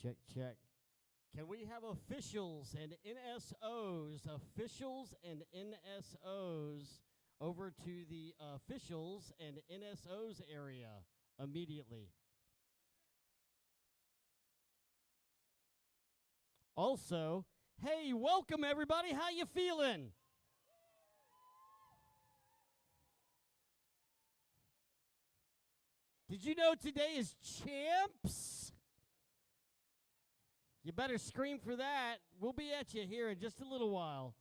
Check, check. Can we have officials and NSOs, over to the officials and NSOs area immediately? Also, hey, welcome everybody. How you feeling? Did you know today is Champs? You better scream for that. We'll be at you here in just a little while.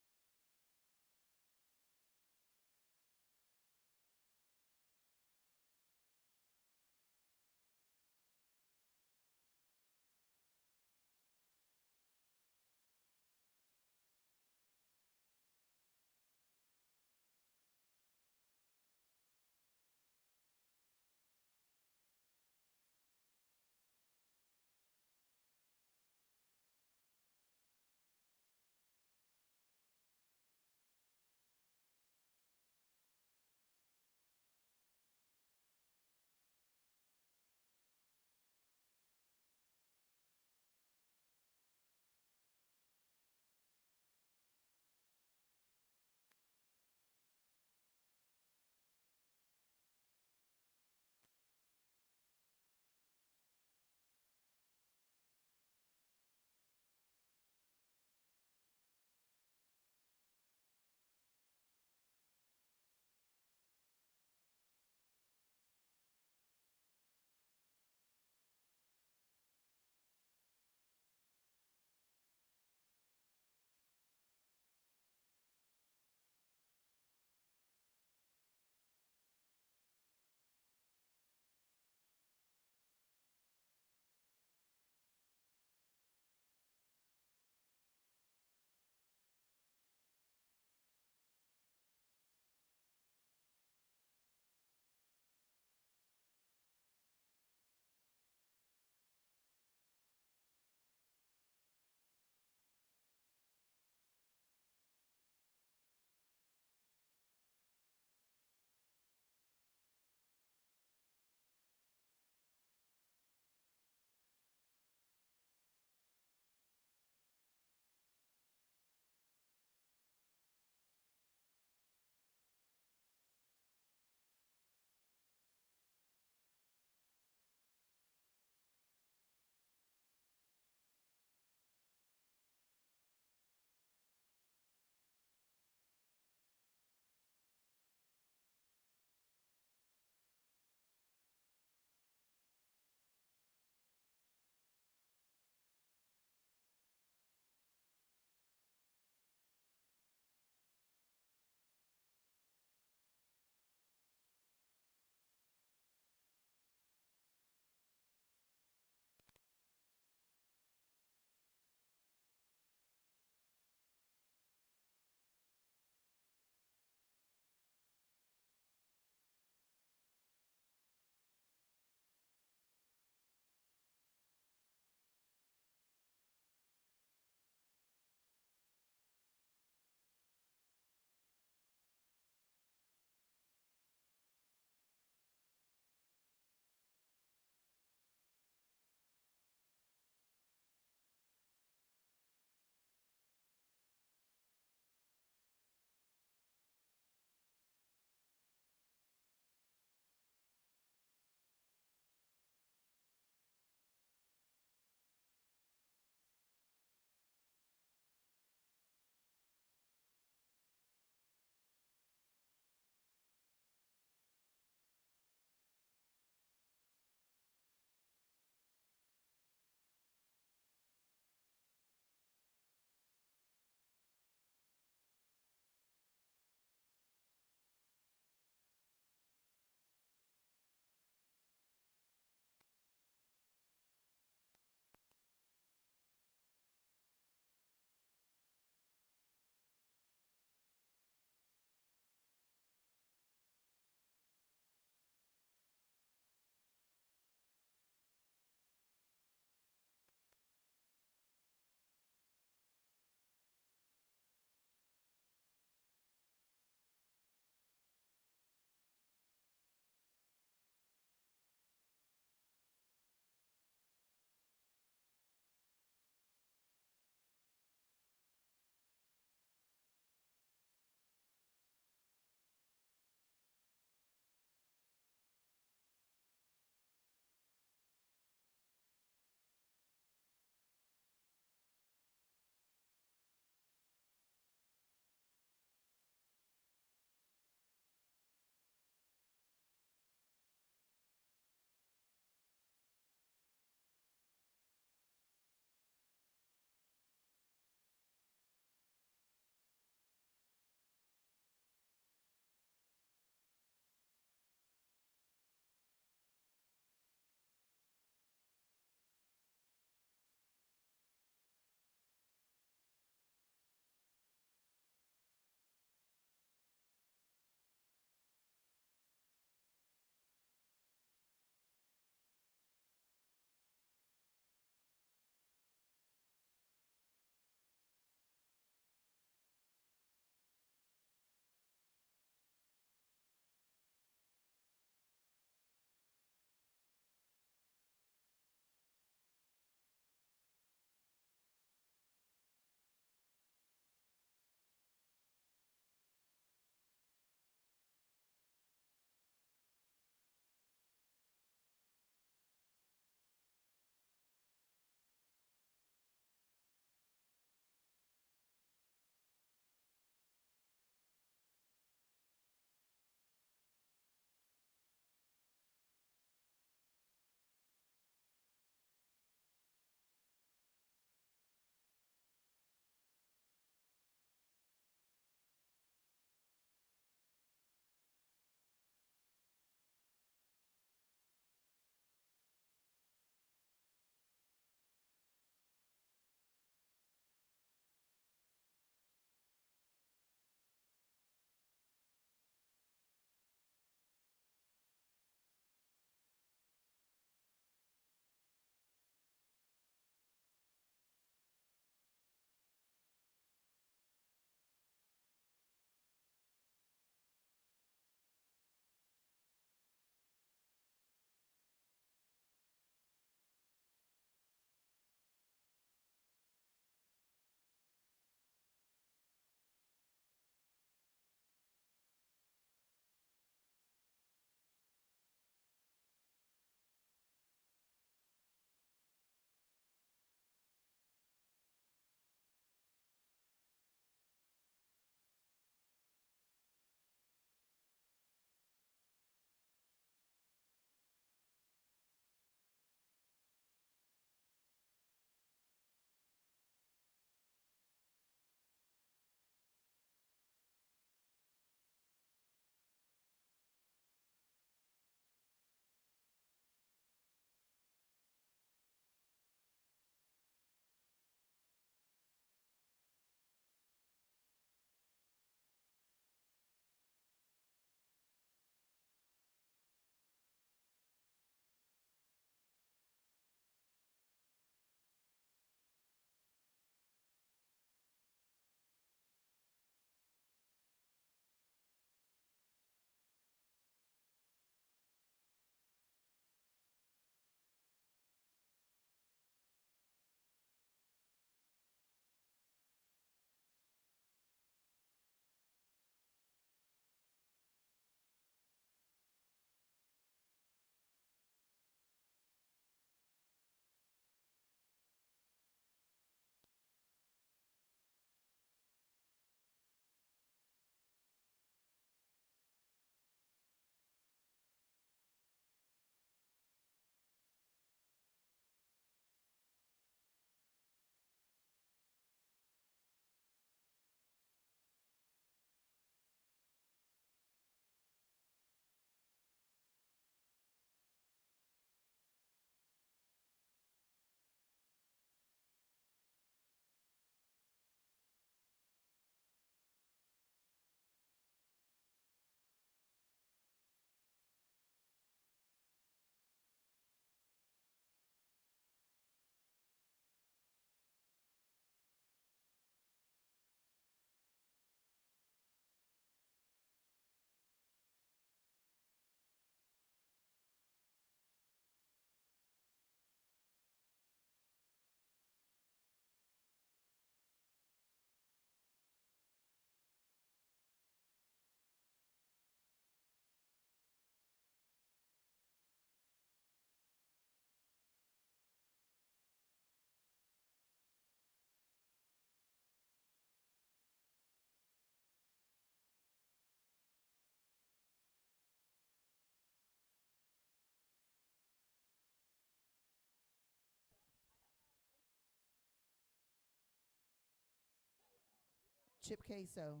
chip queso.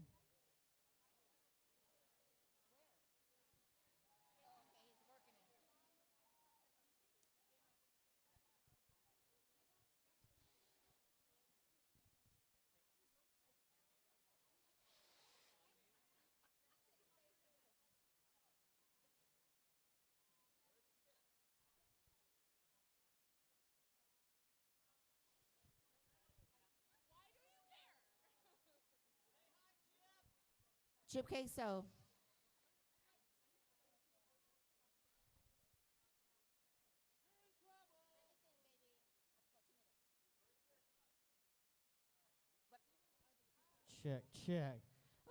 Chip queso. Check, check.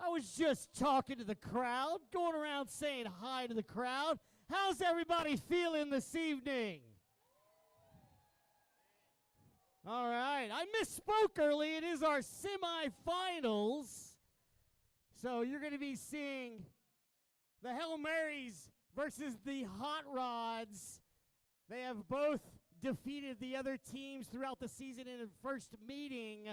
I was just talking to the crowd, going around saying hi to the crowd. How's everybody feeling this evening? All right. I misspoke early. It is our semifinals. So you're going to be seeing the Hail Marys versus the Hot Rods. They have both defeated the other teams throughout the season in a first meeting.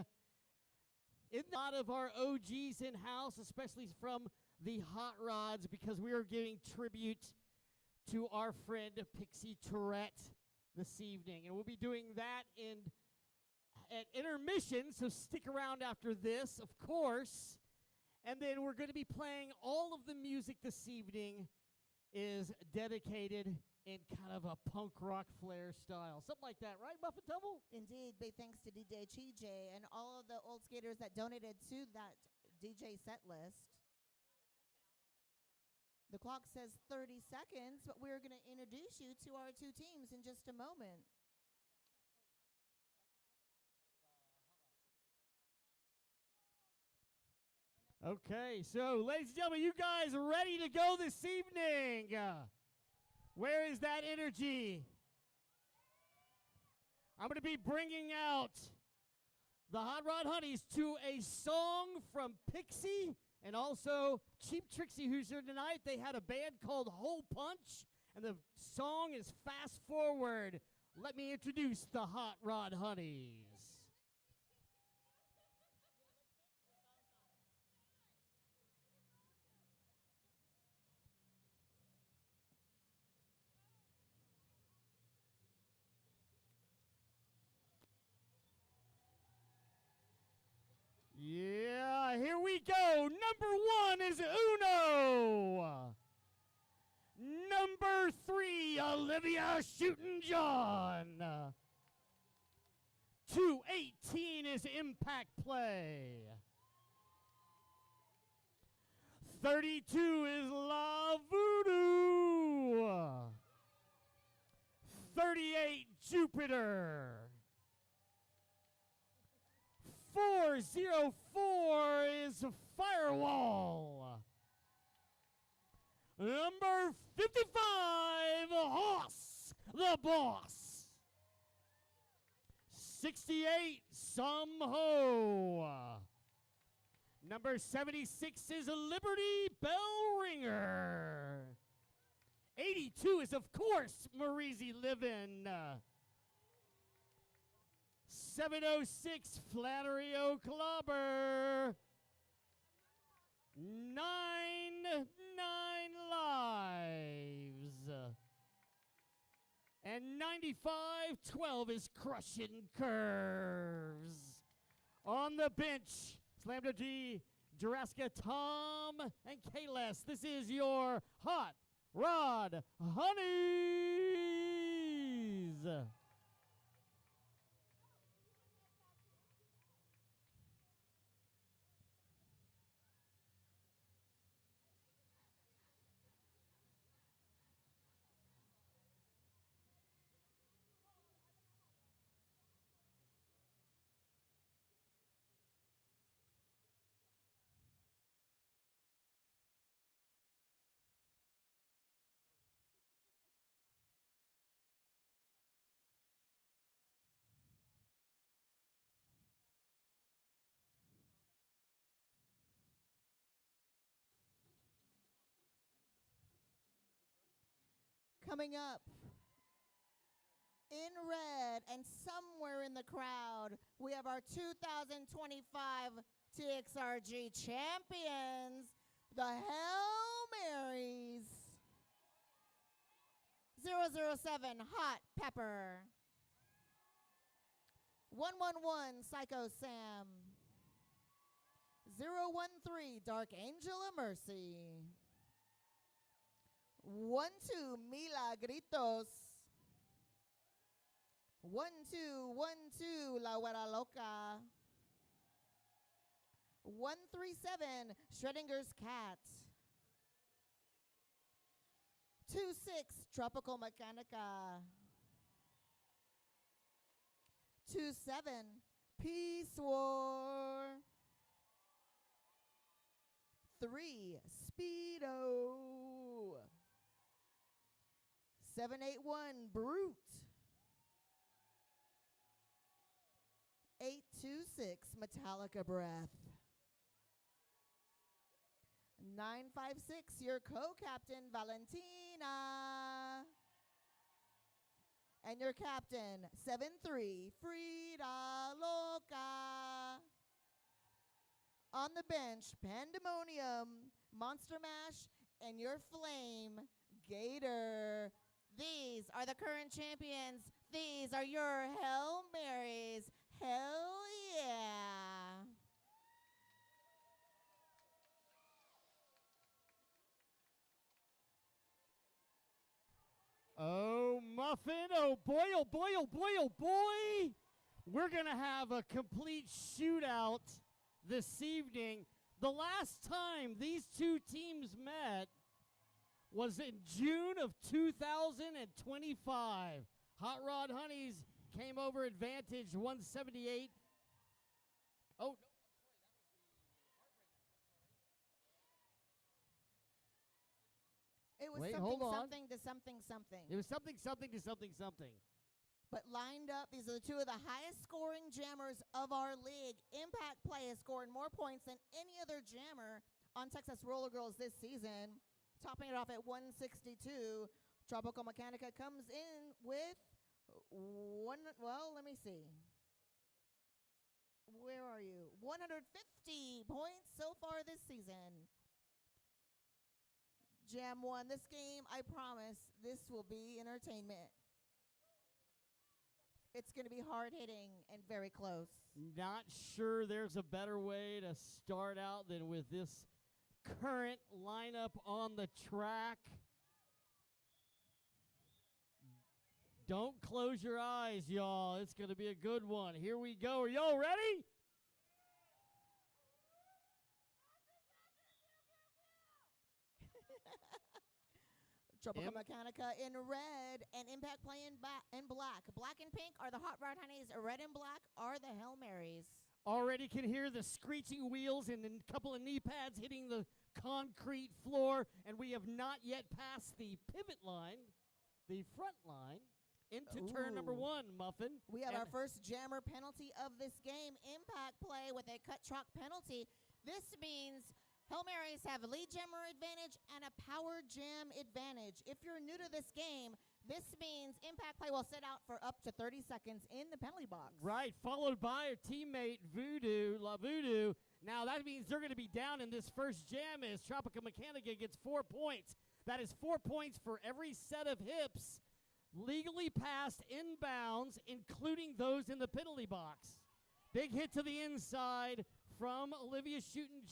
A lot of our OGs in-house, especially from the Hot Rods, because we are giving tribute to our friend Pixie Tourette this evening. And we'll be doing that at intermission, so stick around after this, of course. And then we're going to be playing all of the music this evening is dedicated in kind of a punk rock flair style. Something like that, right, Muffin Tumble? Indeed, big thanks to DJ TJ and all of the old skaters that donated to that DJ set list. The clock says 30 seconds, but we're going to introduce you to our two teams in just a moment. Okay, so ladies and gentlemen, you guys ready to go this evening? Where is that energy? I'm going to be bringing out the Hot Rod Honeys to a song from Pixie and also Cheap Trixie, who's here tonight. They had a band called Hole Punch, and the song is Fast Forward. Let me introduce the Hot Rod Honeys. Yeah, here we go. Number 1 is Uno. Number 3, Olivia Shootin' John. 218 is Impact Play. 32 is La Voodoo. 38, Jupiter. 404 is Firewall. Number 55, Hoss, the Boss. 68, Some Ho. Number 76 is Liberty Bell Ringer. 82 is, of course, Mareezy Livin'. 706, Flannery O'Clobber. 99 Lives. And 9512 is Crushing Curves. On the bench, Slam G, Jurassic, Tom, and Kayless. This is your Hot Rod Honeys. Coming up, in red and somewhere in the crowd, we have our 2025 TXRG champions, the Hail Marys. 007 Hot Pepper. 111 Psycho Sam. 013 Dark Angel of Mercy. 12 Milagritos. 1212 La Huera Loca. 137 Schrodinger's Cat. 26 Tropical Mechanica. 27 Peace War. 3 Speedo. 781 Brute. 826 Metallica Breath. 956 your co-captain Valentina. And your captain 73 Frida Loca. On the bench, Pandemonium, Monster Mash, and your flame, Gator. These are the current champions. These are your Hail Marys. Hell yeah. Oh, Muffin. Oh, boy, oh, boy, oh, boy, oh, boy. We're going to have a complete shootout this evening. The last time these two teams met was in June of 2025. Hot Rod Honeys came over advantage 178. Oh, no. It was Wait, something, hold on. something to something, something. It was something, something to something, something. But lined up, these are the two of the highest scoring jammers of our league. Impact Play has scored more points than any other jammer on Texas Roller Girls this season. Topping it off at 162. Tropical Mechanica comes in with let me see. Where are you? 150 points so far this season. Jam won this game. I promise this will be entertainment. It's going to be hard-hitting and very close. Not sure there's a better way to start out than with this current lineup on the track. Don't close your eyes, y'all. It's going to be a good one. Here we go. Are y'all ready? Tropical Mechanica in red and Impact Play in black. Black and pink are the Hot Rod Honeys. Red and black are the Hail Marys. Already can hear the screeching wheels and a couple of knee pads hitting the concrete floor, and we have not yet passed the pivot line, the front line, into turn number one, Muffin. We have our first jammer penalty of this game. Impact Play with a cut chalk penalty. This means Hail Marys have a lead jammer advantage and a power jam advantage. If you're new to this game, this means Impact Play will sit out for up to 30 seconds in the penalty box. Right, followed by a teammate, Voodoo, La Voodoo. Now that means they're going to be down in this first jam as Tropical Mechanica gets 4 points. That is 4 points for every set of hips legally passed inbounds, including those in the penalty box. Big hit to the inside from Olivia Shootin'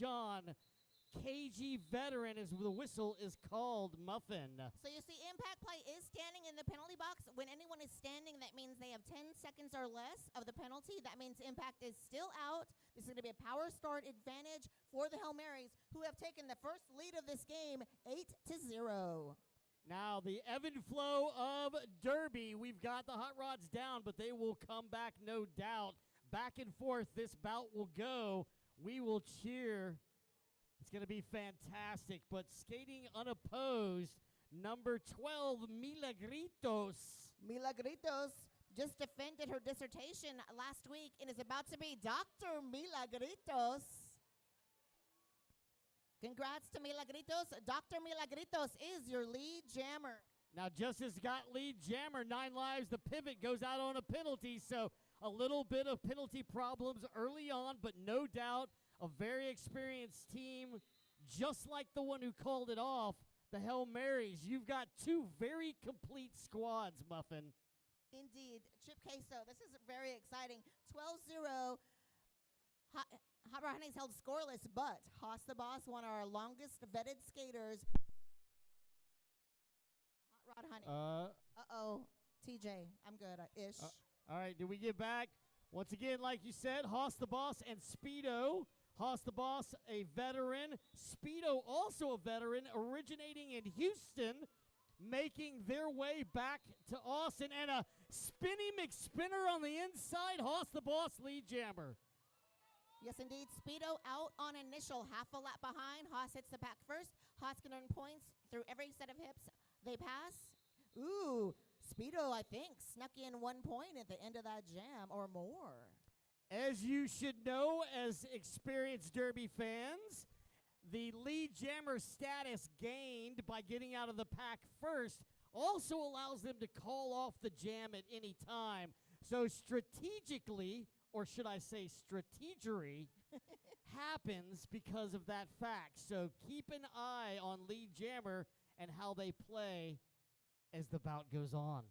KG veteran as the whistle is called, Muffin. So you see, Impact Play is standing in the penalty box. When anyone is standing, that means they have 10 seconds or less of the penalty. That means Impact is still out. This is going to be a power start advantage for the Hail Marys, who have taken the first lead of this game 8-0. Now the ebb and flow of Derby. We've got the Hot Rods down, but they will come back, no doubt. Back and forth this bout will go. We will cheer. It's going to be fantastic, but skating unopposed, number 12, Milagritos. Milagritos just defended her dissertation last week and is about to be Dr. Milagritos. Congrats to Milagritos. Dr. Milagritos is your lead jammer. Now Justice got lead jammer, 9 lives. The pivot goes out on a penalty, so A little bit of penalty problems early on, but no doubt a very experienced team, just like the one who called it off, the Hail Marys. You've got two very complete squads, Muffin. Indeed. Chip Queso, this is very exciting. 12-0. Hot Rod Honey's held scoreless, but Haas the Boss, one of our longest vetted skaters. Hot Rod Honey. Uh-oh. TJ, I'm good-ish. All right, did we get back? Once again, like you said, Haas the Boss and Speedo. Haas the Boss, a veteran. Speedo, also a veteran, originating in Houston, making their way back to Austin. And a Spinny McSpinner on the inside. Haas the Boss, lead jammer. Yes, indeed. Speedo out on initial, half a lap behind. Haas hits the pack first. Haas can earn points through every set of hips they pass. Ooh, Speedo, I think, snuck in 1 point at the end of that jam or more. As you should know, as experienced Derby fans, the lead jammer status gained by getting out of the pack first also allows them to call off the jam at any time. So strategically, or should I say strategery, happens because of that fact. So keep an eye on lead jammer and how they play as the bout goes on.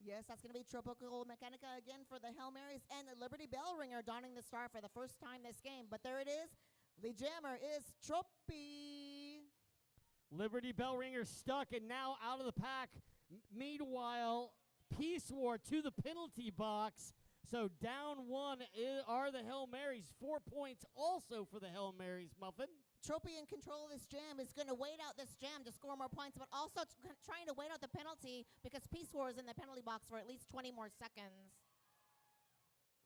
Yes, that's going to be Tropical Mechanica again for the Hail Marys, and the Liberty Bell Ringer donning the star for the first time this game. But there it is. Lead jammer is Tropy. Liberty Bell Ringer stuck and now out of the pack. Meanwhile, Peace War to the penalty box. So down one are the Hail Marys. 4 points also for the Hail Marys, Muffin. Tropy in control of this jam is going to wait out this jam to score more points, but also trying to wait out the penalty because Peace War is in the penalty box for at least 20 more seconds.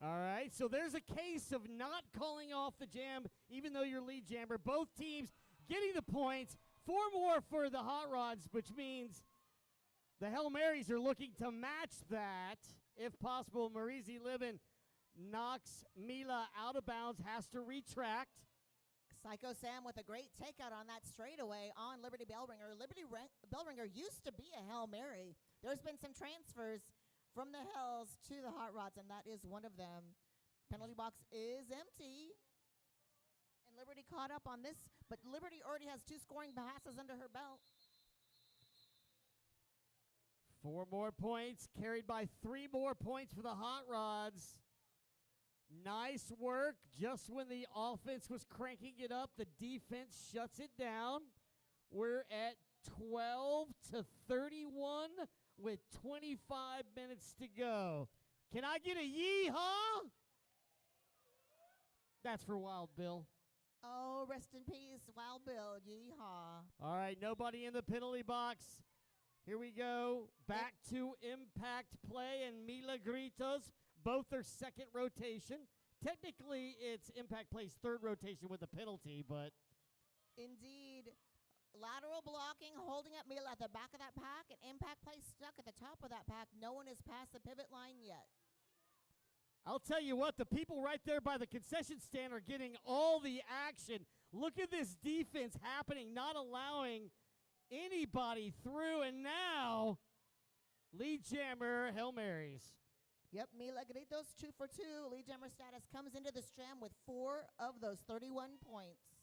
All right, so there's a case of not calling off the jam, even though you're lead jammer. Both teams getting the points. 4 more for the Hot Rods, which means the Hail Marys are looking to match that. If possible, Marizi Libin knocks Mila out of bounds, has to retract. Psycho Sam with a great takeout on that straightaway on Liberty Bellringer. Liberty Bellringer used to be a Hail Mary. There's been some transfers from the Hells to the Hot Rods, and that is one of them. Penalty box is empty. And Liberty caught up on this, but Liberty already has 2 scoring passes under her belt. 4 more points, carried by 3 more points for the Hot Rods. Nice work. Just when the offense was cranking it up, the defense shuts it down. We're at 12-31 with 25 minutes to go. Can I get a yee-haw? That's for Wild Bill. Oh, rest in peace, Wild Bill. Yeehaw. All right, nobody in the penalty box. Here we go. Back to impact play and Mila Gritos. Both their second rotation. Technically, it's impact play's third rotation with a penalty, but. Indeed. Lateral blocking, holding up Mila at the back of that pack, and impact play stuck at the top of that pack. No one has passed the pivot line yet. I'll tell you what, the people right there by the concession stand are getting all the action. Look at this defense happening, not allowing anybody through, and now lead jammer, Hail Marys. Yep, Mila Gritos, 2 for 2. Lead jammer status comes into this jam with 4 of those 31 points.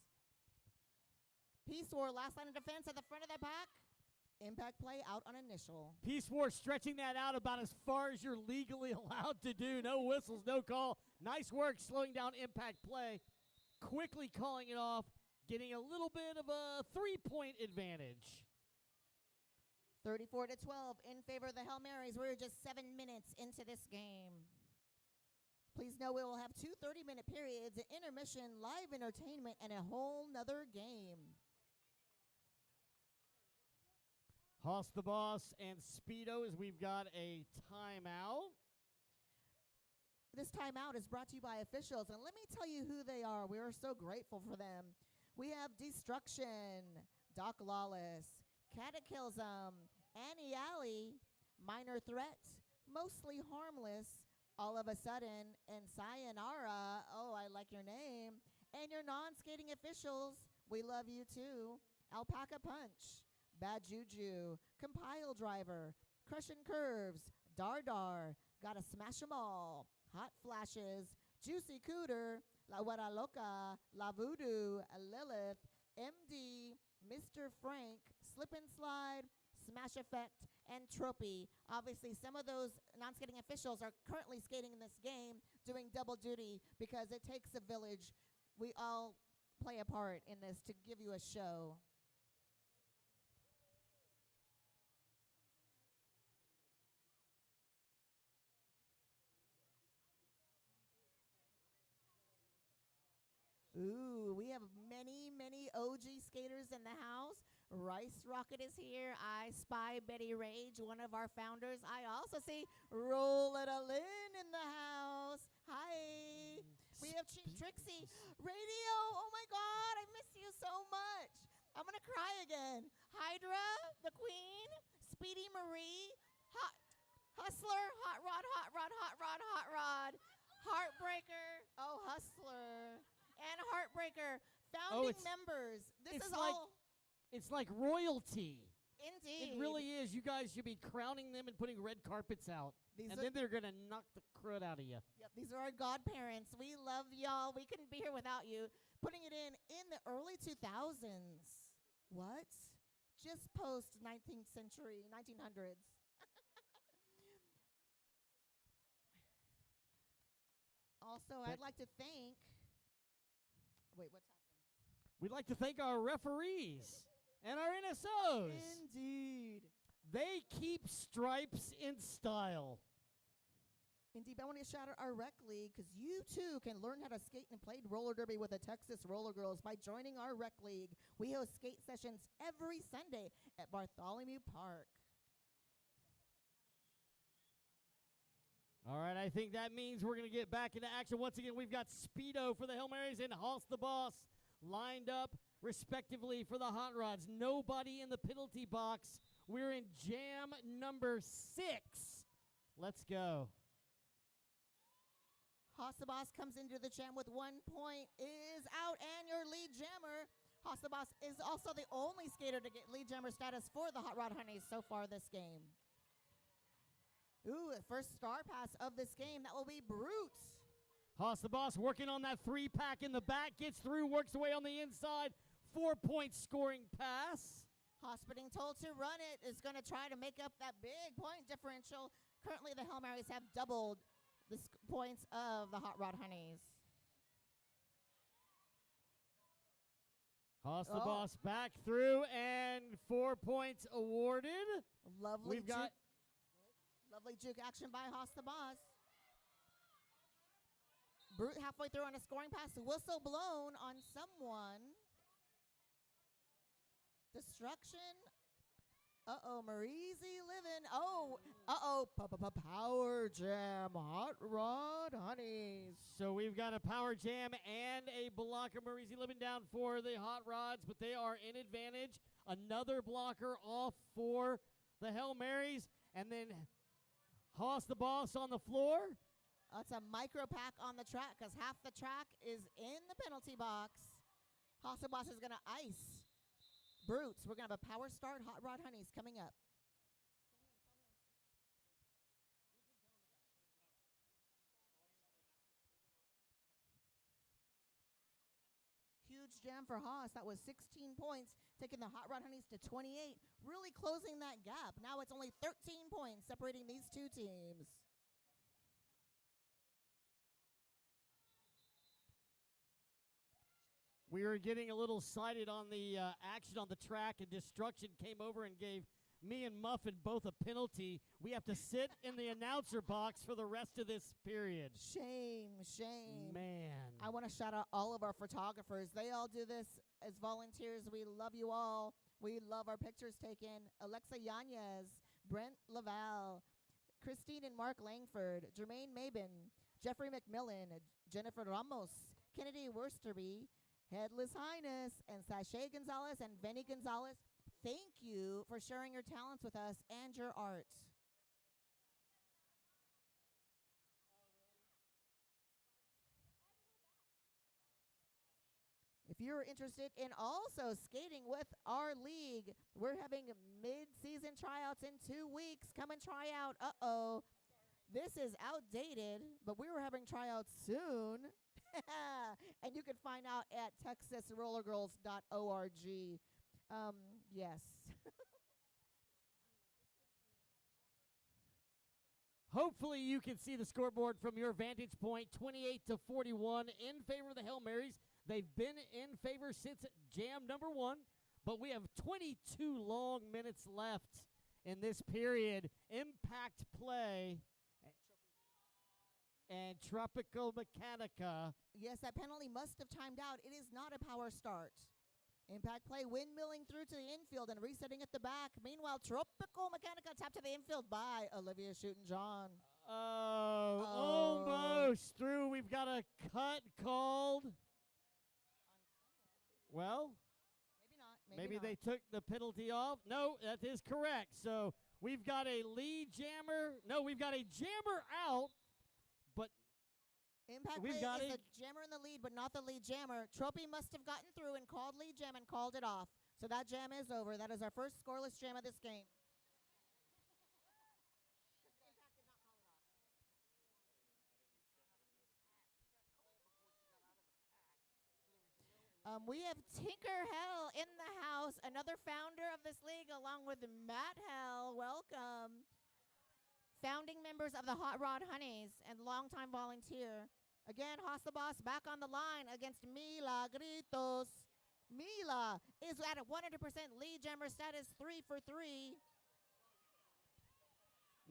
Peace War, last line of defense at the front of the pack. Impact play out on initial. Peace War stretching that out about as far as you're legally allowed to do. No whistles, no call. Nice work slowing down impact play. Quickly calling it off, getting a little bit of a 3-point advantage. 34-12 in favor of the Hail Marys. We're just 7 minutes into this game. Please know we will have 2 30-minute periods, an intermission, live entertainment, and a whole nother game. Haas the Boss and Speedo as we've got a timeout. This timeout is brought to you by officials, and let me tell you who they are. We are so grateful for them. We have Destruction, Doc Lawless, Cataclysm, Annie Alley, Minor Threat, Mostly Harmless, All of a Sudden, and Sayonara, oh, I like your name, and your non-skating officials, we love you too, Alpaca Punch, Bad Juju, Compile Driver, Crush and Curves, Dar, Gotta Smash 'em All, Hot Flashes, Juicy Cooter, La Guara Loca, La Voodoo, Lilith, MD, Mr. Frank, Slip and Slide, Smash Effect, and Tropy. Obviously, some of those non-skating officials are currently skating in this game, doing double duty because it takes a village. We all play a part in this to give you a show. Ooh, we have many, many OG skaters in the house. Rice Rocket is here. I spy Betty Rage, one of our founders. I also see Roletta Lynn in the house. Hi. We have Chief Trixie. Radio, oh my God, I miss you so much. I'm going to cry again. Hydra, the Queen, Speedy Marie, Hustler, Hot Rod, Hot Rod, Hot Rod, Hot Rod, Heartbreaker, oh, Hustler, and Heartbreaker, founding members. This is all. It's like royalty. Indeed. It really is. You guys should be crowning them and putting red carpets out. And then they're going to knock the crud out of you. Yep, these are our godparents. We love y'all. We couldn't be here without you. Putting it in the early 2000s. What? Just post 19th century, 1900s. Also, I'd like to thank. Wait, what's happening? We'd like to thank our referees and our NSOs. Indeed. They keep stripes in style. Indeed, I want to shout out our rec league because you too can learn how to skate and play roller derby with the Texas Roller Girls by joining our rec league. We host skate sessions every Sunday at Bartholomew Park. All right, I think that means we're going to get back into action. Once again, we've got Speedo for the Hail Marys and Hoss the Boss lined up respectively for the Hot Rods. Nobody in the penalty box. We're in jam number 6. Let's go. Hoss the Boss comes into the jam with 1 point, is out, and your lead jammer. Hoss the Boss is also the only skater to get lead jammer status for the Hot Rod Honeys so far this game. Ooh, the first star pass of this game, that will be Brutes. Hoss the Boss working on that 3-pack in the back, gets through, works away on the inside. 4-point scoring pass. Hoss being told to run it is going to try to make up that big point differential. Currently, the Hail Marys have doubled the points of the Hot Rod Honeys. Hoss the Boss back through and 4 points awarded. Lovely juke action by Hoss the Boss. Brute halfway through on a scoring pass. Whistle blown on someone. Destruction. Uh-oh, Mareezy living. Oh, Power Jam, Hot Rod Honeys. So we've got a Power Jam and a blocker. Mareezy living down for the Hot Rods, but they are in advantage. Another blocker off for the Hail Marys. And then Hoss the Boss on the floor. It's a micro pack on the track because half the track is in the penalty box. Hoss the Boss is going to ice Brutes. We're going to have a power start, Hot Rod Honeys coming up. Huge jam for Hoss. That was 16 points, taking the Hot Rod Honeys to 28, really closing that gap. Now it's only 13 points separating these two teams. We were getting a little sighted on the action on the track, and Destruction came over and gave me and Muffin both a penalty. We have to sit in the announcer box for the rest of this period. Shame. Man. I want to shout out all of our photographers. They all do this as volunteers. We love you all. We love our pictures taken. Alexa Yanez, Brent Laval, Christine and Mark Langford, Jermaine Mabin, Jeffrey McMillan, Jennifer Ramos, Kennedy Worsterby, Headless Highness, and Sashay Gonzalez and Venny Gonzalez. Thank you for sharing your talents with us and your art. If you're interested in also skating with our league, we're having mid-season tryouts in 2 weeks. Come and try out. This is outdated, but we were having tryouts soon. And you can find out at texasrollergirls.org. Yes. Hopefully you can see the scoreboard from your vantage point. 28-41 in favor of the Hail Marys. They've been in favor since jam number 1, but we have 22 long minutes left in this period. Impact play and Tropical Mechanica. Yes, that penalty must have timed out. It is not a power start. Impact play, windmilling through to the infield and resetting at the back. Meanwhile, Tropical Mechanica tapped to the infield by Olivia Shootin' Almost through. We've got a cut called. Well, maybe not. they took the penalty off. No, that is correct. So we've got a lead jammer. No, we've got a jammer out. Impact play is the jammer in the lead, but not the lead jammer. Tropy must have gotten through and called lead jam and called it off. So that jam is over. That is our first scoreless jam of this game. We have Tinker Hell in the house, another founder of this league, along with Matt Hell. Welcome. Founding members of the Hot Rod Honeys and longtime volunteer. Again, Hossa Boss back on the line against Mila Gritos. Mila is at a 100% lead jammer status, 3 for 3.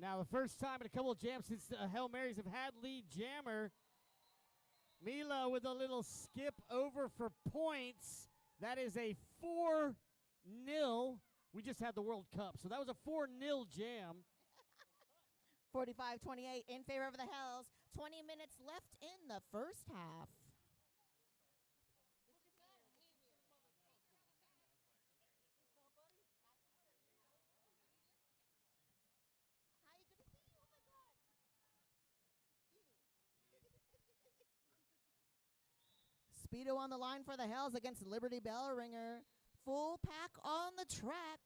Now, the first time in a couple of jams since Hail Marys have had lead jammer. Mila with a little skip over for points. That is a 4-0. We just had the World Cup, so that was a 4-0 jam. 45-28 in favor of the Hells. 20 minutes left in the first half. Speedo on the line for the Hells against Liberty Bell Ringer. Full pack on the track.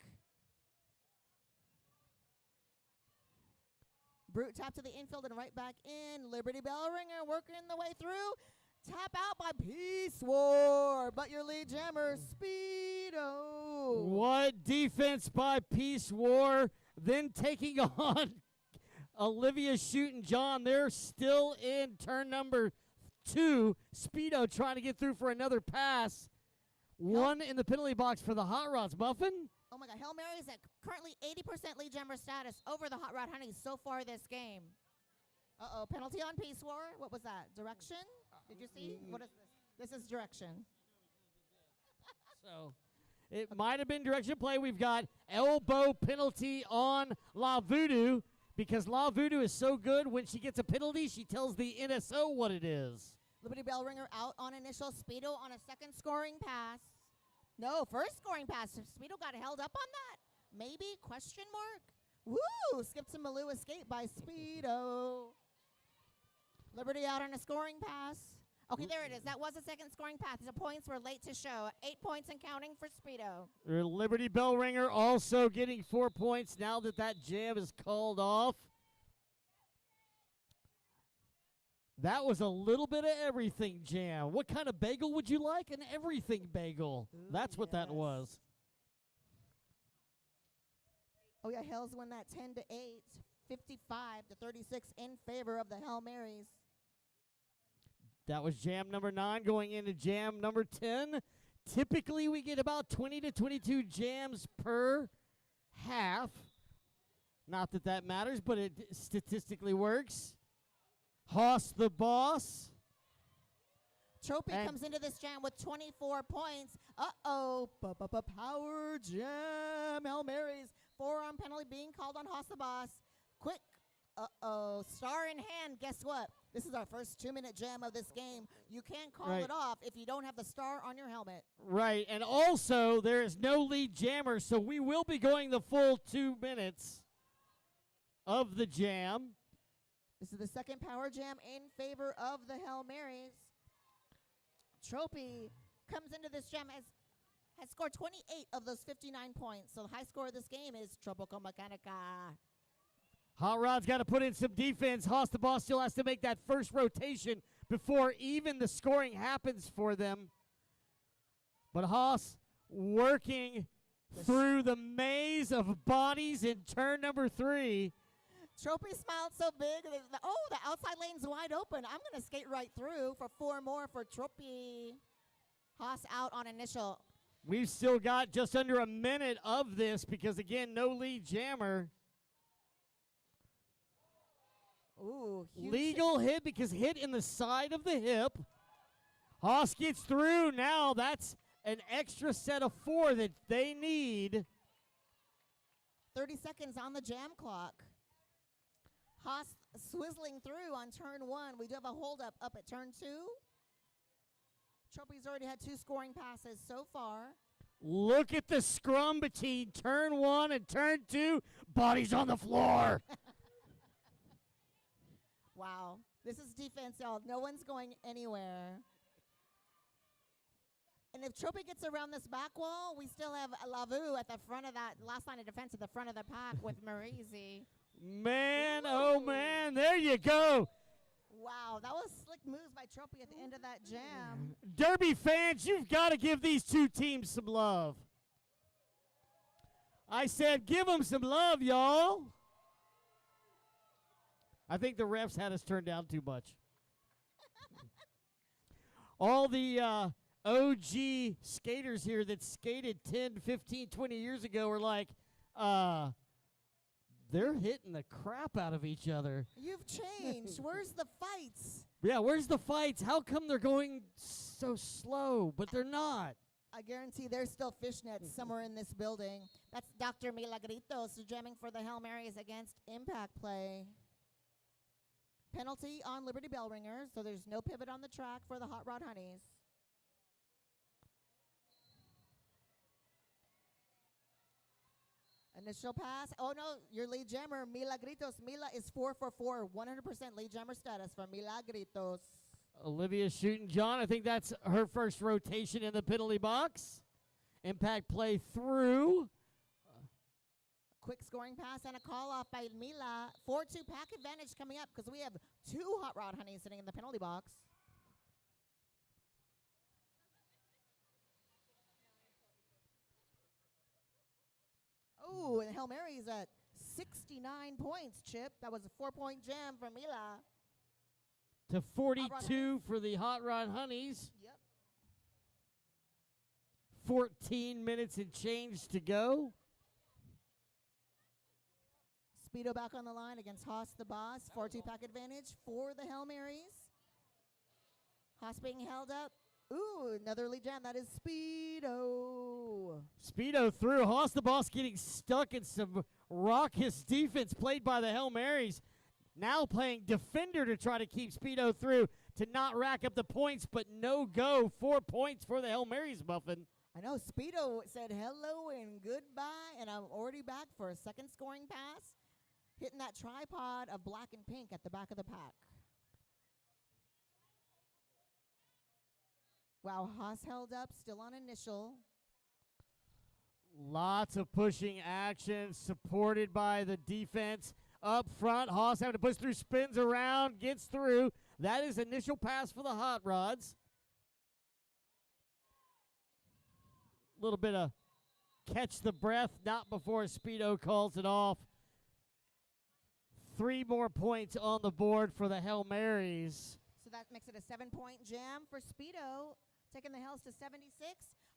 Brute tap to the infield and right back in. Liberty Bell Ringer working the way through. Tap out by Peace War. But your lead jammer, Speedo. What defense by Peace War. Then taking on Olivia Shootin' John. They're still in turn number 2. Speedo trying to get through for another pass. One in the penalty box for the Hot Rods. Muffin? Oh my God, Hail Marys at currently 80% lead jammer status over the Hot Rod Honeys so far this game. Uh-oh, penalty on Peace War. What was that? Direction? Did you see? What is this? This is direction. So it might have been direction play. We've got elbow penalty on La Voodoo because La Voodoo is so good when she gets a penalty, she tells the NSO what it is. Liberty Bell Ringer out on initial. Speedo on a second scoring pass. No, first scoring pass. Speedo got held up on that. Maybe? Question mark? Woo! Skip to Malou escape by Speedo. Liberty out on a scoring pass. Okay, there it is. That was a second scoring pass. The points were late to show. 8 points and counting for Speedo. Liberty Bell Ringer also getting 4 points now that that jam is called off. That was a little bit of everything jam. What kind of bagel would you like? An everything bagel. Ooh, that's what that was. Oh, yeah, Hells won that 10-8, 55-36 in favor of the Hail Marys. That was jam number 9 going into jam number 10. Typically, we get about 20 to 22 jams per half. Not that that matters, but it statistically works. Hoss the boss. Tropy comes into this jam with 24 points. Uh-oh. Power jam. Hail Marys. Forearm penalty being called on Hoss the boss. Quick. Uh-oh. Star in hand. Guess what? This is our first 2-minute jam of this game. You can't call it off if you don't have the star on your helmet. Right. And also, there is no lead jammer, so we will be going the full 2 minutes of the jam. This is the second power jam in favor of the Hail Marys. Tropy comes into this jam has scored 28 of those 59 points. So the high score of this game is Tropical Mechanica. Hot Rod's got to put in some defense. Haas the boss still has to make that first rotation before even the scoring happens for them. But Haas working through the maze of bodies in turn number 3. Trophy smiled so big. The outside lane's wide open. I'm going to skate right through for 4 more for Trophy. Haas out on initial. We've still got just under a minute of this because, again, no lead jammer. Ooh, legal hit because hit in the side of the hip. Haas gets through. Now that's an extra set of 4 that they need. 30 seconds on the jam clock. Haas swizzling through on turn 1. We do have a holdup up at turn 2. Trophy's already had 2 scoring passes so far. Look at the scrum between turn 1 and turn 2. Bodies on the floor. Wow. This is defense, y'all. No one's going anywhere. And if Trophy gets around this back wall, we still have Lavu at the front of that last line of defense at the front of the pack with Marizi. Man, oh man, there you go. Wow, that was slick moves by Trophy at the end of that jam. Derby fans, you've got to give these 2 teams some love. I said give them some love, y'all. I think the refs had us turned down too much. All the OG skaters here that skated 10, 15, 20 years ago are like, they're hitting the crap out of each other. You've changed. Where's the fights? Yeah, where's the fights? How come they're going so slow, but they're not? I guarantee there's still fishnets somewhere in this building. That's Dr. Milagritos jamming for the Hail Marys against Impact Play. Penalty on Liberty Bell Ringer, so there's no pivot on the track for the Hot Rod Honeys. Initial pass. Oh, no, your lead jammer, Milagritos. Mila is 4 for 4, 100% lead jammer status for Milagritos. Olivia shooting John. I think that's her first rotation in the penalty box. Impact Play through. Quick scoring pass and a call off by Mila. 4-2 pack advantage coming up because we have 2 Hot Rod Honeys sitting in the penalty box. Oh, and Hail Mary's at 69 points, Chip. That was a 4-point jam for Mila. To 42 for the Hot Rod Honeys. Yep. 14 minutes and change to go. Speedo back on the line against Haas the Boss. 4-2 pack advantage for the Hail Marys. Haas being held up. Ooh, another lead jam. That is Speedo. Speedo through. Haas the Boss getting stuck in some raucous defense played by the Hail Marys. Now playing defender to try to keep Speedo through to not rack up the points, but no go. 4 points for the Hail Marys, Muffin. I know Speedo said hello and goodbye, and I'm already back for a second scoring pass. Hitting that tripod of black and pink at the back of the pack. Wow, Haas held up, still on initial. Lots of pushing action supported by the defense. Up front, Haas having to push through, spins around, gets through. That is initial pass for the Hot Rods. A little bit of catch the breath, not before Speedo calls it off. 3 more points on the board for the Hail Marys. So that makes it a 7-point jam for Speedo. Taking the Hells to 76.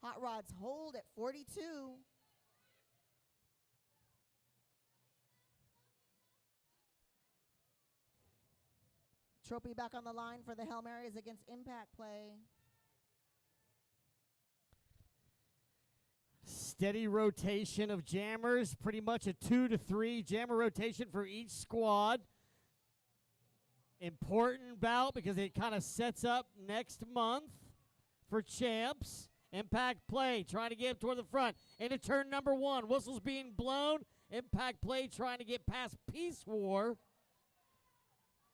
Hot Rods hold at 42. Trophy back on the line for the Hail Marys against Impact Play. Steady rotation of jammers, pretty much a 2 to 3 jammer rotation for each squad. Important bout because it kind of sets up next month for champs. Impact Play trying to get toward the front. Into turn number 1. Whistles being blown. Impact Play trying to get past Peace War.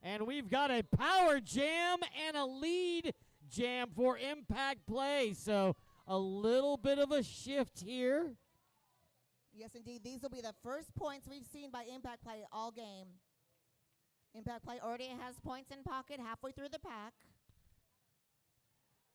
And we've got a power jam and a lead jam for Impact Play. So a little bit of a shift here. Yes, indeed. These will be the first points we've seen by Impact Play all game. Impact Play already has points in pocket halfway through the pack.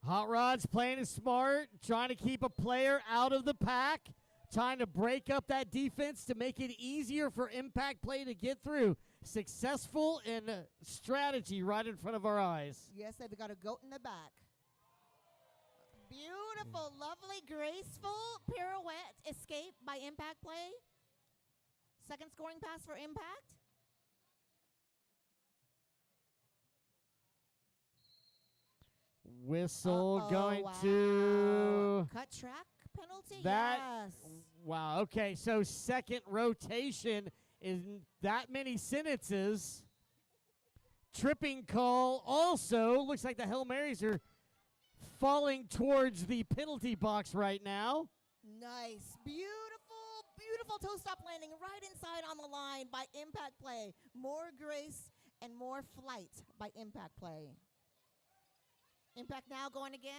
Hot Rod's playing it smart, trying to keep a player out of the pack, trying to break up that defense to make it easier for Impact Play to get through. Successful in strategy right in front of our eyes. Yes, they've got a goat in the back. Beautiful, lovely, graceful pirouette escape by Impact Play. Second scoring pass for Impact. Whistle going wow. to cut track penalty. that. Yes. Wow. Okay, so second rotation in that many sentences. Tripping call also. Looks like the Hail Marys are falling towards the penalty box right now. Nice. Beautiful, beautiful toe stop landing right inside on the line by Impact Play. More grace and more flight by Impact Play. Impact now going again.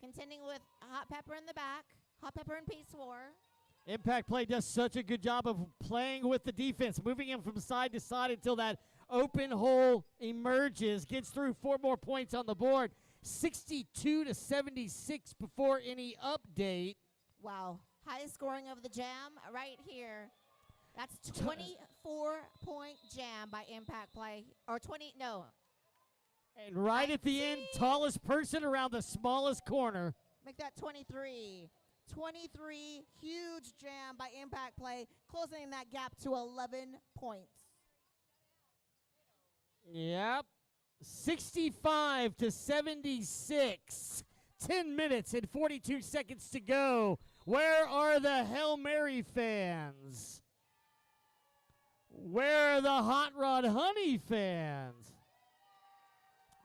Continuing with Hot Pepper in the back. Hot Pepper and Peace War. Impact Play does such a good job of playing with the defense, moving him from side to side until that open hole emerges, gets through 4 more points on the board. 62 to 76 before any update. Wow. Highest scoring of the jam right here. That's 24-point jam by Impact Play. Or 20, no. And right at the end, tallest person around the smallest corner. Make that 23. 23, huge jam by Impact Play, closing that gap to 11 points. Yep. 65 to 76. 10 minutes and 42 seconds to go. Where are the Hail Mary fans? Where are the Hot Rod Honey fans?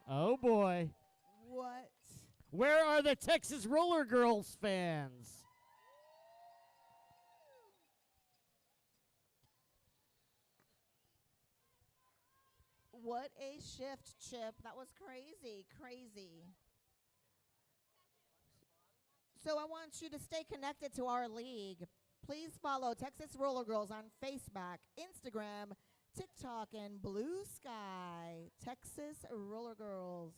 Oh, boy. What? Where are the Texas Roller Girls fans? What a shift, Chip. That was crazy, crazy. So I want you to stay connected to our league. Please follow Texas Roller Girls on Facebook, Instagram, TikTok, and Blue Sky. Texas Roller Girls.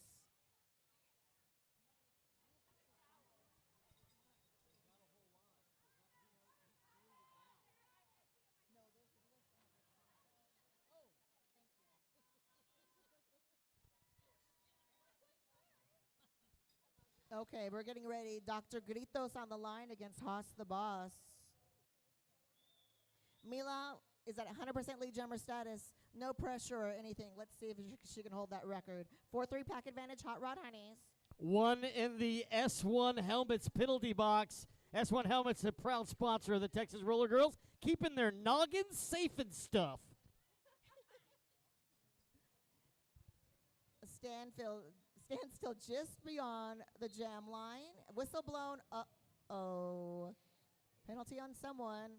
Okay, we're getting ready. Dr. Gritos on the line against Haas the Boss. Mila is at 100% lead jammer status. No pressure or anything. Let's see if she can hold that record. 4-3 pack advantage, Hot Rod Honeys. One in the S1 Helmets penalty box. S1 Helmets, a proud sponsor of the Texas Roller Girls, keeping their noggins safe and stuff. Stand still just beyond the jam line. Whistle blown. Uh-oh. Penalty on someone.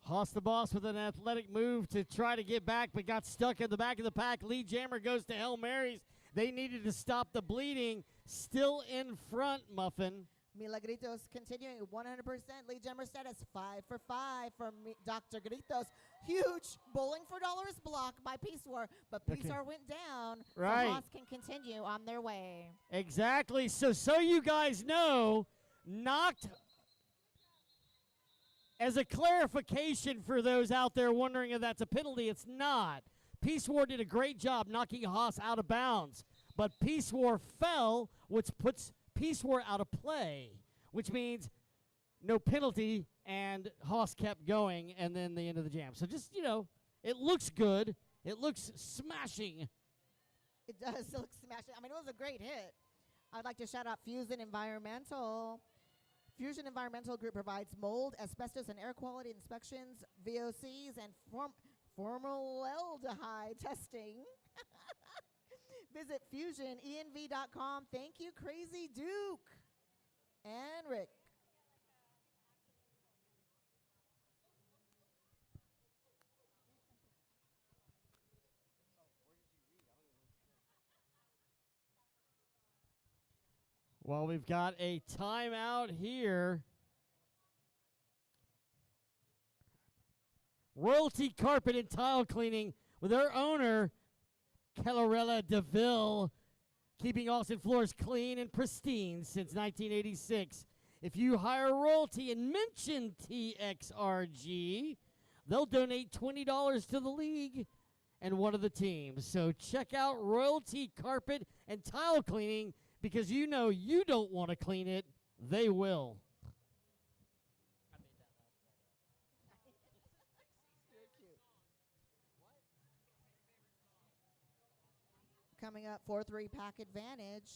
Haas the Boss with an athletic move to try to get back, but got stuck in the back of the pack. Lead jammer goes to Hail Marys. They needed to stop the bleeding. Still in front, Muffin. Mila Gritos continuing 100% lead jammer status. 5 for 5 from Dr. Gritos. Huge bowling for dollars block by Peace War, but Peace War went down. Right. So Haas can continue on their way. Exactly. So you guys know, knocked, as a clarification for those out there wondering if that's a penalty, it's not. Peace War did a great job knocking Haas out of bounds, but Peace War fell, which puts Peace War out of play, which means no penalty, and Haas kept going, and then the end of the jam. So just, it looks good. It looks smashing. It does look smashing. I mean, it was a great hit. I'd like to shout out Fusion Environmental. Fusion Environmental Group provides mold, asbestos, and air quality inspections, VOCs, and formaldehyde testing. Visit fusioneNV.com. Thank you, Crazy Duke and Rick. Well, we've got a timeout here. Royalty Carpet and Tile Cleaning with their owner, Calarella DeVille, keeping Austin floors clean and pristine since 1986. If you hire Royalty and mention TXRG, they'll donate $20 to the league and one of the teams. So check out Royalty Carpet and Tile Cleaning, because you know you don't want to clean it, they will. Coming up, 4-3 pack advantage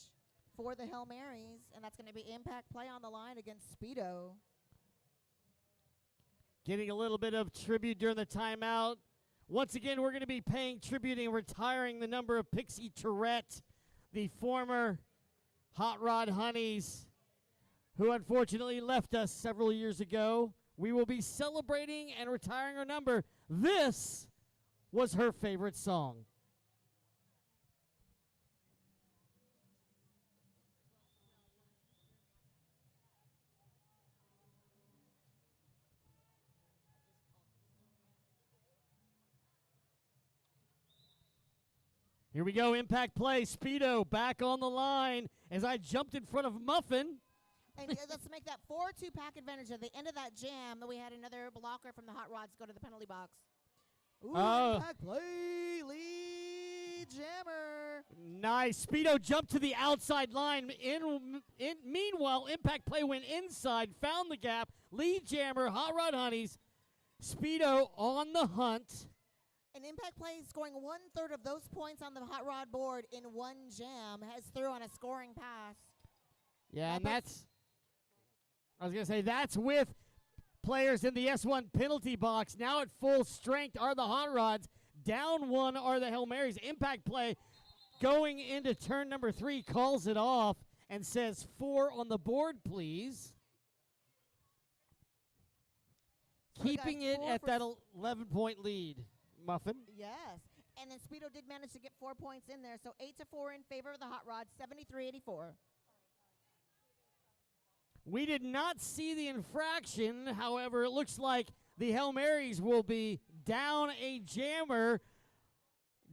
for the Hail Marys, and that's going to be impact play on the line against Speedo. Getting a little bit of tribute during the timeout. Once again, we're going to be paying tribute and retiring the number of Pixie Tourette, the former Hot Rod Honeys, who unfortunately left us several years ago. We will be celebrating and retiring her number. This was her favorite song. Here we go, impact play. Speedo back on the line as I jumped in front of Muffin. And let's make that 4-2 pack advantage. At the end of that jam, we had another blocker from the Hot Rods go to the penalty box. Ooh, impact play, lead jammer. Nice. Speedo jumped to the outside line. Meanwhile, impact play went inside, found the gap. Lead jammer, Hot Rod Honeys. Speedo on the hunt. And impact play scoring 1/3 of those points on the Hot Rod board in one jam, has through on a scoring pass. Yeah, and that's, I was going to say, that's with players in the S1 penalty box. Now at full strength are the Hot Rods. Down one are the Hail Marys. Impact play going into turn number 3, calls it off and says 4 on the board, please. So keeping it at that 11-point lead. Muffin. Yes. And then Speedo did manage to get 4 points in there. So 8-4 in favor of the Hot Rods, 73-84. We did not see the infraction. However, it looks like the Hail Marys will be down a jammer.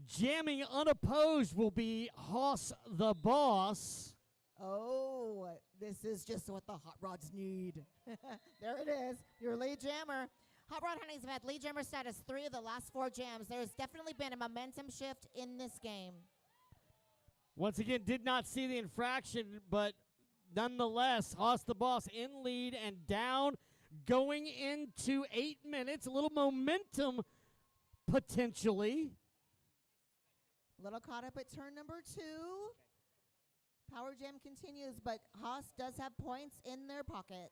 Jamming unopposed will be Hoss the Boss. Oh, this is just what the Hot Rods need. There it is, your lead jammer. Hot Rod Honeys have had lead jammer status 3 of the last 4 jams. There's definitely been a momentum shift in this game. Once again, did not see the infraction, but nonetheless, Hoss the Boss in lead and down going into 8 minutes. A little momentum potentially. Little caught up at turn number 2. Power jam continues, but Hoss does have points in their pocket.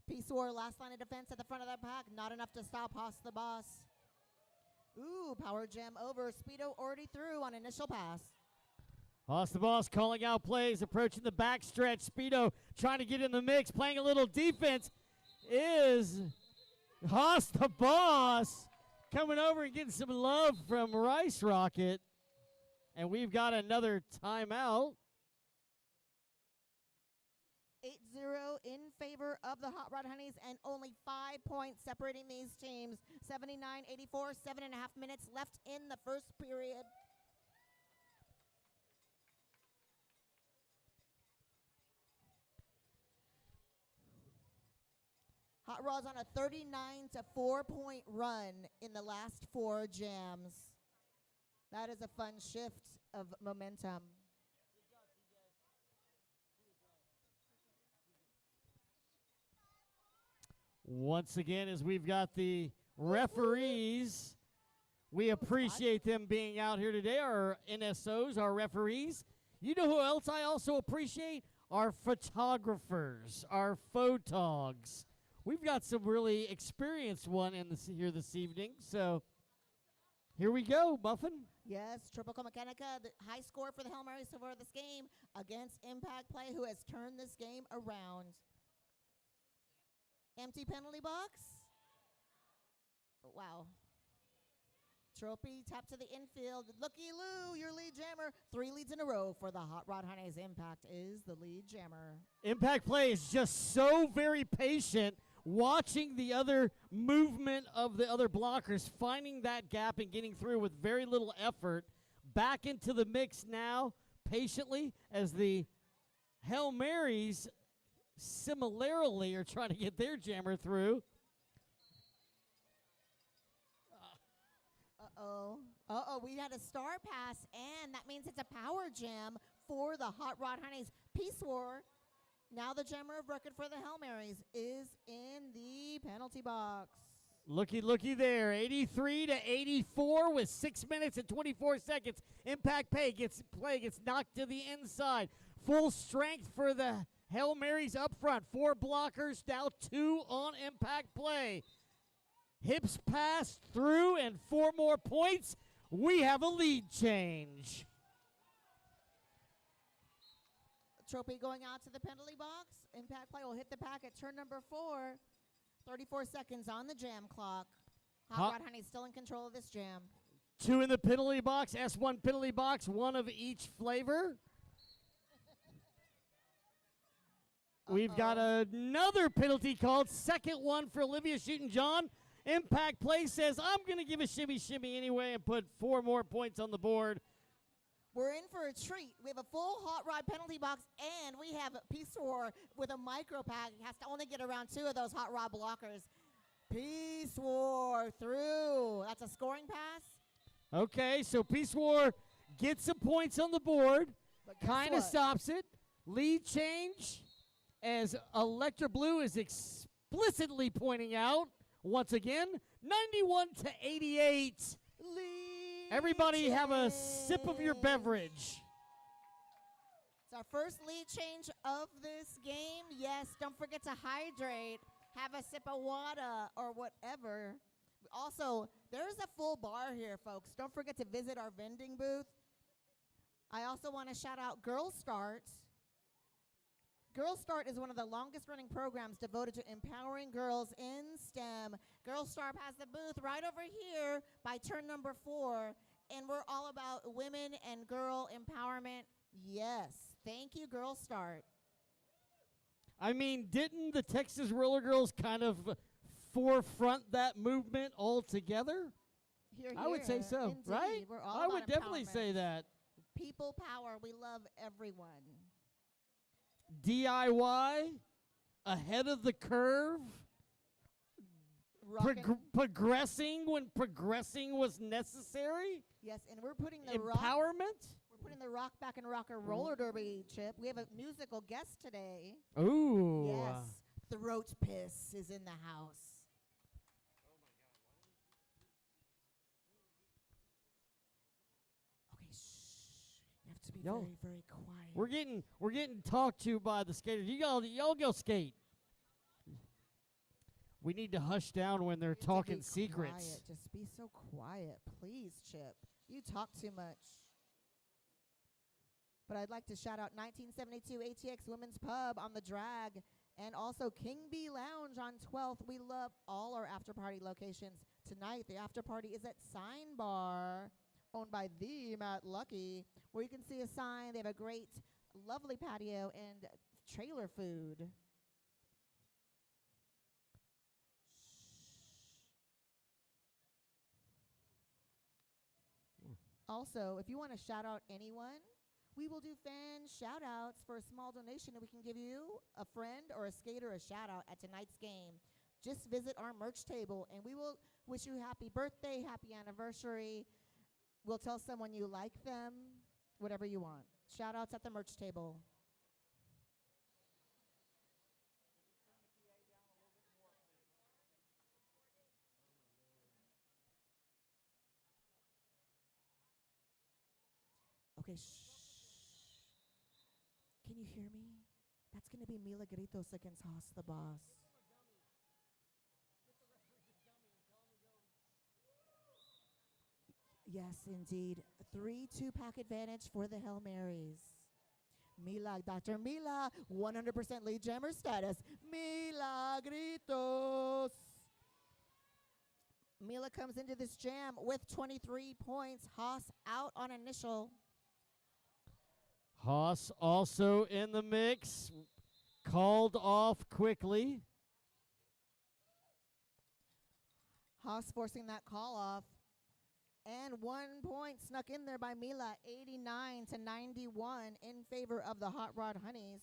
Peace War, last line of defense at the front of that pack. Not enough to stop Hoss the Boss. Ooh, power jam over. Speedo already through on initial pass. Hoss the Boss calling out plays, approaching the backstretch. Speedo trying to get in the mix, playing a little defense. Is Hoss the Boss coming over and getting some love from Rice Rocket. And we've got another timeout. 8-0 in favor of the Hot Rod Honeys, and only 5 points separating these teams. 79-84, 7.5 minutes left in the first period. Hot Rod's on a 39-4 point run in the last 4 jams. That is a fun shift of momentum. Once again, as we've got the referees, we appreciate them being out here today, our NSOs, our referees. You know who else I also appreciate? Our photographers, our photogs. We've got some really experienced one in here this evening, so here we go, Muffin. Yes, Tropical Mechanica, the high score for the Hail Marys so far this game against Impact Play, who has turned this game around. Empty penalty box. Wow. Trophy, tap to the infield. Looky Lou, your lead jammer. 3 leads in a row for the Hot Rod Honeys. Impact is the lead jammer. Impact Play is just so very patient watching the other movement of the other blockers, finding that gap and getting through with very little effort. Back into the mix now, patiently, as the Hail Marys similarly are trying to get their jammer through. Uh-oh, we had a star pass, and that means it's a power jam for the Hot Rod Honeys. Peace War, now the jammer of record for the Hail Marys, is in the penalty box. Looky there, 83 to 84 with 6 minutes and 24 seconds. Impact play gets knocked to the inside. Full strength for the Hail Marys up front. 4 blockers, now 2 on impact play. Hips passed through and 4 more points. We have a lead change. Trophy going out to the penalty box. Impact play will hit the pack at turn number 4. 34 seconds on the jam clock. Hot Rod Honey still in control of this jam. 2 in the penalty box, S1 penalty box, 1 of each flavor. We've got another penalty called, second one for Olivia Shootin' Impact play says, I'm going to give a shimmy anyway and put 4 more points on the board. We're in for a treat. We have a full Hot Rod penalty box, and we have Peace War with a micro pack. He has to only get around 2 of those Hot Rod blockers. Peace War through. That's a scoring pass. Okay, so Peace War gets some points on the board. Kind of stops it. Lead change, as Electra Blue is explicitly pointing out. Once again, 91 to 88. Lead Everybody change. have a sip of your beverage. It's our first lead change of this game. Yes, don't forget to hydrate. Have a sip of water or whatever. Also, there's a full bar here, folks. Don't forget to visit our vending booth. I also want to shout out Girl Start. Girl Start is one of the longest running programs devoted to empowering girls in STEM. Girl Start has the booth right over here by turn number 4, and we're all about women and girl empowerment. Yes, thank you, Girl Start. I mean, didn't the Texas Roller Girls kind of forefront that movement altogether? Here, I would say so, indeed. right? We're all I about would definitely empowerment. say that. People power. We love everyone. DIY, ahead of the curve, progressing when progressing was necessary. Yes, and we're putting the rock. Empowerment. We're putting the rock back in rocker roller derby, Chip. We have a musical guest today. Ooh. Yes, Throat Piss is in the house. Okay, shh. You have to be very, very quiet. We're getting talked to by the skaters. Y'all go skate. We need to hush down when they're talking secrets. Quiet. Just be so quiet, please, Chip. You talk too much. But I'd like to shout out 1972 ATX Women's Pub on the Drag, and also King Bee Lounge on 12th. We love all our after party locations. Tonight, the after party is at Sign Bar, owned by the Matt Lucky, where you can see a sign. They have a great, lovely patio and trailer food. Also, if you want to shout out anyone, we will do fan shout outs for a small donation, and we can give you, a friend or a skater, a shout out at tonight's game. Just visit our merch table, and we will wish you happy birthday, happy anniversary. We'll tell someone you like them, whatever you want. Shout outs at the merch table. Okay, shh. Can you hear me? That's going to be Mila Gritos against Haas the Boss. Yes, indeed. 3-2 pack advantage for the Hail Marys. Mila, Dr. Mila, 100% lead jammer status. Milagritos. Mila comes into this jam with 23 points. Haas out on initial. Haas also in the mix, called off quickly. Haas forcing that call off. And 1 point snuck in there by Mila, 89 to 91 in favor of the Hot Rod Honeys.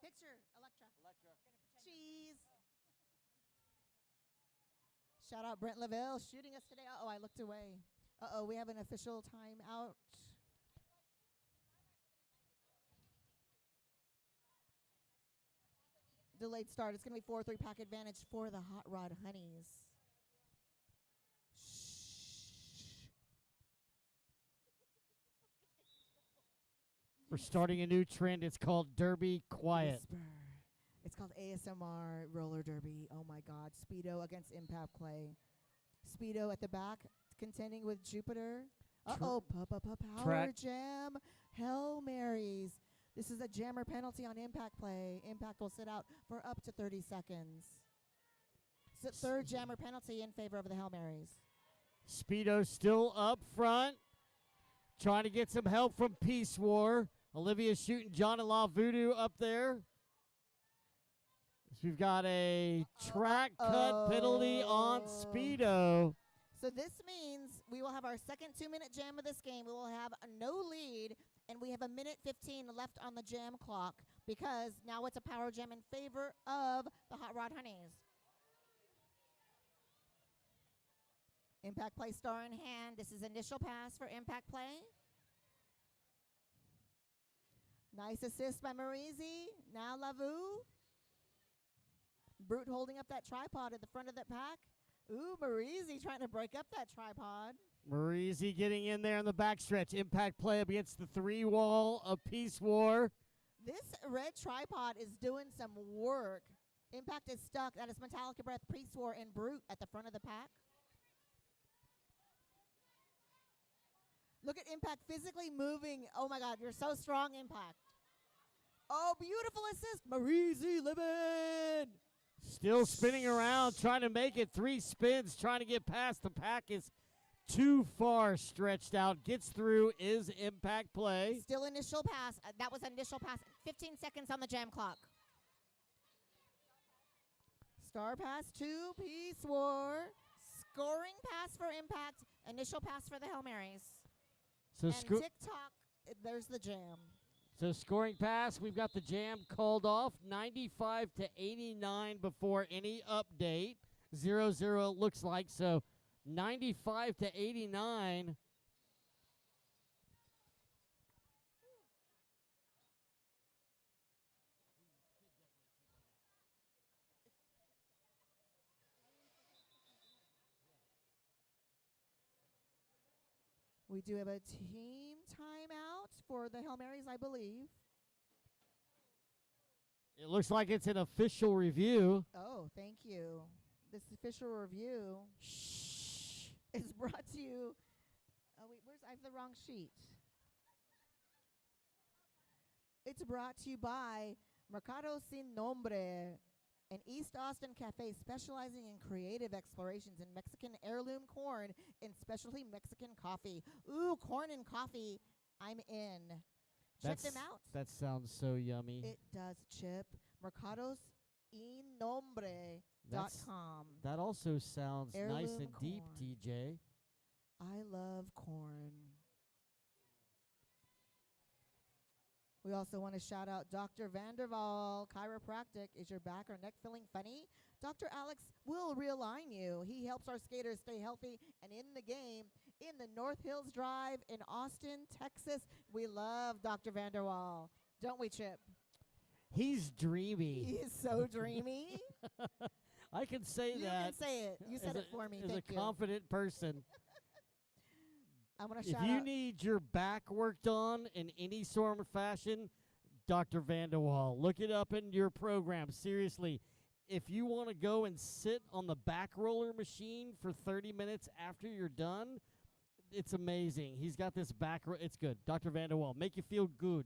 Picture, Electra. Cheese. Shout out Brent Lavelle shooting us today. Uh-oh, I looked away. Uh-oh, we have an official timeout. Delayed start. It's going to be 4-3 pack advantage for the Hot Rod Honeys. Shh. We're starting a new trend. It's called Derby Quiet. Whisper. It's called ASMR Roller Derby. Oh my God. Speedo against Impact Play. Speedo at the back, contending with Jupiter. Uh-oh, Power Track. Jam. Hail Marys. This is a jammer penalty on Impact Play. Impact will sit out for up to 30 seconds. Third jammer penalty in favor of the Hail Marys. Speedo still up front, trying to get some help from Peace War. Olivia shooting John and La Voodoo up there. So we've got a track cut penalty on Speedo. So this means we will have our second 2-minute jam of this game. We will have a no lead, and we have a minute 15 left on the jam clock because now it's a power jam in favor of the Hot Rod Honeys. Impact Play star in hand. This is initial pass for Impact Play. Nice assist by Marizi. Now Lavu. Brute holding up that tripod at the front of that pack. Ooh, Marizi trying to break up that tripod. Marizi getting in there in the backstretch. Impact Play up against the 3-wall of Peace War. This red tripod is doing some work. Impact is stuck. That is Metallica Breath, Peace War, and Brute at the front of the pack. Look at Impact physically moving. Oh my God, you're so strong, Impact. Oh, beautiful assist. Marizi living. Still spinning around, trying to make it 3 spins, trying to get past. The pack is too far stretched out. Gets through is Impact Play. Still initial pass. That was initial pass. 15 seconds on the jam clock. Star pass to Peace War. Scoring pass for Impact. Initial pass for the Hail Marys. So And TikTok, there's the jam. So scoring pass, we've got the jam called off, 95 to 89 before any update. 0-0 looks like, so 95 to 89. We do have a team timeout for the Hail Marys, I believe. It looks like it's an official review. Oh, thank you. This official review is brought to you. Oh, wait, I have the wrong sheet. It's brought to you by Mercado Sin Nombre, an East Austin cafe specializing in creative explorations in Mexican heirloom corn and specialty Mexican coffee. Ooh, corn and coffee, I'm in. Check them out. That sounds so yummy. It does, Chip. mercadosinnombre.com. That also sounds nice Heirloom and deep, corn. TJ. I love corn. We also want to shout out Dr. Vanderval Chiropractic. Is your back or neck feeling funny? Dr. Alex will realign you. He helps our skaters stay healthy and in the game in the North Hills Drive in Austin, Texas. We love Dr. Vanderwall. Don't we, Chip? He's dreamy. He is so dreamy. I can say You that. can say it. You said it for me. As Thank a you. confident person. I want to If shout you out. need your back worked on in any sort of fashion, Dr. Vanderwall, look it up in your program. Seriously, if you want to go and sit on the back roller machine for 30 minutes after you're done, it's amazing. He's got this it's good. Dr. Vanderwall, make you feel good.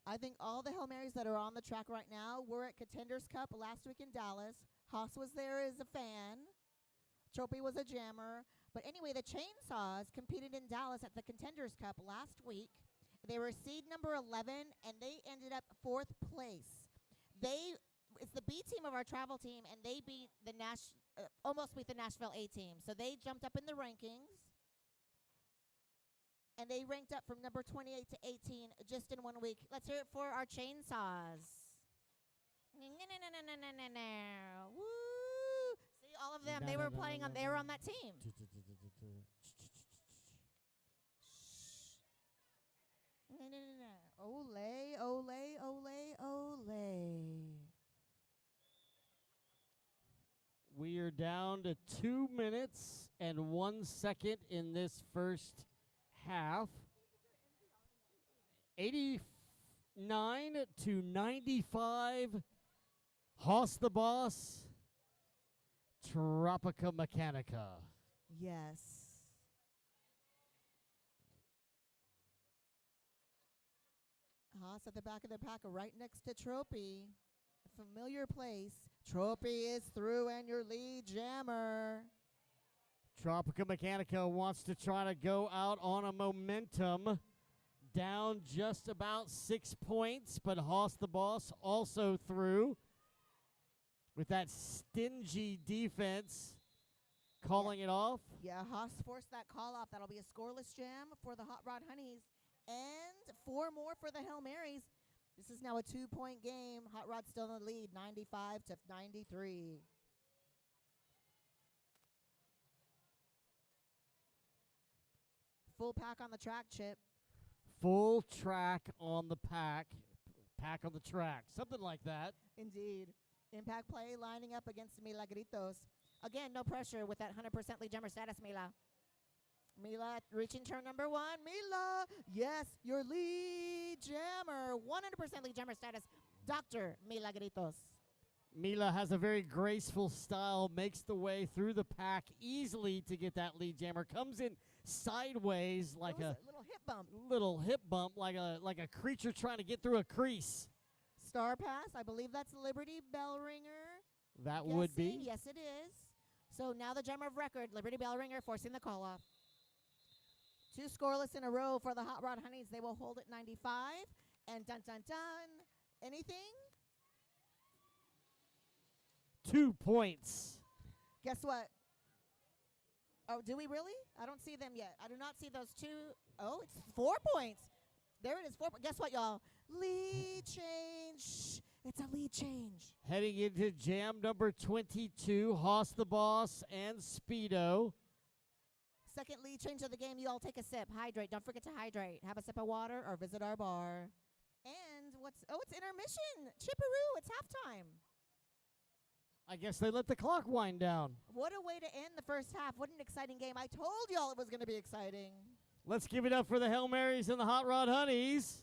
I think all the Hail Marys that are on the track right now were at Contenders Cup last week in Dallas. Haas was there as a fan. Trophy was a jammer. But anyway, the Chainsaws competed in Dallas at the Contenders Cup last week. They were seed number 11, and they ended up 4th place. It's the B team of our travel team, and they beat the almost beat the Nashville A team. So they jumped up in the rankings, and they ranked up from number 28 to 18 just in 1 week. Let's hear it for our chainsaws. Woo! See, all of them, they were playing on, they were on that team. Ole, ole, ole, ole. We are down to 2 minutes and 1 second in this first half. 89 to 95. Hoss the Boss. Tropica Mechanica. Yes. Haas at the back of the pack, right next to Tropy. A familiar place. Tropy is through, and your lead jammer. Tropica Mechanica wants to try to go out on a momentum. Down just about 6 points, but Hoss the Boss also through with that stingy defense, calling it off. Yeah, Haas forced that call off. That'll be a scoreless jam for the Hot Rod Honeys, and 4 more for the Hail Marys. This is now a 2-point game. Hot Rod's still in the lead, 95 to 93. Full pack on the track, Chip. Full track on the pack. Pack on the track. Something like that. Indeed. Impact play lining up against Milagritos. Again, no pressure with that 100% lead jammer status, Mila. Mila reaching turn number 1. Mila, yes, your lead jammer. 100% lead jammer status, Dr. Milagritos. Mila has a very graceful style, makes the way through the pack easily to get that lead jammer. Comes in sideways like a little hip bump. Little hip bump, like a creature trying to get through a crease. Star pass, I believe that's Liberty Bellringer. That would be. Yes, it is. So now the jammer of record, Liberty Bellringer, forcing the call off. 2 scoreless in a row for the Hot Rod Honeys. They will hold at 95. And dun dun dun. Anything? 2 points. Guess what? Oh, do we really? I don't see them yet. I do not see those 2. Oh, it's 4 points. There it is. 4. Guess what, y'all? Lead change. It's a lead change. Heading into jam number 22, Hoss the Boss and Speedo. Second lead change of the game. You all take a sip. Hydrate. Don't forget to hydrate. Have a sip of water or visit our bar. And it's intermission. Chipperoo, it's halftime. I guess they let the clock wind down. What a way to end the first half. What an exciting game. I told y'all it was going to be exciting. Let's give it up for the Hail Marys and the Hot Rod Honeys.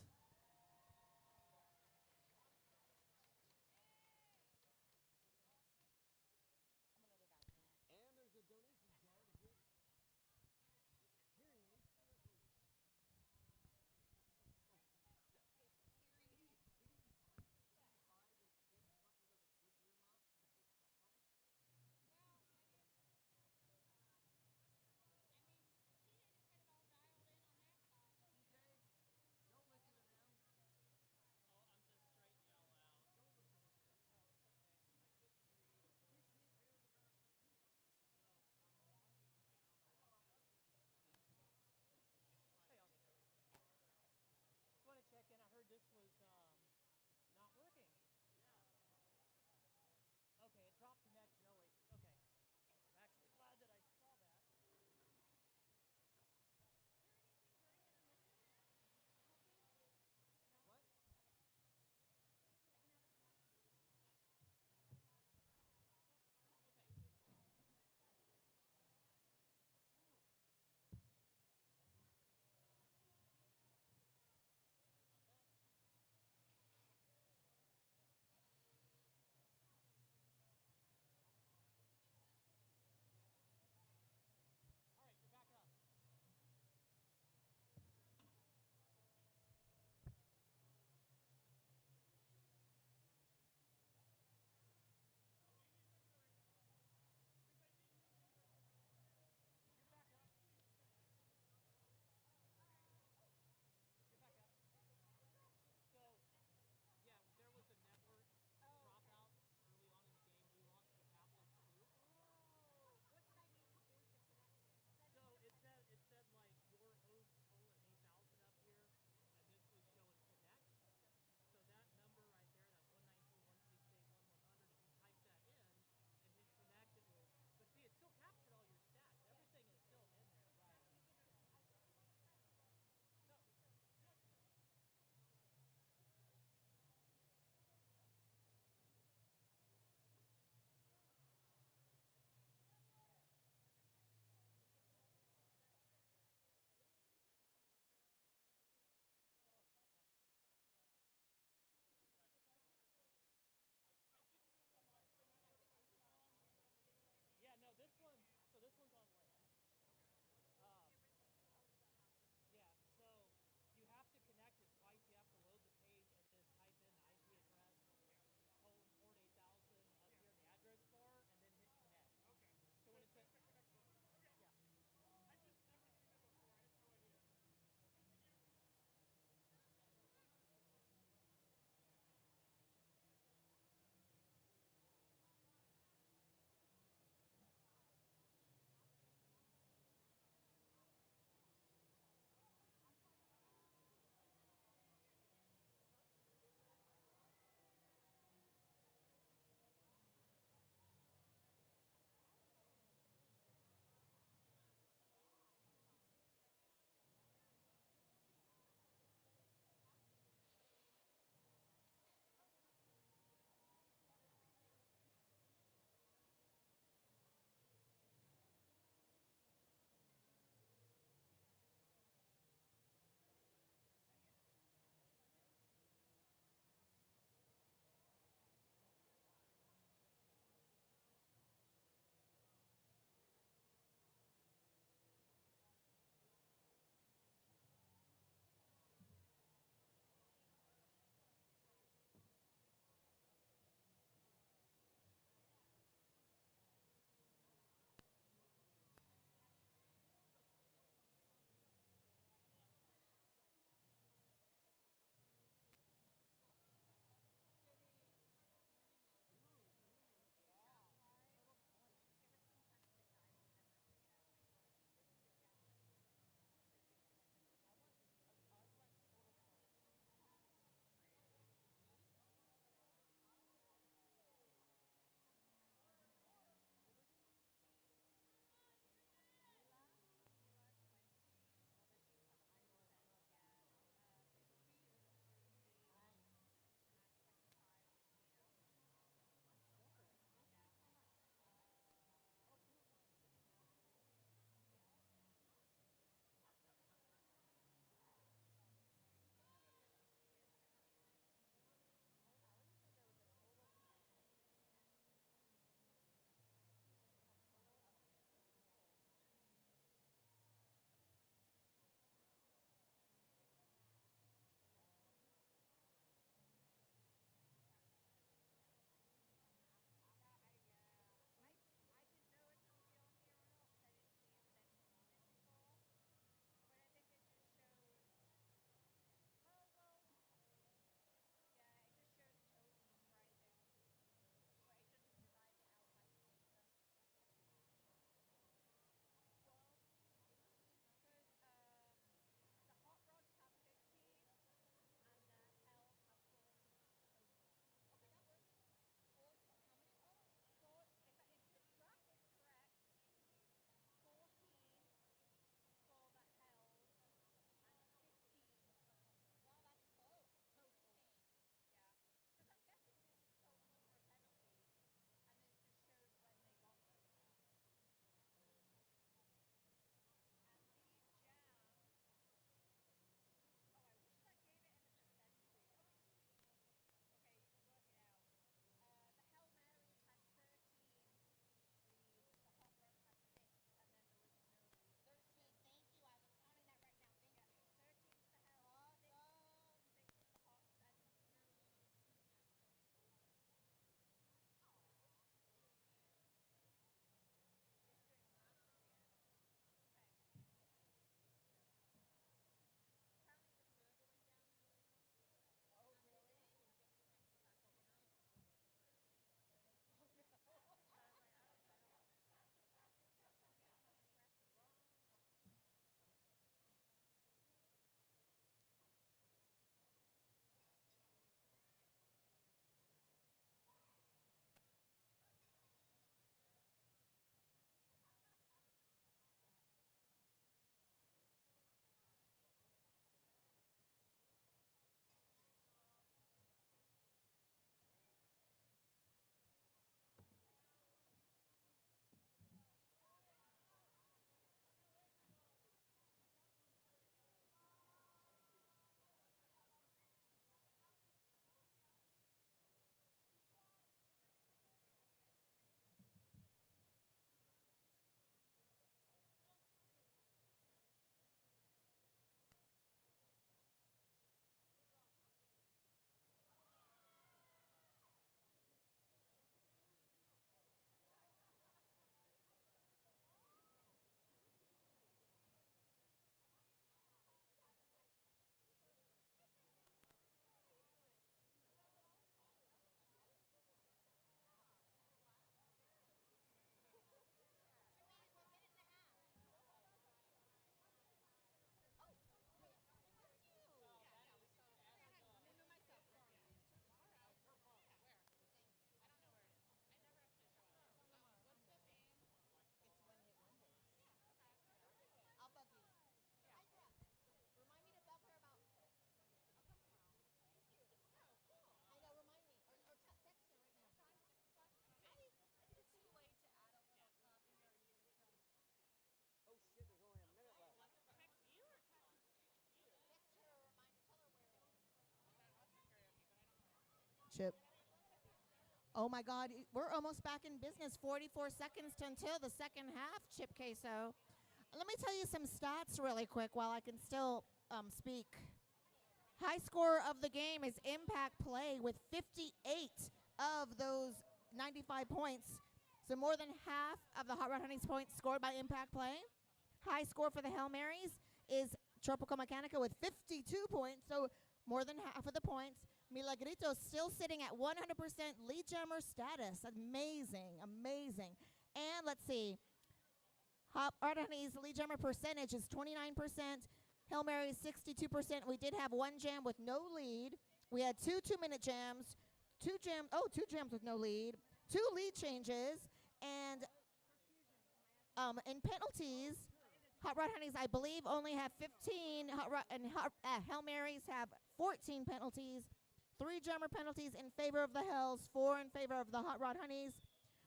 Chip. Oh my God, we're almost back in business. 44 seconds until the second half, Chip Queso. Let me tell you some stats really quick while I can still speak. High score of the game is Impact Play with 58 of those 95 points. So more than half of the Hot Rod Honeys points scored by Impact Play. High score for the Hail Marys is Tropical Mechanica with 52 points, so more than half of the points. Milagrito still sitting at 100% lead jammer status. Amazing, amazing. And let's see, Hot Rod Honeys lead jammer percentage is 29%. Hail Marys 62%. We did have one jam with no lead. We had two 2-minute jams, two jams with no lead, 2 lead changes, and in penalties, Hot Rod Honeys, I believe, only have 15, Hail Marys have 14 penalties, 3 jammer penalties in favor of the Hells, 4 in favor of the Hot Rod Honeys,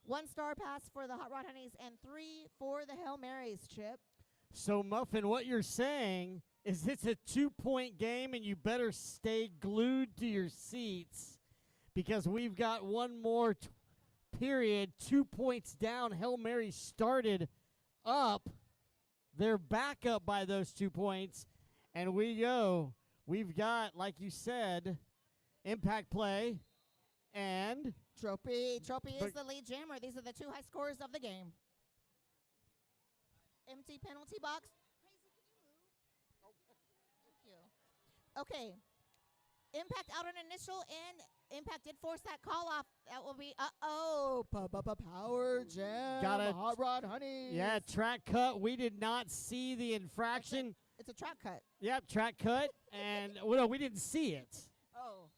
1 star pass for the Hot Rod Honeys, and 3 for the Hail Marys, Chip. So, Muffin, what you're saying is it's a 2-point game, and you better stay glued to your seats because we've got one more period, 2 points down. Hail Mary started up. They're back up by those 2 points, and we go. We've got, like you said, Impact Play and Trophy. Trophy is the lead jammer. These are the 2 high scorers of the game. Empty penalty box. Crazy, can you move? Oh, thank you. Okay. Impact out an initial, and Impact did force that call off. That will be, power jam. Got a Hot Rod Honeys. Yeah, track cut. We did not see the infraction. It's a track cut. Yep, track cut. And, well, no, we didn't see it. Oh.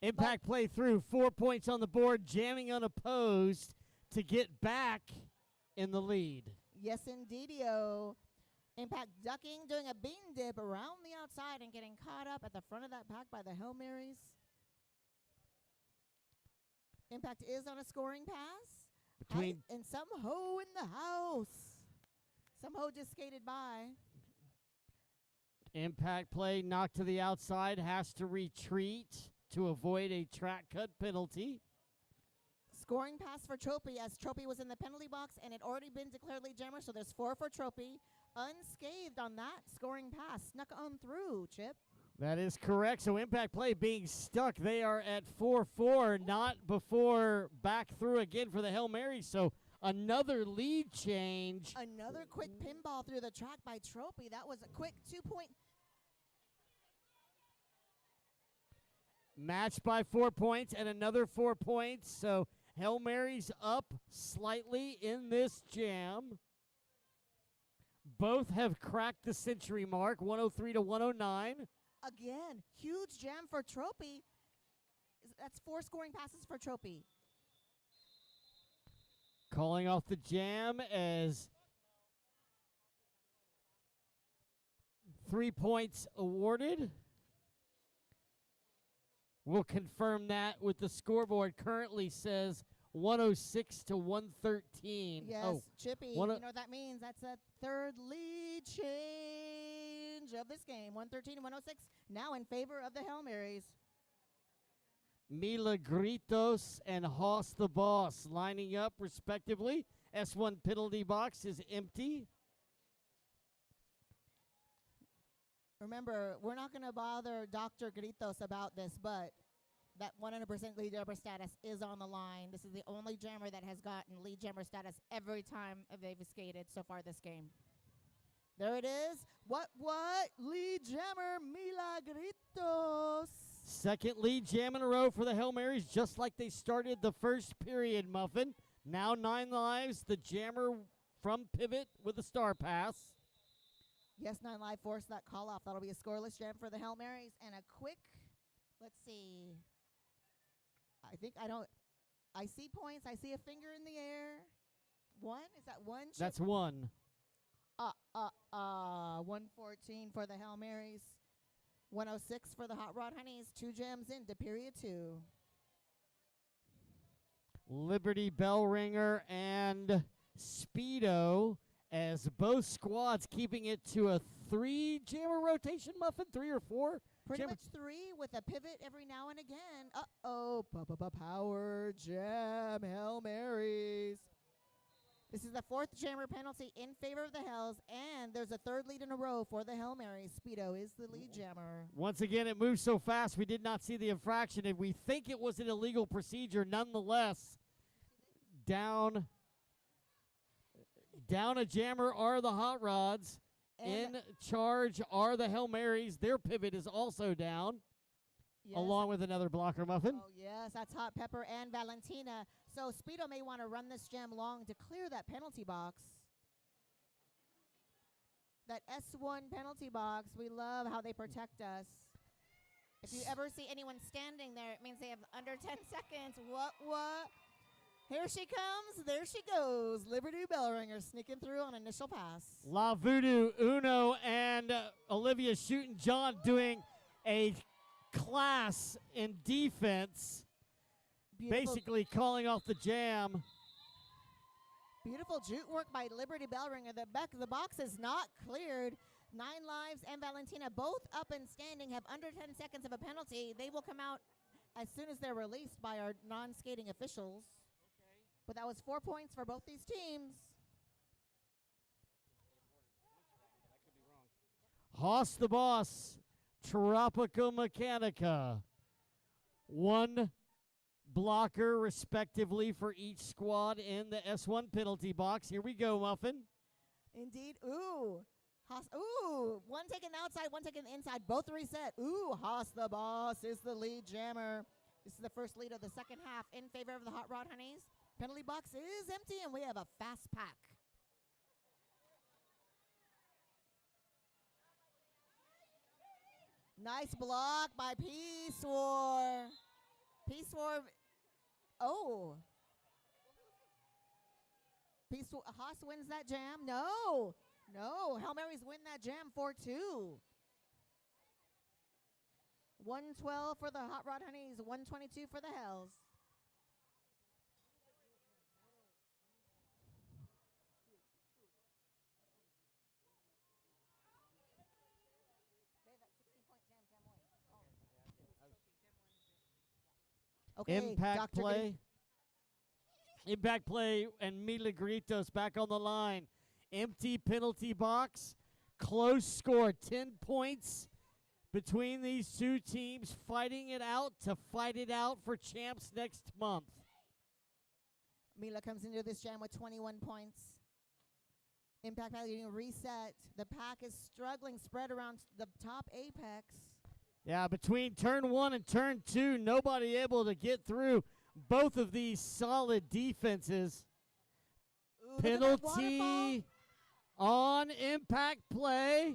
Impact Play through. 4 points on the board, jamming unopposed to get back in the lead. Yes, indeedio. Impact ducking, doing a bean dip around the outside and getting caught up at the front of that pack by the Hail Marys. Impact is on a scoring pass. And some ho in the house. Some ho just skated by. Impact Play knocked to the outside, has to retreat to avoid a track cut penalty. Scoring pass for Trophy, as Trophy was in the penalty box and had already been declared lead jammer, so there's 4 for Trophy. Unscathed on that scoring pass. Snuck on through, Chip. That is correct. So Impact Play being stuck. They are at 4-4, not before back through again for the Hail Mary. So another lead change. Another quick pinball through the track by Trophy. That was a quick 2-point. Matched by 4 points and another 4 points. So Hail Mary's up slightly in this jam. Both have cracked the century mark, 103 to 109. Again, huge jam for Trophy. That's 4 scoring passes for Trophy. Calling off the jam as 3 points awarded. We'll confirm that with the scoreboard. Currently says 106 to 113. Yes, Chippy, you know what that means. That's a 3rd lead change of this game. 113 to 106, now in favor of the Hail Marys. Milagritos and Hoss the Boss lining up respectively. S1 penalty box is empty. Remember, we're not going to bother Dr. Gritos about this, but that 100% lead jammer status is on the line. This is the only jammer that has gotten lead jammer status every time they've skated so far this game. There it is. What? Lead jammer Milagritos. Second lead jam in a row for the Hail Marys, just like they started the first period, Muffin. Now 9 lives. The jammer from pivot with a star pass. Yes, 9 live forced that call off. That'll be a scoreless jam for the Hail Marys. And a quick, let's see. I see points. I see a finger in the air. 1? Is that 1? That's 1. 114 for the Hail Marys. 106 for the Hot Rod Honeys. 2 jams into period 2. Liberty Bell Ringer and Speedo, as both squads keeping it to a 3 jammer rotation, Muffin? 3 or 4? Pretty Jammer- much 3 with a pivot every now and again. Uh-oh. Power Jam. Hail Marys. This is the 4th jammer penalty in favor of the Hells, and there's a 3rd lead in a row for the Hail Marys. Speedo is the lead jammer. Once again, it moves so fast we did not see the infraction, and we think it was an illegal procedure nonetheless. Down a jammer are the Hot Rods. And In charge are the Hail Marys. Their pivot is also down, yes. along with another blocker, Muffin. Oh, yes, that's Hot Pepper and Valentina. So Speedo may want to run this jam long to clear that penalty box. That S1 penalty box, we love how they protect us. If you ever see anyone standing there, it means they have under 10 seconds. What? Here she comes. There she goes. Liberty Bellringer sneaking through on initial pass. La Voodoo, Uno, and Olivia Shootin' John doing a class in defense, basically calling off the jam. Beautiful jute work by Liberty Bellringer. The back of the box is not cleared. 9 Lives and Valentina both up and standing, have under 10 seconds of a penalty. They will come out as soon as they're released by our non-skating officials. But that was 4 points for both these teams. Haas the Boss, Tropico Mechanica. 1 blocker, respectively, for each squad in the S1 penalty box. Here we go, Muffin. Indeed. Ooh. One taken outside, one taken inside. Both reset. Ooh, Haas the Boss is the lead jammer. This is the first lead of the second half in favor of the Hot Rod Honeys. Penalty box is empty, and we have a fast pack. Nice block by Peace War. Peace War. Oh. Peace War. Haas wins that jam. No. Hail Marys win that jam 4-2. 112 for the Hot Rod Honeys, 122 for the Hells. Okay, Impact Dr. play. Impact play and Milagritos back on the line. Empty penalty box. Close score. 10 points between these two teams, fighting it out to fight it out for champs next month. Mila comes into this jam with 21 points. Impact play getting reset. The pack is struggling, spread around the top apex. Yeah, between turn 1 and turn 2, nobody able to get through both of these solid defenses. Ooh, Penalty on impact play.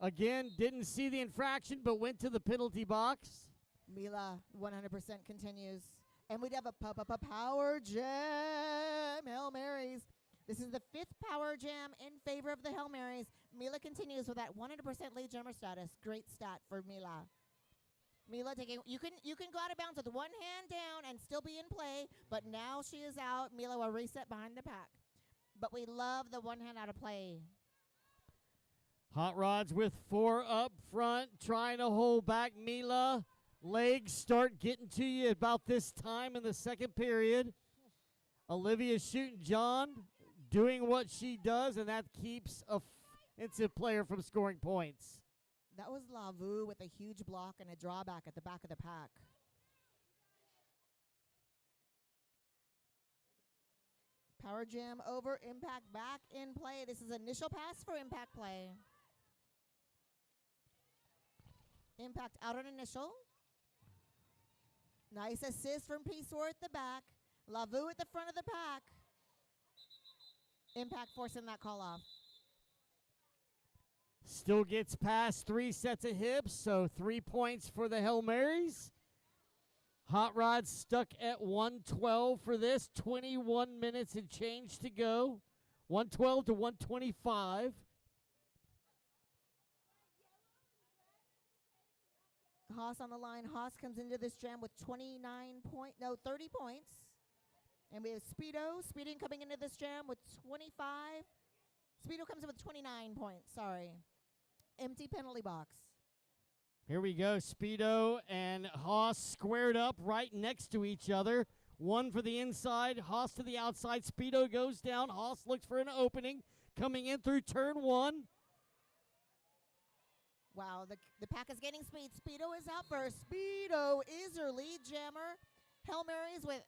Again, didn't see the infraction, but went to the penalty box. Mila 100% continues. And we'd have a power jam. Hail Marys. This is the 5th power jam in favor of the Hail Marys. Mila continues with that 100% lead jammer status. Great stat for Mila. Mila taking, you can go out of bounds with one hand down and still be in play, but now she is out. Mila will reset behind the pack. But we love the one hand out of play. Hot Rods with 4 up front, trying to hold back Mila. Legs start getting to you about this time in the second period. Olivia Shootin' John doing what she does, and that keeps a offensive player from scoring points. That was Lavu with a huge block and a drawback at the back of the pack. Power jam over, impact back in play. This is initial pass for impact play. Impact out on initial. Nice assist from Peace War at the back. Lavu at the front of the pack. Impact forcing that call off. Still gets past 3 sets of hips, so 3 points for the Hail Marys. Hot Rod's stuck at 112 for this. 21 minutes and change to go. 112 to 125. Haas on the line. Haas comes into this jam with 30 points. And we have Speeding coming into this jam with 25. Speedo comes in with 29 points. Sorry. Empty penalty box. Here we go. Speedo and Haas squared up right next to each other. One for the inside, Haas to the outside. Speedo goes down. Haas looks for an opening. Coming in through turn one. Wow, the pack is gaining speed. Speedo is out first. Speedo is your lead jammer. Hail Marys with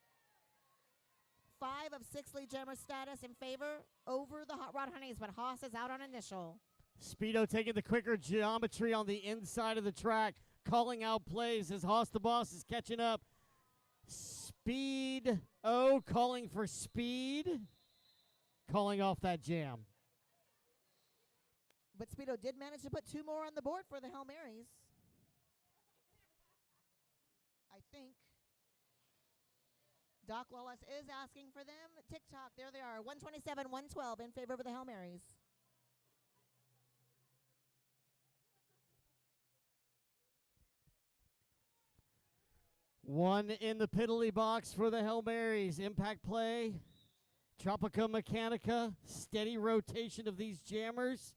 5 of 6 lead jammer status in favor over the Hot Rod Honeys, but Haas is out on initial. Speedo taking the quicker geometry on the inside of the track, calling out plays as Haas the Boss is catching up. Speed calling for speed, calling off that jam. But Speedo did manage to put 2 more on the board for the Hail Marys. I think. Doc Wallace is asking for them. TikTok, there they are. 127, 112 in favor of the Hail Marys. One in the penalty box for the Hail Marys. Impact play. Tropica Mechanica. Steady rotation of these jammers.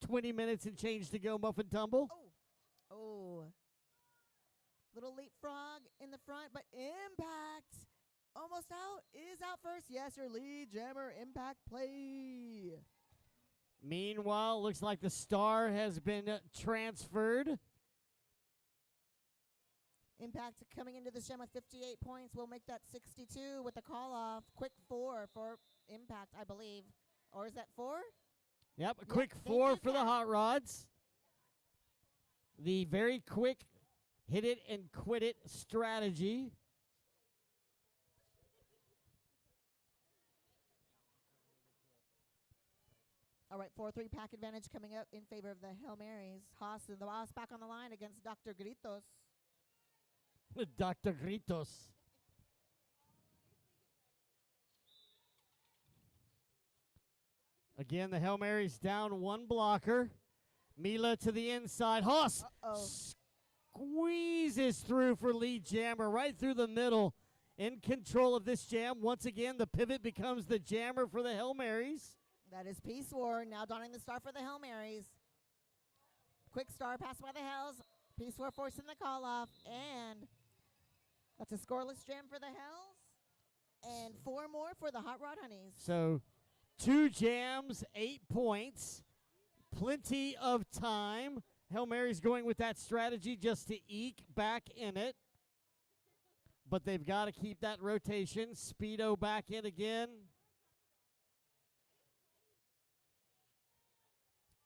20 minutes and change to go, Muffin Tumble. Oh. Little leapfrog in the front, but Impact almost out. Is out first. Yes, your lead jammer. Impact play. Meanwhile, looks like the star has been transferred. Impact coming into this gem with 58 points. We'll make that 62 with the call-off. Quick 4 for Impact, I believe. Or is that 4? Yep, a quick 4 for the Hot Rods. The very quick hit it and quit it strategy. All right, 4-3 pack advantage coming up in favor of the Hail Marys. Haas and the Boss back on the line against Dr. Gritos. Dr. Gritos. Again, the Hail Marys down 1 blocker. Mila to the inside. Haas squeezes through for lead jammer right through the middle. In control of this jam. Once again, the pivot becomes the jammer for the Hail Marys. That is Peace War. Now donning the star for the Hail Marys. Quick star pass by the Hells. Peace War forcing the call off. And that's a scoreless jam for the Hells. And 4 more for the Hot Rod Honeys. So 2 jams, 8 points. Plenty of time. Hail Marys going with that strategy just to eke back in it. But they've got to keep that rotation. Speedo back in again.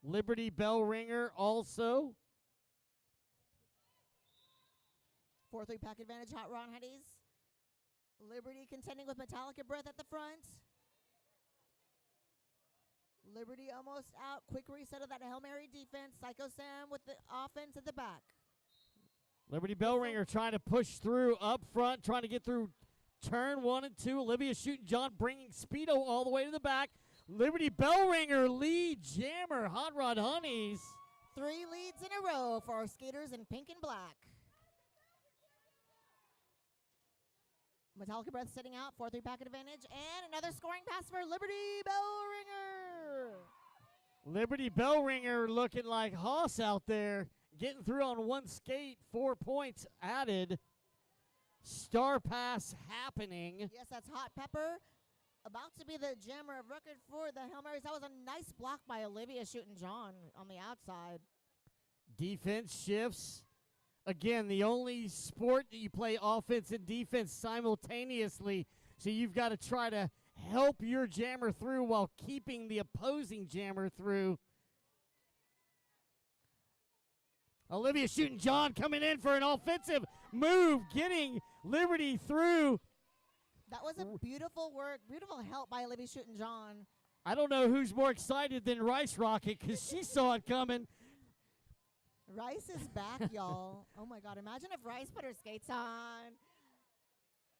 Liberty Bell Ringer also. 4-3 pack advantage, Hot Rod Honeys. Liberty contending with Metallica Breath at the front. Liberty almost out. Quick reset of that Hail Mary defense. Psycho Sam with the offense at the back. Liberty Bell Ringer trying to push through up front, trying to get through turn 1 and 2. Olivia shooting John, bringing Speedo all the way to the back. Liberty Bell Ringer, lead jammer, Hot Rod Honeys. 3 leads in a row for our skaters in pink and black. Metallica Breath sitting out, 4-3 packet advantage, and another scoring pass for Liberty Bell Ringer. Liberty Bell Ringer looking like Haas out there, getting through on 1 skate, 4 points added. Star pass happening. Yes, that's Hot Pepper. About to be the jammer of record for the Hail Marys. That was a nice block by Olivia shooting John on the outside. Defense shifts. Again, the only sport that you play offense and defense simultaneously. So you've got to try to help your jammer through while keeping the opposing jammer through. Olivia shooting John, coming in for an offensive move, getting Liberty through. That was a beautiful work, beautiful help by Olivia shooting John. I don't know who's more excited than Rice Rocket because she saw it coming. Rice is back, y'all. Oh, my God. Imagine if Rice put her skates on.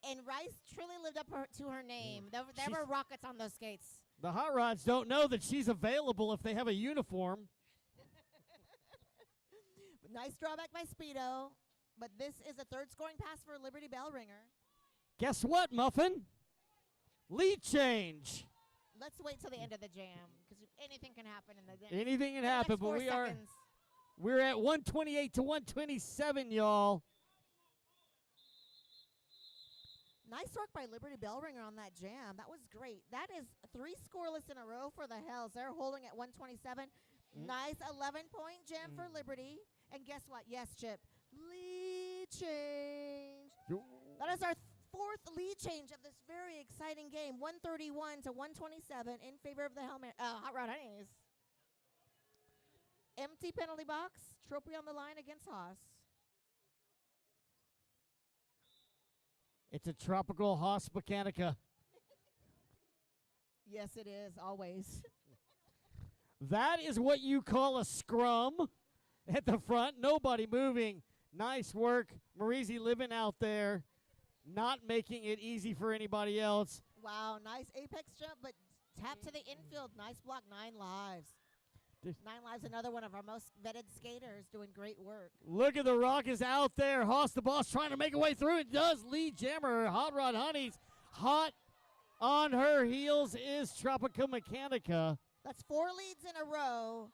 And Rice truly lived up to her name. There were rockets on those skates. The Hot Rods don't know that she's available if they have a uniform. Nice drawback by Speedo. But this is a 3rd scoring pass for Liberty Bell Ringer. Guess what, Muffin? Lead change. Let's wait till the end of the jam because anything can happen in the Anything can in the happen, next but 4 we are seconds. we're at 128 to 127, y'all. Nice work by Liberty Bellringer on that jam. That was great. That is 3 scoreless in a row for the Hells. They're holding at 127. Nice 11-point jam for Liberty. And guess what? Yes, Chip. Lead change. That is our 4th lead change of this very exciting game. 131 to 127 in favor of the Hot Rod Honeys. Empty penalty box. Trophy on the line against Haas. It's a tropical Haas Mechanica. Yes, it is. Always. That is what you call a scrum at the front. Nobody moving. Nice work. Marizi living out there, not making it easy for anybody else. Wow, nice apex jump, but tap to the infield. Nice block. 9 lives. 9 lives, another one of our most vetted skaters doing great work. Look at the Rockets out there. Haas the boss trying to make a way through. It does. Lead jammer. Hot Rod Honeys. Hot on her heels is Tropical Mechanica. That's 4 leads in a row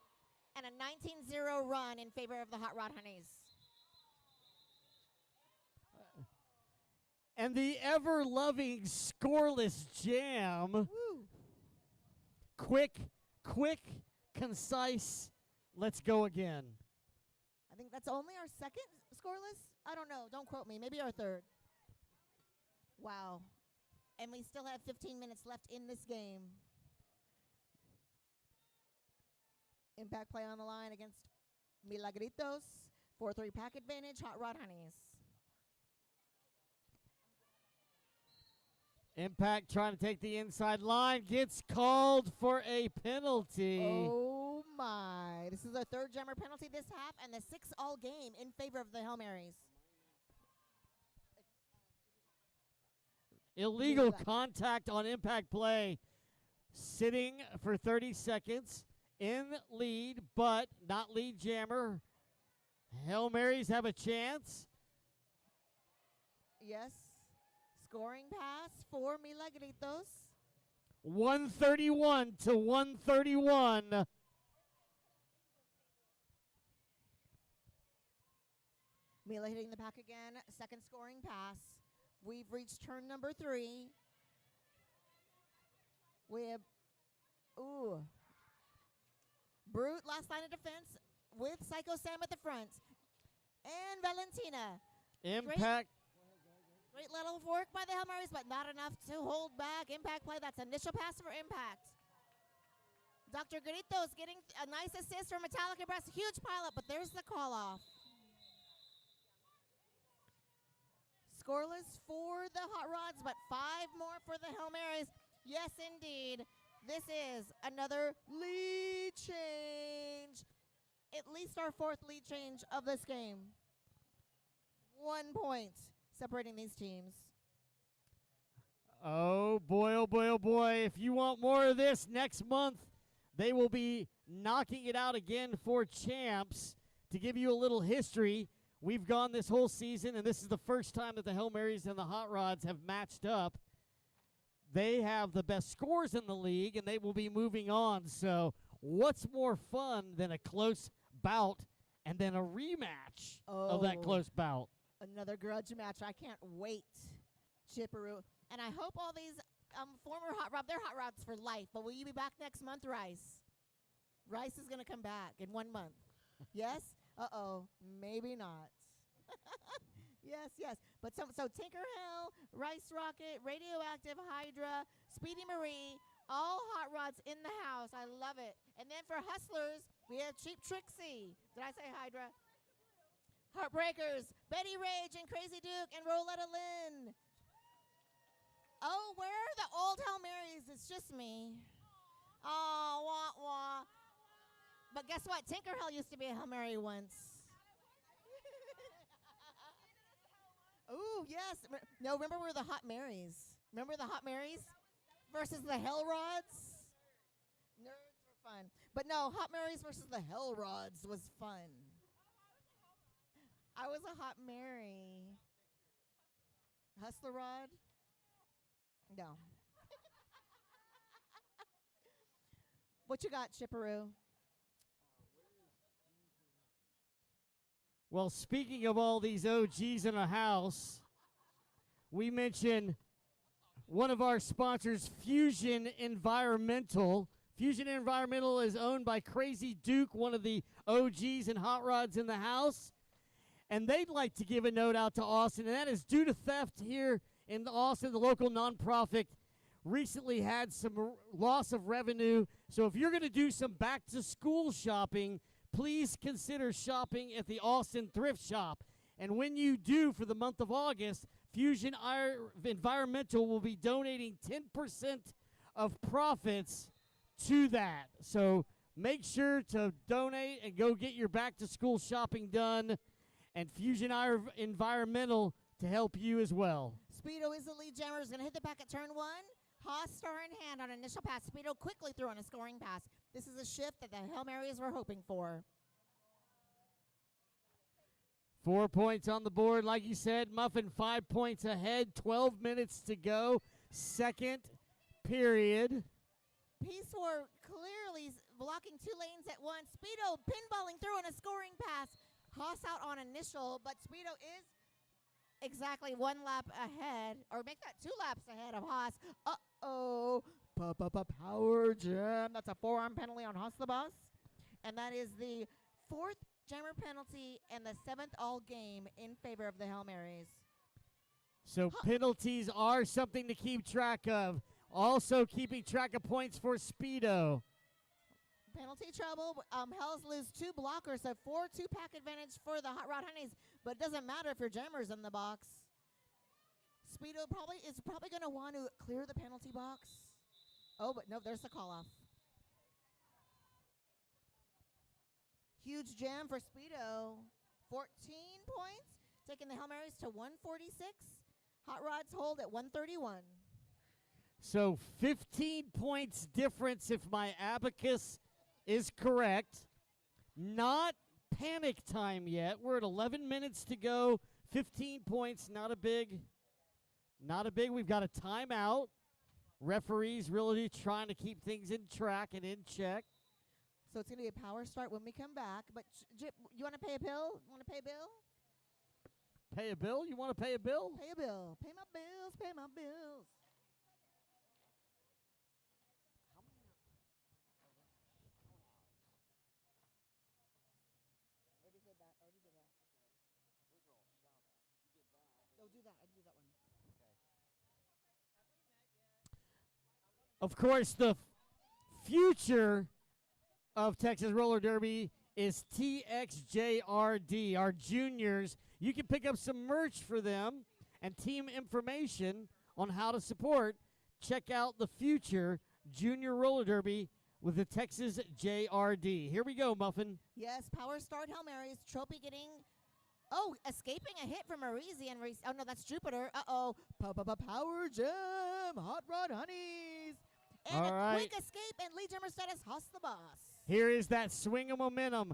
and a 19-0 run in favor of the Hot Rod Honeys. And the ever-loving scoreless jam. Woo. Quick, concise. Let's go again. I think that's only our 2nd scoreless. I don't know. Don't quote me. Maybe our 3rd. Wow. And we still have 15 minutes left in this game. Impact play on the line against Milagritos. 4-3 pack advantage. Hot Rod Honeys. Impact trying to take the inside line. Gets called for a penalty. Oh, my. This is our 3rd jammer penalty this half and the 6th all game in favor of the Hail Marys. Illegal contact on impact play. Sitting for 30 seconds in lead, but not lead jammer. Hail Marys have a chance. Yes. Scoring pass for Milagritos. 131 to 131. Mila hitting the pack again. 2nd scoring pass. We've reached turn number 3. We have, Brute, last line of defense with Psycho Sam at the front. And Valentina. Impact. Great level of work by the Hail Marys, but not enough to hold back. Impact play, that's initial pass for Impact. Dr. Gritos getting a nice assist from Metallica Brass. Huge pileup, but there's the call off. Scoreless for the Hot Rods, but 5 more for the Hail Marys. Yes, indeed. This is another lead change. At least our 4th lead change of this game. 1 point separating these teams. Oh boy, oh boy, oh boy. If you want more of this, next month they will be knocking it out again for champs. To give you a little history, we've gone this whole season, and this is the first time that the Hail Marys and the Hot Rods have matched up. They have the best scores in the league, and they will be moving on. So what's more fun than a close bout and then a rematch of that close bout? Another grudge match. I can't wait, Chipperoo. And I hope all these former Hot Rod, they're Hot Rods for life. But will you be back next month, Rice? Rice is going to come back in 1 month. Yes? Uh-oh. Maybe not. Yes. But so Tinker Hell, Rice Rocket, Radioactive Hydra, Speedy Marie, all Hot Rods in the house. I love it. And then for Hustlers, we have Cheap Trixie. Did I say Hydra? Heartbreakers, Betty Rage and Crazy Duke and Roletta Lynn. Oh, where are the old Hail Marys? It's just me. Oh, wah. But guess what? Tinker Hell used to be a Hail Mary once. Ooh, yes. No, remember we were the Hot Marys. Remember the Hot Marys versus the Hell Rods? Nerds were fun. But no, Hot Marys versus the Hell Rods was fun. I was a Hot Mary. Hustler Rod? No. What you got, Chipperoo? Well, speaking of all these OGs in a house, we mentioned one of our sponsors, Fusion Environmental. Fusion Environmental is owned by Crazy Duke, one of the OGs and hot rods in the house. And they'd like to give a note out to Austin, and that is due to theft here in Austin. The local nonprofit recently had some loss of revenue. So if you're going to do some back-to-school shopping, please consider shopping at the Austin Thrift Shop. And when you do for the month of August, Fusion Environmental will be donating 10% of profits to that. So make sure to donate and go get your back-to-school shopping done. And Fusion Environmental to help you as well. Speedo is the lead jammer. Is going to hit the pack at turn 1. Haas star in hand on initial pass. Speedo quickly threw on a scoring pass. This is a shift that the Hail Marys were hoping for. 4 points on the board. Like you said, Muffin 5 points ahead. 12 minutes to go. Second period. Peace War clearly blocking 2 lanes at once. Speedo pinballing through on a scoring pass. Haas out on initial, but Speedo is exactly 1 lap ahead, or make that 2 laps ahead of Haas. Uh-oh. Power jam. That's a forearm penalty on Haas the Boss. And that is the 4th jammer penalty and the 7th all game in favor of the Hail Marys. So penalties are something to keep track of. Also keeping track of points for Speedo. Penalty trouble. Hells lose 2 blockers, so 4 2-pack advantage for the Hot Rod Honeys. But it doesn't matter if your jammer's in the box. Speedo is probably going to want to clear the penalty box. Oh, but no, there's the call-off. Huge jam for Speedo. 14 points, taking the Hail Marys to 146. Hot Rods hold at 131. So 15 points difference if my abacus is correct. Not panic time yet. We're at 11 minutes to go. 15 points, not a big. We've got a timeout. Referees really trying to keep things in track and in check. So it's going to be a power start when we come back. But Jip, you want to pay a bill? Want to pay a bill? Pay a bill? You want to pay a bill? Pay a bill. Pay my bills. Pay my bills. Of course, the future of Texas Roller Derby is TXJRD, our juniors. You can pick up some merch for them and team information on how to support. Check out the future Junior Roller Derby with the Texas JRD. Here we go, Muffin. Yes, power start Hail Marys. Trophy getting, escaping a hit from Marisi. Oh, no, that's Jupiter. Uh-oh. Power jam. Hot Rod Honeys. And all a right. quick escape and lead jammer status. Haas the Boss. Here is that swing of momentum.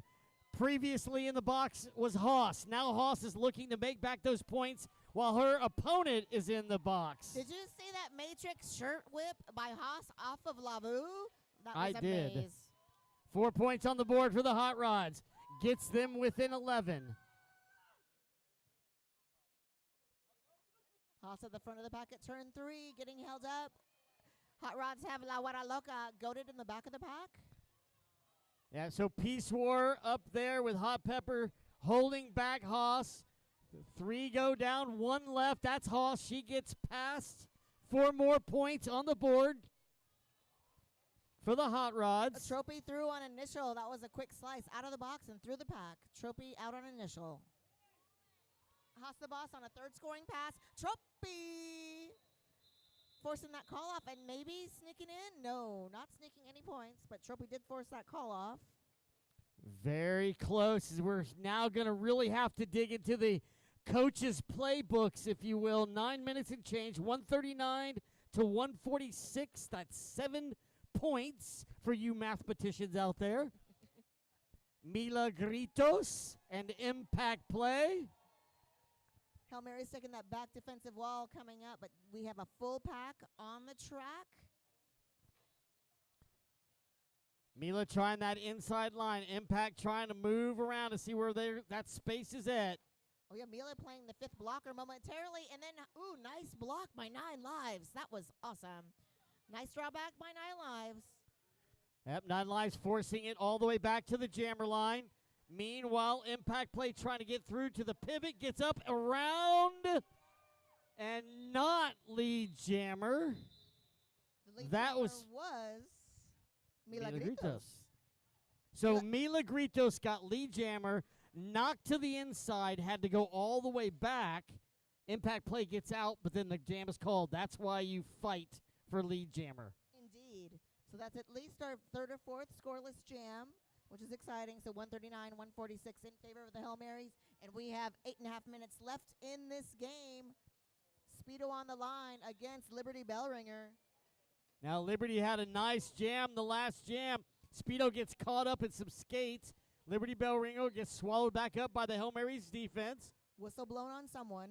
Previously in the box was Haas. Now Haas is looking to make back those points while her opponent is in the box. Did you see that Matrix shirt whip by Haas off of Lavu? That was I a did. maze. 4 points on the board for the Hot Rods. Gets them within 11. Haas at the front of the pack at turn 3, getting held up. Hot Rods have La Guara Loca goaded in the back of the pack. Yeah, so Peace War up there with Hot Pepper holding back Haas. 3 go down, 1 left. That's Haas. She gets past. 4 more points on the board for the Hot Rods. A Trophy through on initial. That was a quick slice out of the box and through the pack. Trophy out on initial. Haas the Boss on a 3rd scoring pass. Trophy forcing that call off and maybe sneaking in. No, not sneaking any points, but Trophy did force that call off. Very close. As we're now going to really have to dig into the coaches' playbooks, if you will. 9 minutes and change, 139 to 146. That's 7 points for you mathematicians out there. Milagritos and impact play. Hail Mary's taking that back defensive wall coming up, but we have a full pack on the track. Mila trying that inside line. Impact trying to move around to see where that space is at. Oh, yeah, Mila playing the fifth blocker momentarily. And then, ooh, nice block by 9 Lives. That was awesome. Nice drawback by 9 Lives. Yep, 9 Lives forcing it all the way back to the jammer line. Meanwhile, Impact Play trying to get through to the pivot. Gets up around and not lead jammer. The lead That jammer was Milagritos. So Milagritos got lead jammer, knocked to the inside, had to go all the way back. Impact Play gets out, but then the jam is called. That's why you fight for lead jammer. Indeed. So that's at least our third or fourth scoreless jam, which is exciting. So 139, 146 in favor of the Hail Marys. And we have 8.5 minutes left in this game. Speedo on the line against Liberty Bellringer. Now Liberty had a nice jam the last jam. Speedo gets caught up in some skates. Liberty Bellringer gets swallowed back up by the Hail Marys defense. Whistle blown on someone.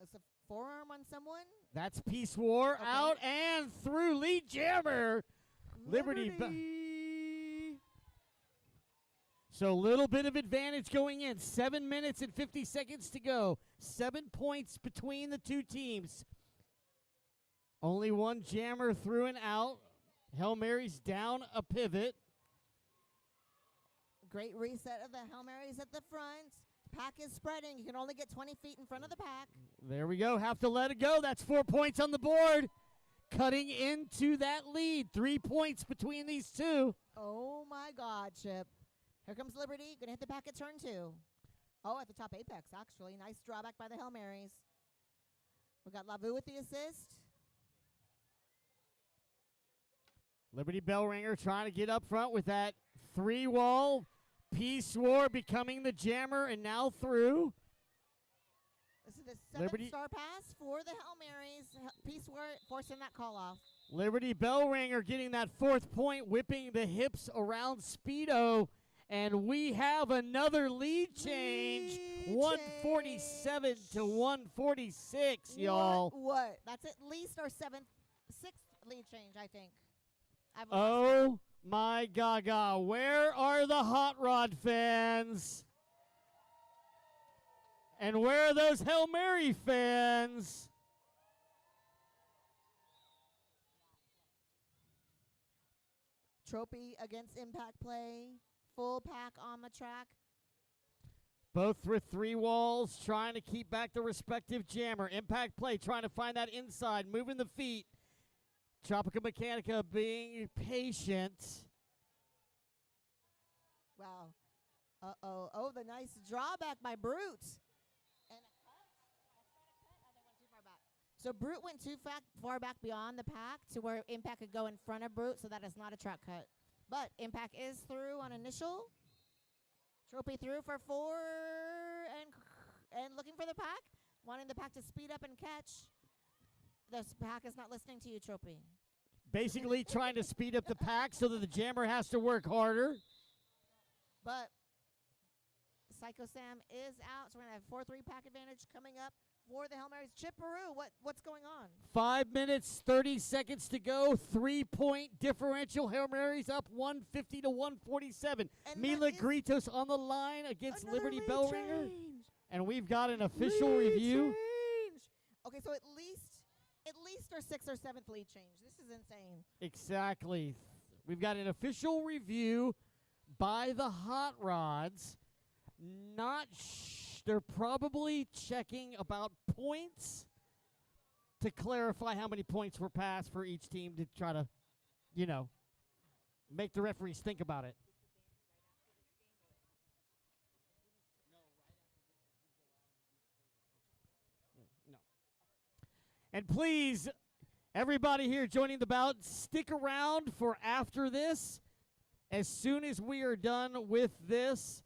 It's a forearm on someone. That's Peace War out and through lead jammer. Liberty. So a little bit of advantage going in. 7 minutes and 50 seconds to go. 7 points between the two teams. Only one jammer through and out. Hail Marys down a pivot. Great reset of the Hail Marys at the front. Pack is spreading. You can only get 20 feet in front of the pack. There we go. Have to let it go. That's 4 points on the board. Cutting into that lead. 3 points between these two. Oh, my God, Chip. Here comes Liberty. Going to hit the pack at turn 2. Oh, at the top apex, actually. Nice drawback by the Hail Marys. We got Lavu with the assist. Liberty Bellringer trying to get up front with that 3-wall. Peace War becoming the jammer and now through. This is the 7th star pass for the Hail Marys. Peace War forcing that call off. Liberty Bellringer getting that 4th point, whipping the hips around Speedo. And we have another lead change. 147 to 146, y'all. What? That's at least our 6th lead change, I think. Oh my gaga. Where are the Hotrod fans? And where are those Hail Mary fans? Trophy against Impact Play. Full pack on the track. Both with 3 walls, trying to keep back the respective jammer. Impact Play trying to find that inside, moving the feet. Tropica Mechanica being patient. Wow. Uh-oh. Oh, the nice drawback by Brute. And a cut. That's not a cut. Oh, they went too far back. So Brute went too far back beyond the pack to where Impact could go in front of Brute, so that is not a track cut. But Impact is through on initial. Trophy through for 4 and looking for the pack. Wanting the pack to speed up and catch. This pack is not listening to you, Trophy. Basically trying to speed up the pack so that the jammer has to work harder. But Psycho Sam is out, so we're going to have 4-3 pack advantage coming up for the Hail Marys. Chip Peru, what's going on? 5 minutes, 30 seconds to go. 3-point differential. Hail Marys up 150 to 147. Milagritos on the line against Liberty Bellringer. And we've got an official review. Okay, so at least our 6th or 7th lead change. This is insane. Exactly. We've got an official review by the Hot Rods. They're probably checking about points to clarify how many points were passed for each team to try to, make the referees think about it. No. And please, everybody here joining the bout, stick around for after this. As soon as we are done with this,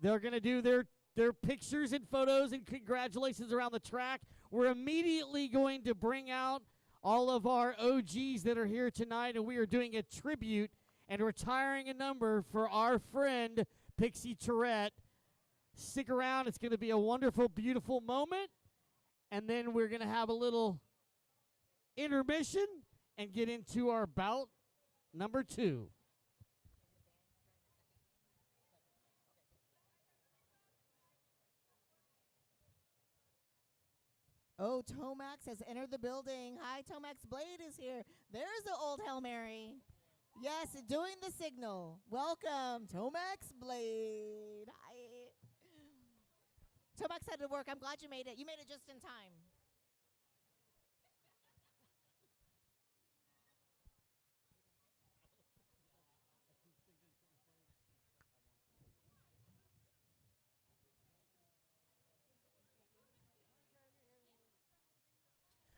they're going to do their pictures and photos and congratulations around the track. We're immediately going to bring out all of our OGs that are here tonight, and we are doing a tribute and retiring a number for our friend Pixie Tourette. Stick around. It's going to be a wonderful, beautiful moment, and then we're going to have a little intermission and get into our bout number 2. Oh, Tomax has entered the building. Hi, Tomax Blade is here. There's the old Hail Mary. Yes, doing the signal. Welcome, Tomax Blade. Hi. Tomax had to work. I'm glad you made it. You made it just in time.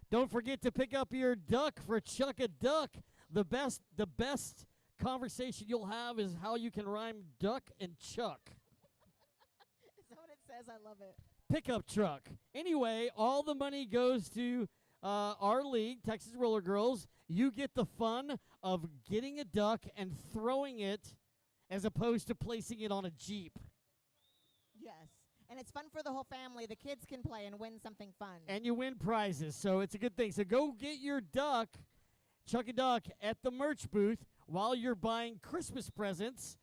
Don't forget to pick up your duck for Chuck a Duck. The best conversation you'll have is how you can rhyme duck and chuck. Is that what it says? I love it. Pickup truck. Anyway, all the money goes to our league, Texas Roller Girls. You get the fun of getting a duck and throwing it as opposed to placing it on a Jeep. Yes. And it's fun for the whole family. The kids can play and win something fun. And you win prizes, so it's a good thing. So go get your duck, Chuck a Duck, at the merch booth while you're buying Christmas presents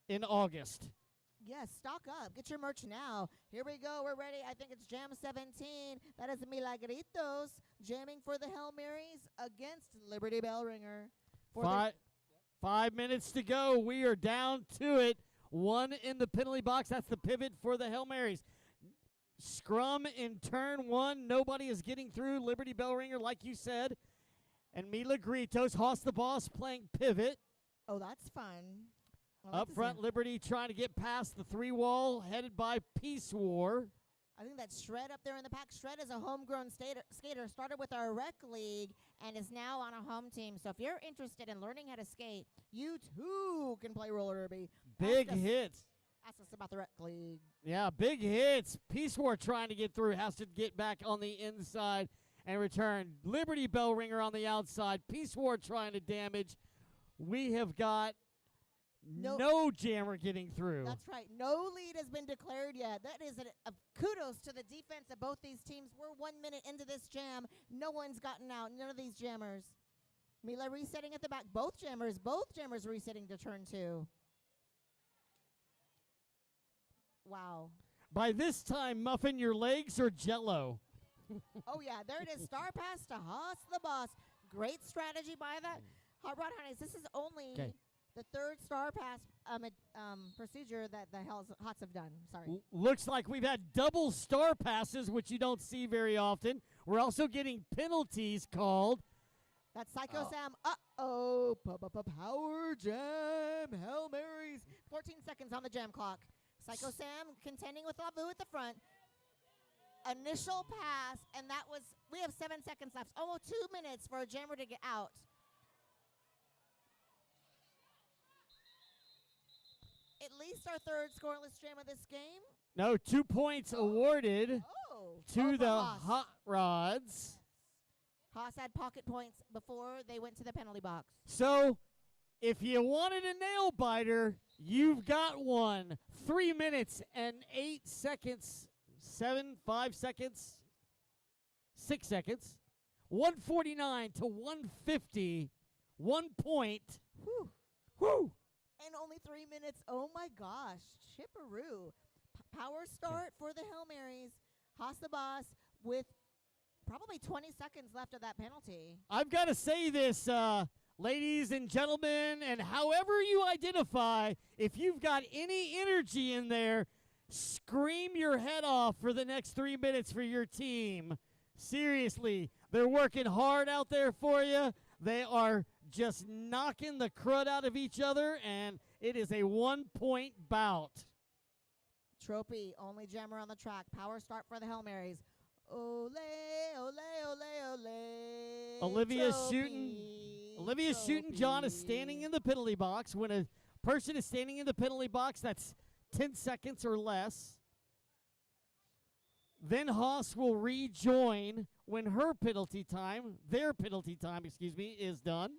in August. Yes, stock up. Get your merch now. Here we go. We're ready. I think it's Jam 17. That is Milagritos jamming for the Hail Marys against Liberty Bell Ringer. 5 minutes to go. We are down to it. 1 in the penalty box. That's the pivot for the Hail Marys. Scrum in turn 1. Nobody is getting through. Liberty Bell Ringer, like you said. And Milagritos, Hoss the Boss playing pivot. Oh, that's fun. Up front, Liberty trying to get past the 3-wall, headed by Peace War. I think that's Shred up there in the pack. Shred is a homegrown skater, started with our rec league and is now on a home team. So if you're interested in learning how to skate, you too can play roller derby. Big hits. Ask us about the rec league. Yeah, big hits. Peace War trying to get through, has to get back on the inside and return. Liberty Bell Ringer on the outside. Peace War trying to damage. We have got no jammer getting through. That's right. No lead has been declared yet. That is a kudos to the defense of both these teams. We're 1 minute into this jam. No one's gotten out. None of these jammers. Mila resetting at the back. Both jammers resetting to turn 2. Wow. By this time, Muffin, your legs are jello. Oh, yeah. There it is. Star pass to Hoss the Boss. Great strategy by that. Hot Rod Honeys, this is only the 3rd star pass procedure that the Hots have done. Sorry. Looks like we've had double star passes, which you don't see very often. We're also getting penalties called. That's Psycho Sam. Uh-oh. Power Jam. Hail Marys. 14 seconds on the jam clock. Psycho Sam contending with Lavu at the front. Initial pass, and we have 7 seconds left. Almost 2 minutes for a jammer to get out. At least our 3rd scoreless jam of this game. No, 2 points awarded to the Hot Rods. Hoss had pocket points before they went to the penalty box. So, if you wanted a nail biter, you've got one. 3 minutes and 8 seconds. 5 seconds. 6 seconds. 149 to 150. 1 point. Whew. Whew. And only 3 minutes. Oh, my gosh. Chipperoo. Power start for the Hail Marys. Hoss the Boss with probably 20 seconds left of that penalty. I've got to say this, ladies and gentlemen, and however you identify, if you've got any energy in there, scream your head off for the next 3 minutes for your team. Seriously, they're working hard out there for you. They are just knocking the crud out of each other, and it is a 1-point bout. Trophy, only jammer on the track. Power start for the Hail Marys. Ole, ole, ole, ole. Olivia's shooting. John is standing in the penalty box. When a person is standing in the penalty box, that's 10 seconds or less. Then Hoss will rejoin when their penalty time, is done.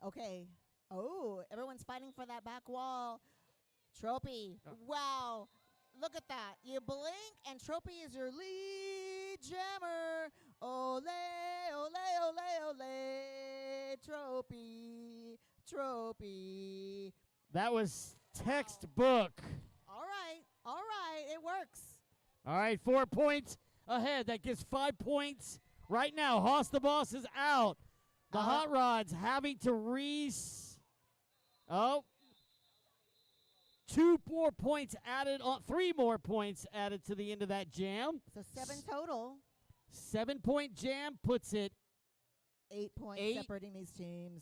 Okay. Oh, everyone's fighting for that back wall. Trophy. Wow. Look at that. You blink, and Trophy is your lead Jammer. Ole, ole, ole, ole. Trophy, trophy. That was textbook. All right, it works. All right, 4 points ahead. That gives 5 points right now. Hoss the Boss is out. The Hot Rods having to two more points added on, 3 more points added to the end of that jam. So 7 total. 7-point jam puts it 8 points separating these teams.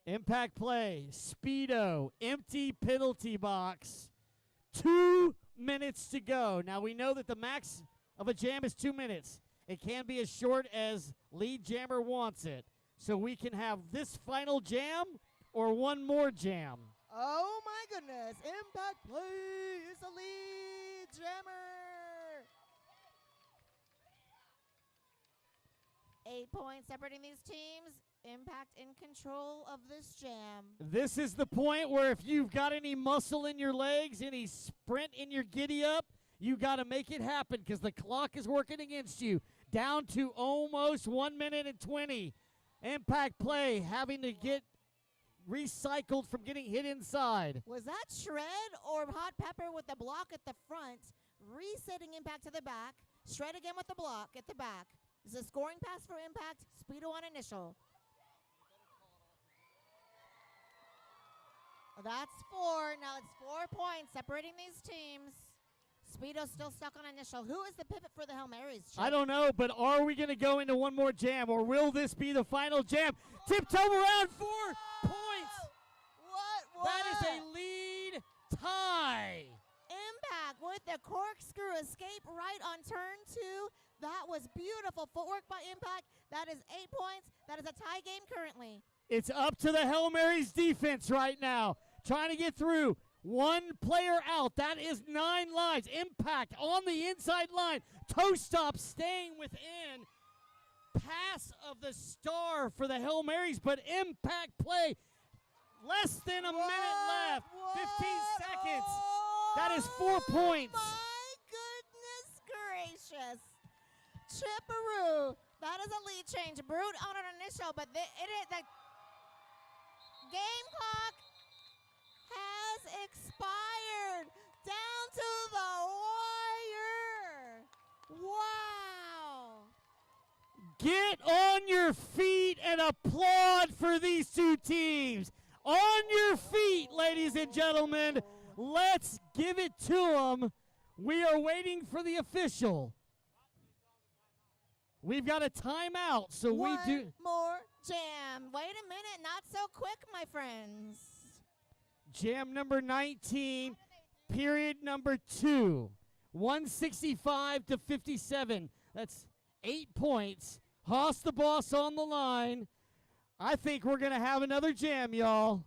Impact play, Speedo, empty penalty box. 2 minutes to go. Now we know that the max of a jam is 2 minutes. It can be as short as lead jammer wants it. So we can have this final jam or one more jam. Oh my goodness. Impact play is the lead jammer. 8 points separating these teams. Impact in control of this jam. This is the point where if you've got any muscle in your legs, any sprint in your giddy up, you got to make it happen because the clock is working against you. Down to almost 1 minute and 20. Impact play having to get recycled from getting hit inside. Was that Shred or Hot Pepper with the block at the front, resetting Impact to the back, Shred again with the block at the back. This is a scoring pass for Impact, Speedo on initial. That's 4. Now it's 4 points separating these teams. Speedo's still stuck on initial. Who is the pivot for the Hail Marys? Chip? I don't know, but are we going to go into one more jam, or will this be the final jam? Tiptoe around 4 points. What? That is a lead tie. Impact with the corkscrew escape right on turn 2. That was beautiful footwork by Impact. That is 8 points. That is a tie game currently. It's up to the Hail Marys defense right now. Trying to get through. 1 player out. That is 9 lives. Impact on the inside line. Toe stop staying within. Pass of the star for the Hail Marys, but Impact play. Less than a minute left. 15 seconds. That is 4 points. My goodness gracious. Chipperoo. That is a lead change. Brute on an initial, but the game clock has expired down to the wire. Wow. Get on your feet and applaud for these 2 teams. On your feet, ladies and gentlemen. Let's give it to them. We are waiting for the official. We've got a timeout, so One we do. more jam. Wait a minute, not so quick, my friends. Jam number 19, period number 2. 165 to 57. That's 8 points. Hoss the Boss on the line. I think we're going to have another jam, y'all.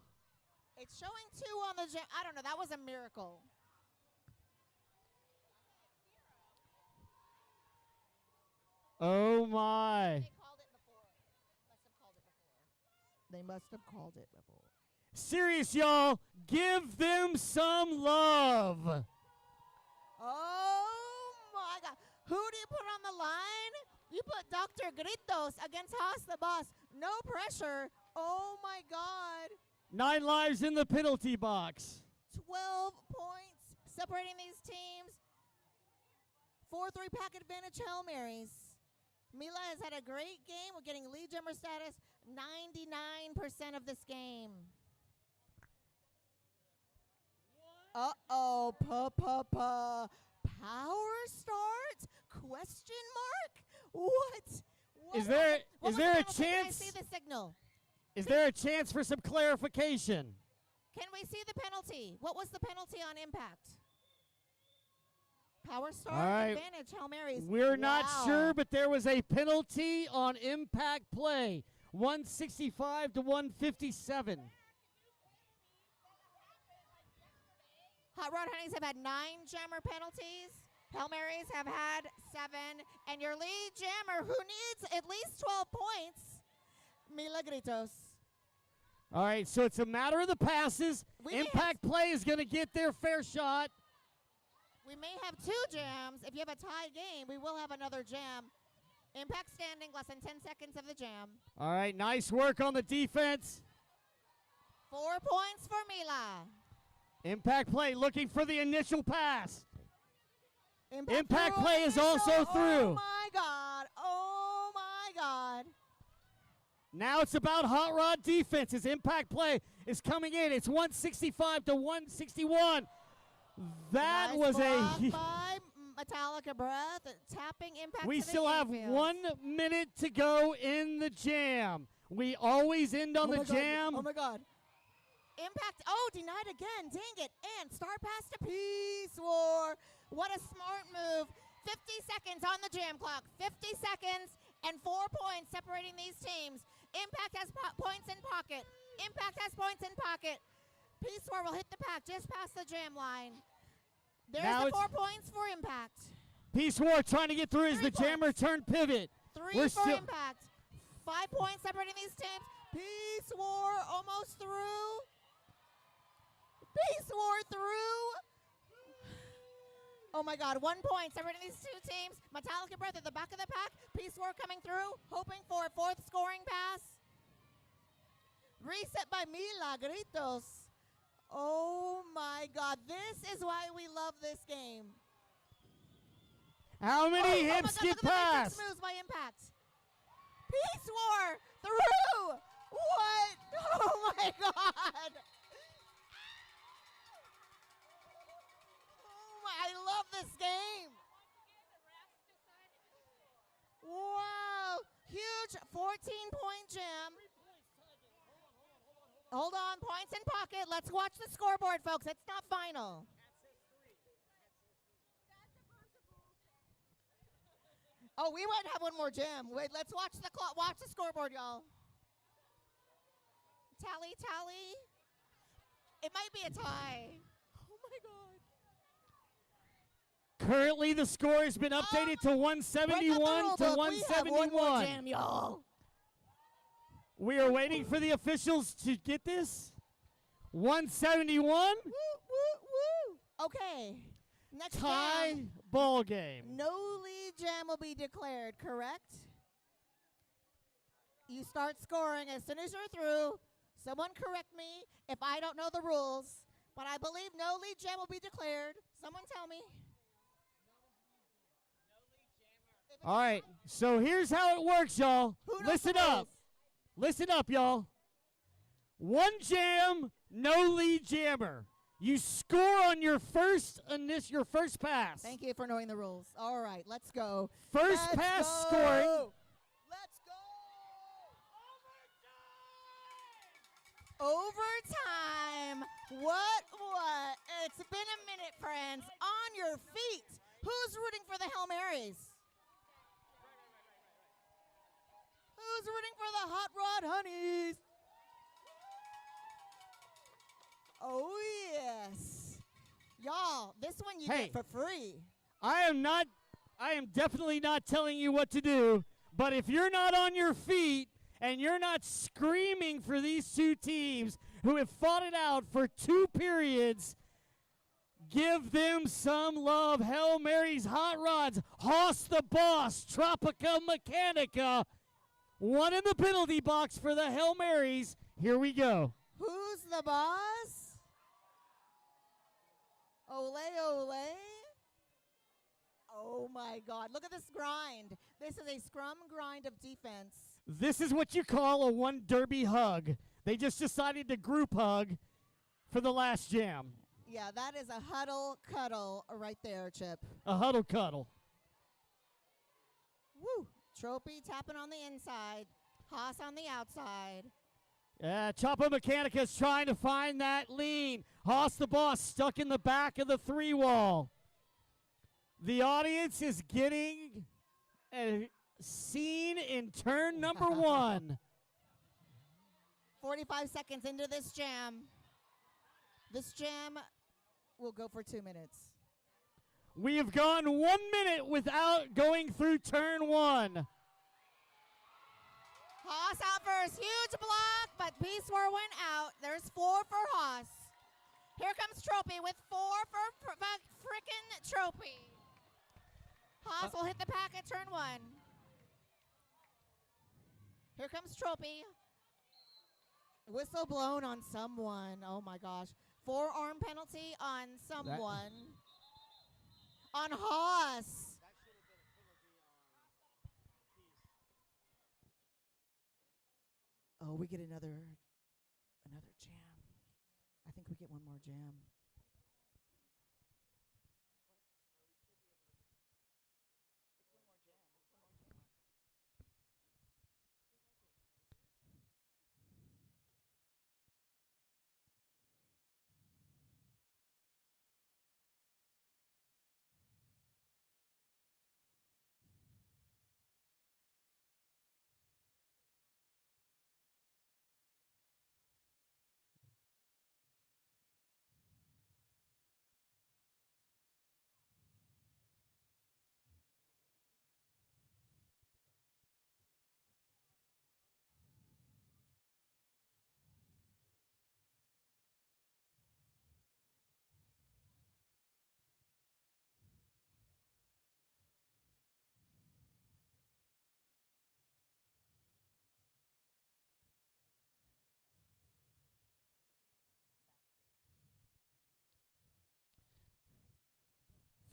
It's showing 2 on the jam. I don't know. That was a miracle. Oh, my. They called it before. They must have called it before. Serious, y'all. Give them some love. Oh, my God. Who do you put on the line? You put Dr. Gritos against Hoss the Boss. No pressure. Oh, my God. 9 lives in the penalty box. 12 points separating these teams. 4-3 pack advantage Hail Marys. Mila has had a great game. We're getting lead jammer status 99% of this game. Uh-oh, pa-pa-pa. Power start? Question mark? What? Is there What is was there the a penalty? Can I chance? see the signal? Is there a chance for some clarification? Can we see the penalty? What was the penalty on impact? Power start All right. advantage, Hail Marys. We're not Wow. sure, but there was a penalty on impact play. 165 to 157. Hot Rod Honeys have had 9 jammer penalties. Hail Marys have had 7. And your lead jammer, who needs at least 12 points, Milagritos. All right, so it's a matter of the passes. We may Impact play is going to get their fair shot. We may have 2 jams. If you have a tie game, we will have another jam. Impact standing, less than 10 seconds of the jam. All right, nice work on the defense. 4 points for Mila. Impact play looking for the initial pass. Impact through play is also through. Oh, my God. Oh, my God. Now it's about Hot Rod defense as Impact play is coming in. It's 165 to 161. That Nice was block a... by Metallica Breath, tapping Impact We to the still have infield. 1 minute to go in the jam. We always end on the jam. Oh, my God. Impact, denied again, dang it. And star pass to Peace War. What a smart move. 50 seconds on the jam clock. 50 seconds and 4 points separating these teams. Impact has points in pocket. Impact has points in pocket. Peace War will hit the pack just past the jam line. There's Now the 4 points for Impact. Peace War trying to get through as 3 the jammer points. turn pivot. 3 We're for still- Impact. 5 points separating these teams. Peace War almost through. Peace War through. Oh my God, 1 point separating these 2 teams. Metallica Breath at the back of the pack. Peace War coming through, hoping for a 4th scoring pass. Reset by Milagritos. Oh my God, this is why we love this game. How many Oh my hips God, get look at the past? big moves by Impact. Peace War through. What? Oh my God. I love this game. Wow. Huge 14-point jam. Hold on. Points in pocket. Let's watch the scoreboard, folks. It's not final. Oh, we might have one more jam. Wait, let's watch the clock. Watch the scoreboard, y'all. Tally, tally. It might be a tie. Oh, my God. Currently, the score has been updated to 171 to 171. We have one more jam, y'all. We are waiting for the officials to get this. 171. Woo, woo, woo. Okay. Next Tie jam. ball game. No lead jam will be declared, correct? You start scoring as soon as you're through. Someone correct me if I don't know the rules, but I believe no lead jam will be declared. Someone tell me. All right, so here's how it works, y'all. Who knows Listen the up. rules? Listen up, y'all. 1 jam, no lead jammer. You score on your first pass. Thank you for knowing the rules. All right, let's go. First Let's pass go. scoring. Let's go. Overtime. What? It's been a minute, friends. On your feet. Who's rooting for the Hail Marys? Who's rooting for the Hot Rod Honeys? Oh, yes. Y'all, this one you Hey. get for free. I am definitely not telling you what to do, but if you're not on your feet and you're not screaming for these 2 teams who have fought it out for 2 periods, give them some love. Hail Marys, Hot Rods, Hoss the Boss, Tropica Mechanica. 1 in the penalty box for the Hail Marys. Here we go. Who's the boss? Ole, ole. Oh, my God. Look at this grind. This is a scrum grind of defense. This is what you call a 1 derby hug. They just decided to group hug for the last jam. Yeah, that is a huddle cuddle right there, Chip. A huddle cuddle. Woo. Trophy tapping on the inside. Haas on the outside. Choppa Mechanica's trying to find that lean. Hoss the Boss stuck in the back of the 3 wall. The audience is getting a scene in turn number 1. 45 seconds into this jam. This jam We'll go for 2 minutes. We have gone 1 minute without going through turn one. Haas out for his huge block, but Peace War went out. There's 4 for Haas. Here comes Trophy with 4 for frickin' Trophy. Haas will hit the pack at turn 1. Here comes Trophy. Whistle blown on someone. Oh my gosh. Forearm penalty on someone. On Haas. Oh, we get another jam. I think we get one more jam.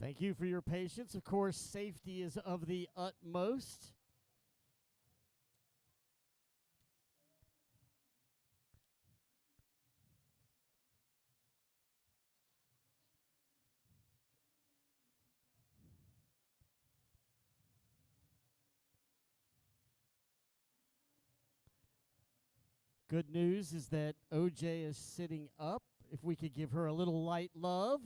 Thank you for your patience. Of course, safety is of the utmost. Good news is that OJ is sitting up. If we could give her a little light love.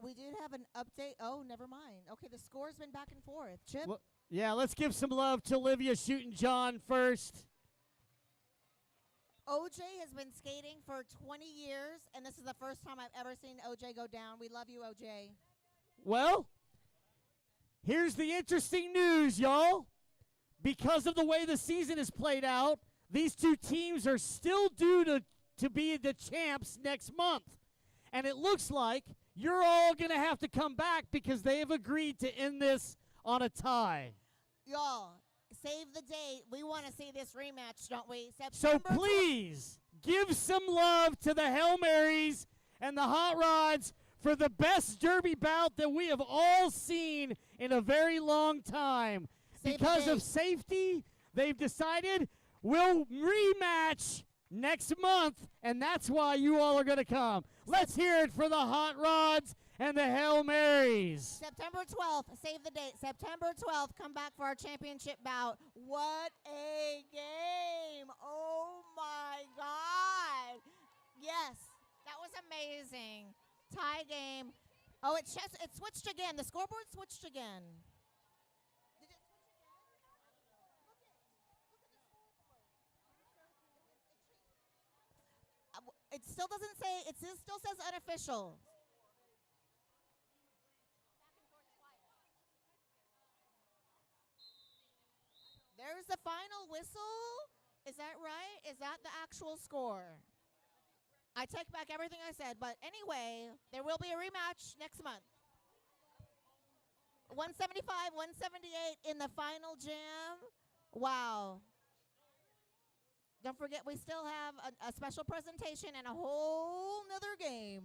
We did have an update. Oh, never mind. Okay, the score's been back and forth. Chip? Well, yeah, let's give some love to Olivia Shooting John first. OJ has been skating for 20 years, and this is the first time I've ever seen OJ go down. We love you, OJ. Well, here's the interesting news, y'all. Because of the way the season is played out, these two teams are still due to be the champs next month. And it looks like you're all going to have to come back because they have agreed to end this on a tie. Y'all, save the date. We want to see this rematch, don't we? So please give some love to the Hail Marys and the Hot Rods for the best derby bout that we have all seen in a very long time. Because of safety, they've decided we'll rematch next month, and that's why you all are going to come. Let's hear it for the Hot Rods and the Hail Marys. September 12th, save the date. September 12th, come back for our championship bout. What a game. Oh, my God. Yes, that was amazing. Tie game. Oh, it switched again. The scoreboard switched again. Did it switch again? Look at the scoreboard. It still doesn't say, it still says unofficial. There's the final whistle. Is that right? Is that the actual score? I take back everything I said, but anyway, there will be a rematch next month. 175, 178 in the final jam. Wow. Don't forget, we still have a special presentation and a whole nother game.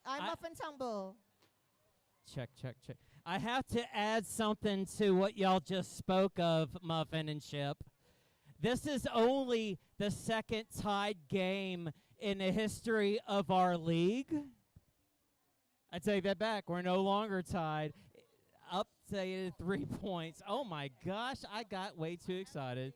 I'm Muff and Tumble. check, check, check. I have to add something to what y'all just spoke of, Muffin and Chip. This is only the second tied game in the history of our league. I take that back. We're no longer tied. Up to 3 points. Oh my gosh, I got way too excited.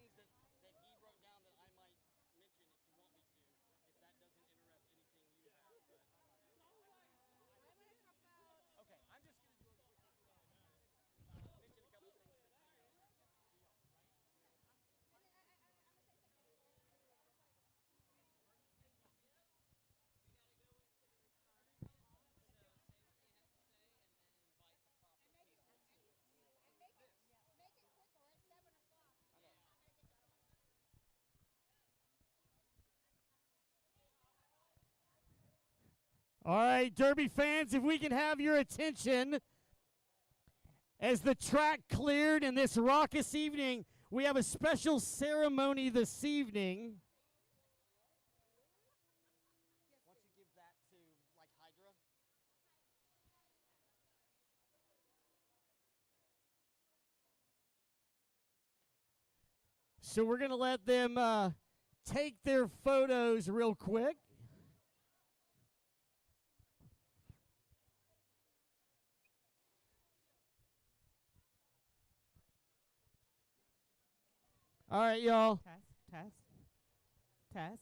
All right, Derby fans, if we can have your attention as the track cleared in this raucous evening, we have a special ceremony this evening. Once you give that to, like, Hydra. So we're going to let them take their photos real quick. All right, y'all. Test.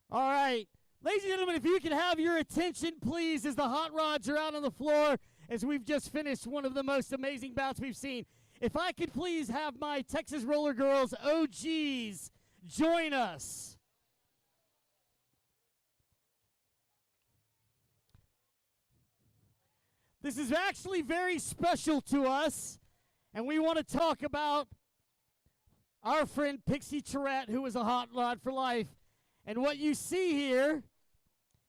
All right. Ladies and gentlemen, if you can have your attention, please, as the Hot Rods are out on the floor, as we've just finished one of the most amazing bouts we've seen. If I could please have my Texas Roller Girls OGs join us. This is actually very special to us, and we want to talk about our friend Pixie Tourette, who was a Hot Rod for life. And what you see here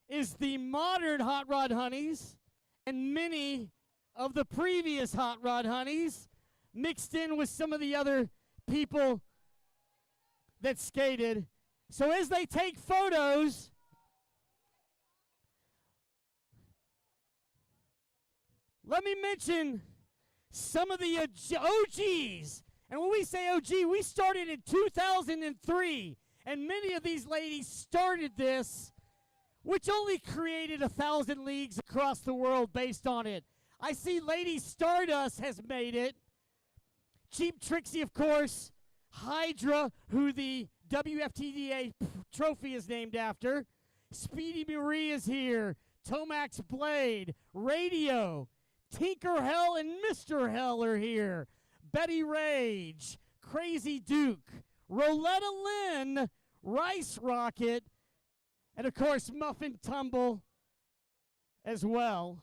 is the modern Hot Rod Honeys and many of the previous Hot Rod Honeys mixed in with some of the other people that skated. So as they take photos, let me mention some of the OGs. And when we say OG, we started in 2003. And many of these ladies started this, which only created 1,000 leagues across the world based on it. I see Lady Stardust has made it. Cheap Trixie, of course. Hydra, who the WFTDA trophy is named after. Speedy Marie is here. Tomax Blade. Radio. Tinker Hell and Mr. Hell are here. Betty Rage. Crazy Duke. Roletta Lynn. Rice Rocket. And, of course, Muffin Tumble as well.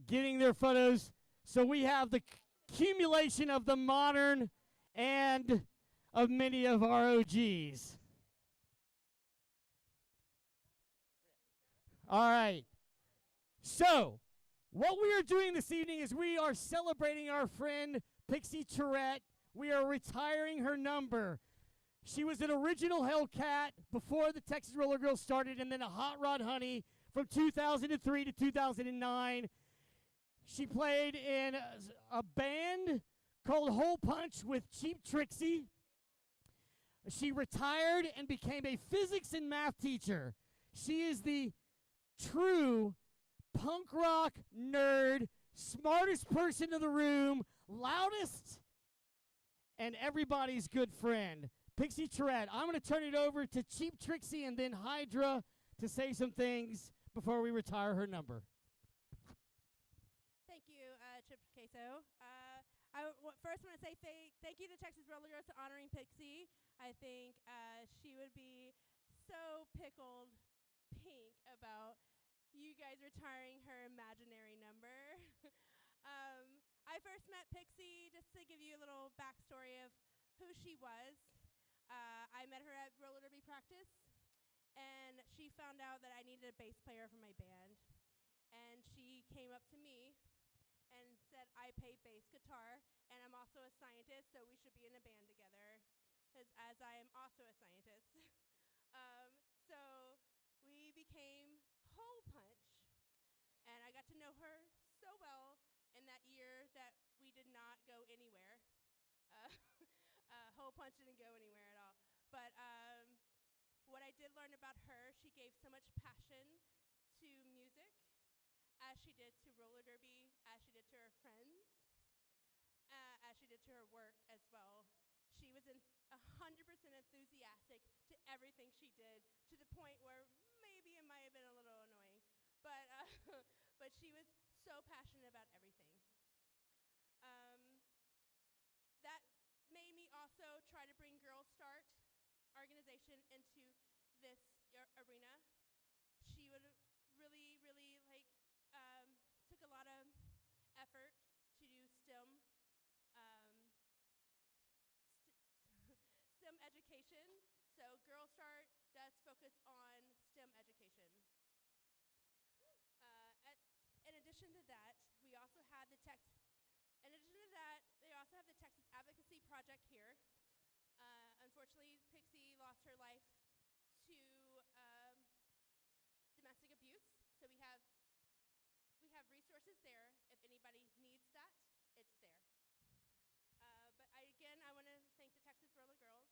Getting their photos. So we have the accumulation of the modern and of many of our OGs. All right. So, what we are doing this evening is we are celebrating our friend Pixie Tourette. We are retiring her number. She was an original Hellcat before the Texas Roller Girls started, and then a Hot Rod Honey from 2003 to 2009. She played in a band called Hole Punch with Cheap Trixie. She retired and became a physics and math teacher. She is the true punk rock nerd, smartest person in the room, loudest, and everybody's good friend. Pixie Tourette. I'm going to turn it over to Cheap Trixie and then Hydra to say some things before we retire her number. Thank you, Chip Queso. I first want to say thank you to Texas Roller Girls for honoring Pixie. I think she would be so pickled pink about you guys retiring her imaginary number. I first met Pixie, just to give you a little backstory of who she was. I met her at roller derby practice, and she found out that I needed a bass player for my band. And she came up to me and said, I play bass guitar, and I'm also a scientist, so we should be in a band together. as I am also a scientist. So we became Hole Punch, and I got to know her so well in that year that we did not go anywhere. Uh, Hole Punch didn't go anywhere at all. But what I did learn about her, she gave so much passion to music, as she did to roller derby, as she did to her friends, as she did to her work as well. She was 100% enthusiastic to everything she did, to the point where maybe it might have been a little annoying. But, but she was so passionate about everything. That made me also try to bring Girl Start organization into this arena. She would really took a lot of effort to do STEM STEM education. So Girl Start does focus on STEM education. In addition to that, we also had the they also have the Texas Advocacy Project here. Unfortunately, Pixie lost her life to domestic abuse. So we have resources there. If anybody needs that, it's there. But I want to thank the Texas Roller Girls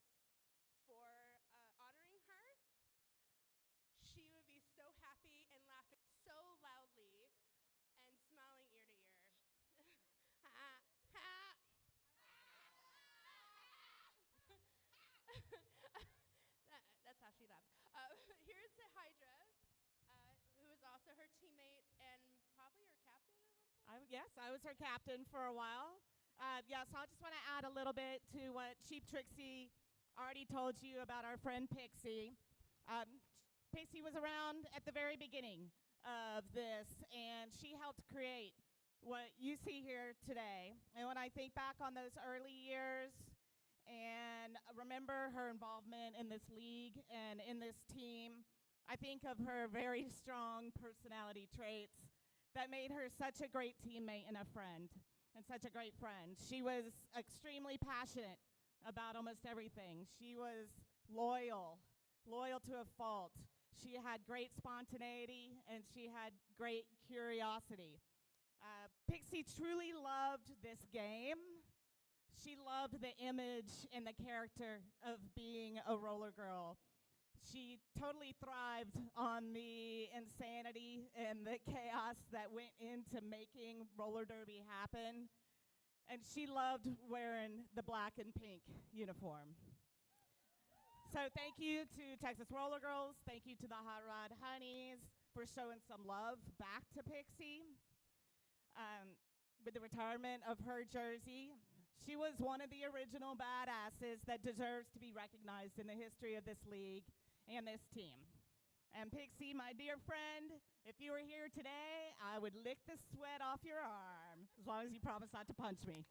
for honoring her. She would be so happy and laughing so loudly and smiling ear to ear. That's how she laughed. Here's the Hydra, who is also her teammate and probably her captain at one point. Yes, I was her captain for a while. So I just want to add a little bit to what Cheap Trixie already told you about our friend Pixie. Pixie was around at the very beginning of this, and she helped create what you see here today. And when I think back on those early years and remember her involvement in this league and in this team, I think of her very strong personality traits that made her such a great teammate and a friend, and such a great friend. She was extremely passionate about almost everything. She was loyal to a fault. She had great spontaneity, and she had great curiosity. Pixie truly loved this game. She loved the image and the character of being a roller girl. She totally thrived on the insanity and the chaos that went into making roller derby happen. And she loved wearing the black and pink uniform. So thank you to Texas Roller Girls. Thank you to the Hotrod Honeys for showing some love back to Pixie. With the retirement of her jersey, she was one of the original badasses that deserves to be recognized in the history of this league and this team. And Pixie, my dear friend, if you were here today, I would lick the sweat off your arm, as long as you promise not to punch me.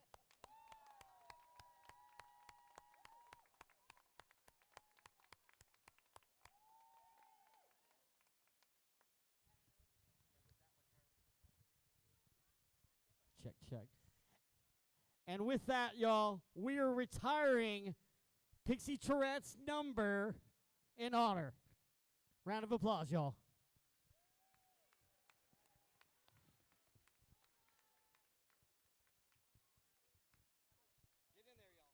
Check. And with that, y'all, we are retiring Pixie Tourette's number in honor. Round of applause, y'all. Get in there, y'all.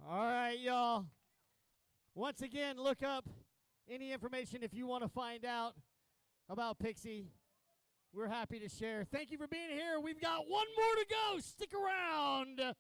All right, y'all. Once again, look up any information if you want to find out about Pixie. We're happy to share. Thank you for being here. We've got one more to go. Stick around.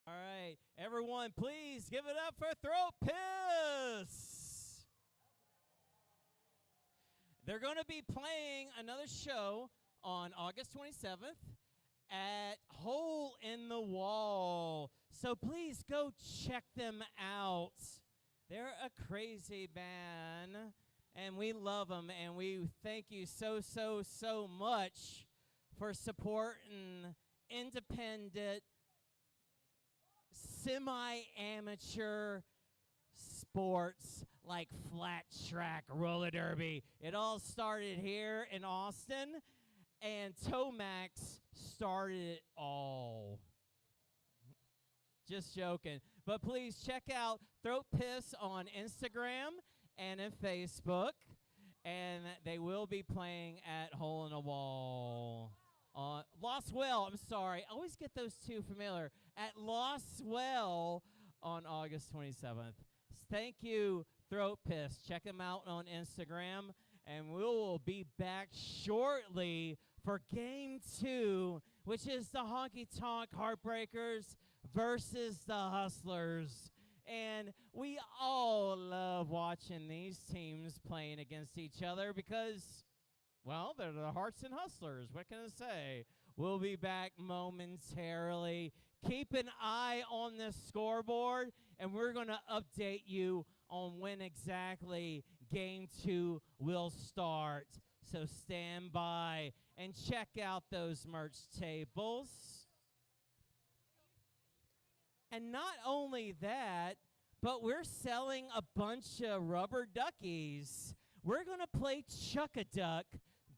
All right, everyone, please give it up for Throat Piss. They're going to be playing another show on August 27th at Hole in the Wall. So please go check them out. They're a crazy band, and we love them, and we thank you so, so, so much for supporting independent, semi-amateur sports like flat track roller derby. It all started here in Austin, and Tomax started it all. Just joking. But please check out Throat Piss on Instagram and on Facebook, and they will be playing at Hole in a Wall. Lost Well, I'm sorry. I always get those two familiar. At Lost Well on August 27th. Thank you, Throat Piss. Check them out on Instagram, and we will be back shortly for Game 2, which is the Honky Tonk Heartbreakers versus the Hustlers. And we all love watching these teams playing against each other because, well, they're the Hearts and Hustlers. What can I say? We'll be back momentarily. Keep an eye on the scoreboard, and we're going to update you on when exactly Game 2 will start. So stand by and check out those merch tables. And not only that, but we're selling a bunch of rubber duckies. We're going to play Chuck-a-Duck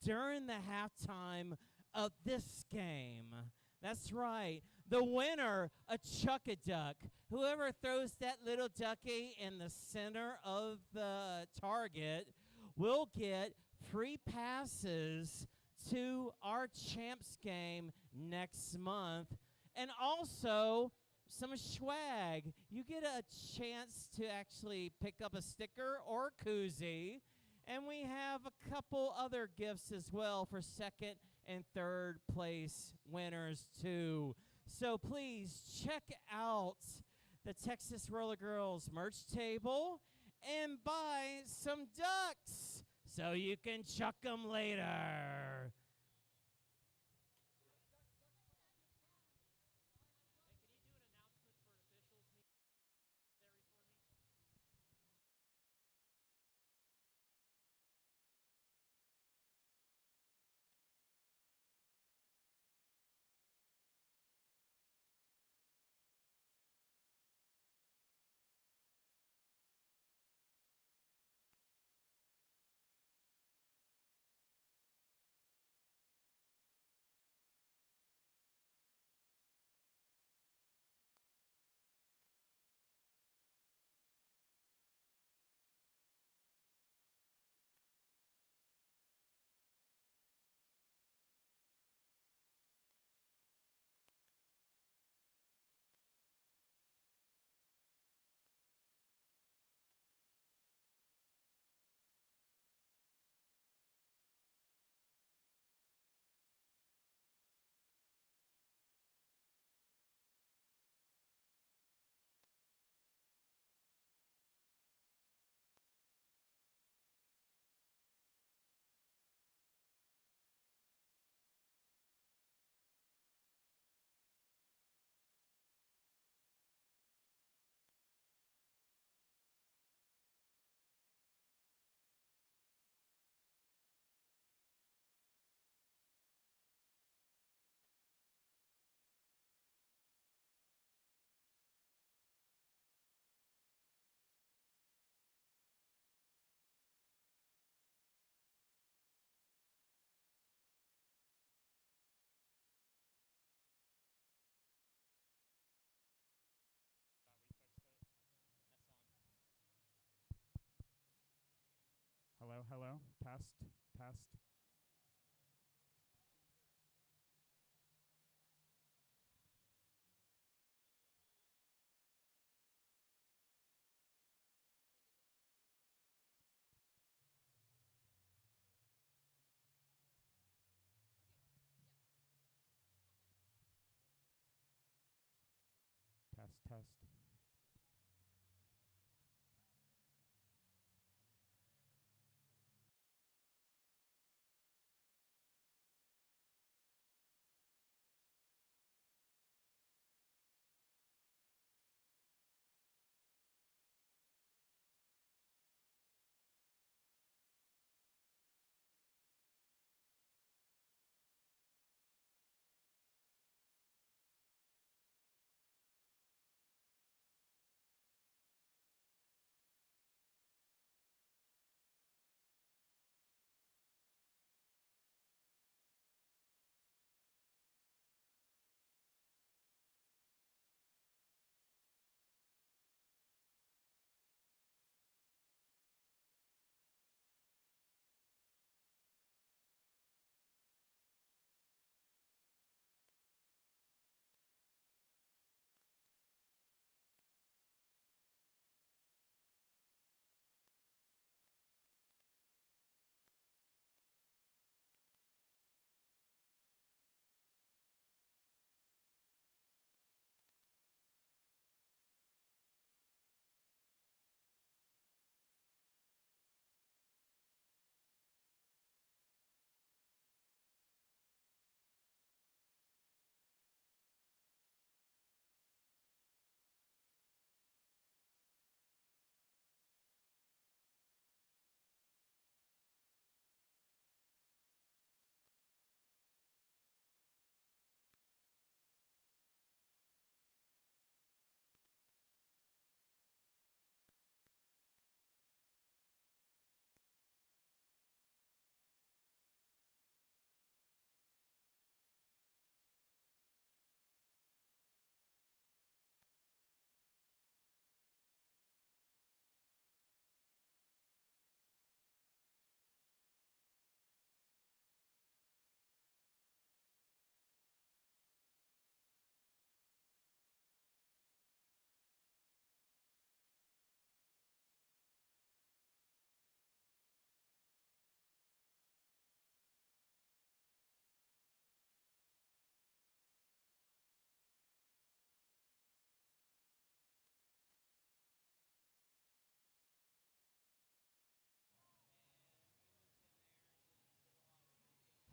during the halftime of this game. That's right. The winner, a Chuck-a-Duck. Whoever throws that little ducky in the center of the target will get free passes to our champs game next month. And also some swag. You get a chance to actually pick up a sticker or a koozie. And we have a couple other gifts as well for second and third place winners too. So please check out the Texas Roller Girls merch table and buy some ducks so you can chuck them later. Hello, hello. Test, test. Test.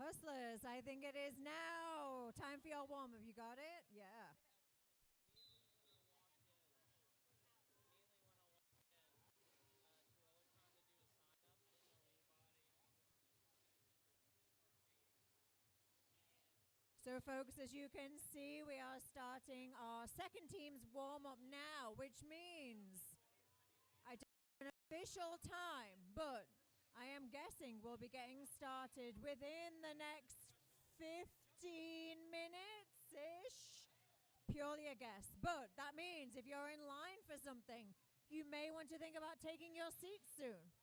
Hustlers, I think it is now. Time for your warm up. You got it? Yeah. So, folks, as you can see, we are starting our second team's warm up now, which means I don't have an official time, but I am guessing we'll be getting started within the next 15 minutes ish. Purely a guess. But that means if you're in line for something, you may want to think about taking your seat soon.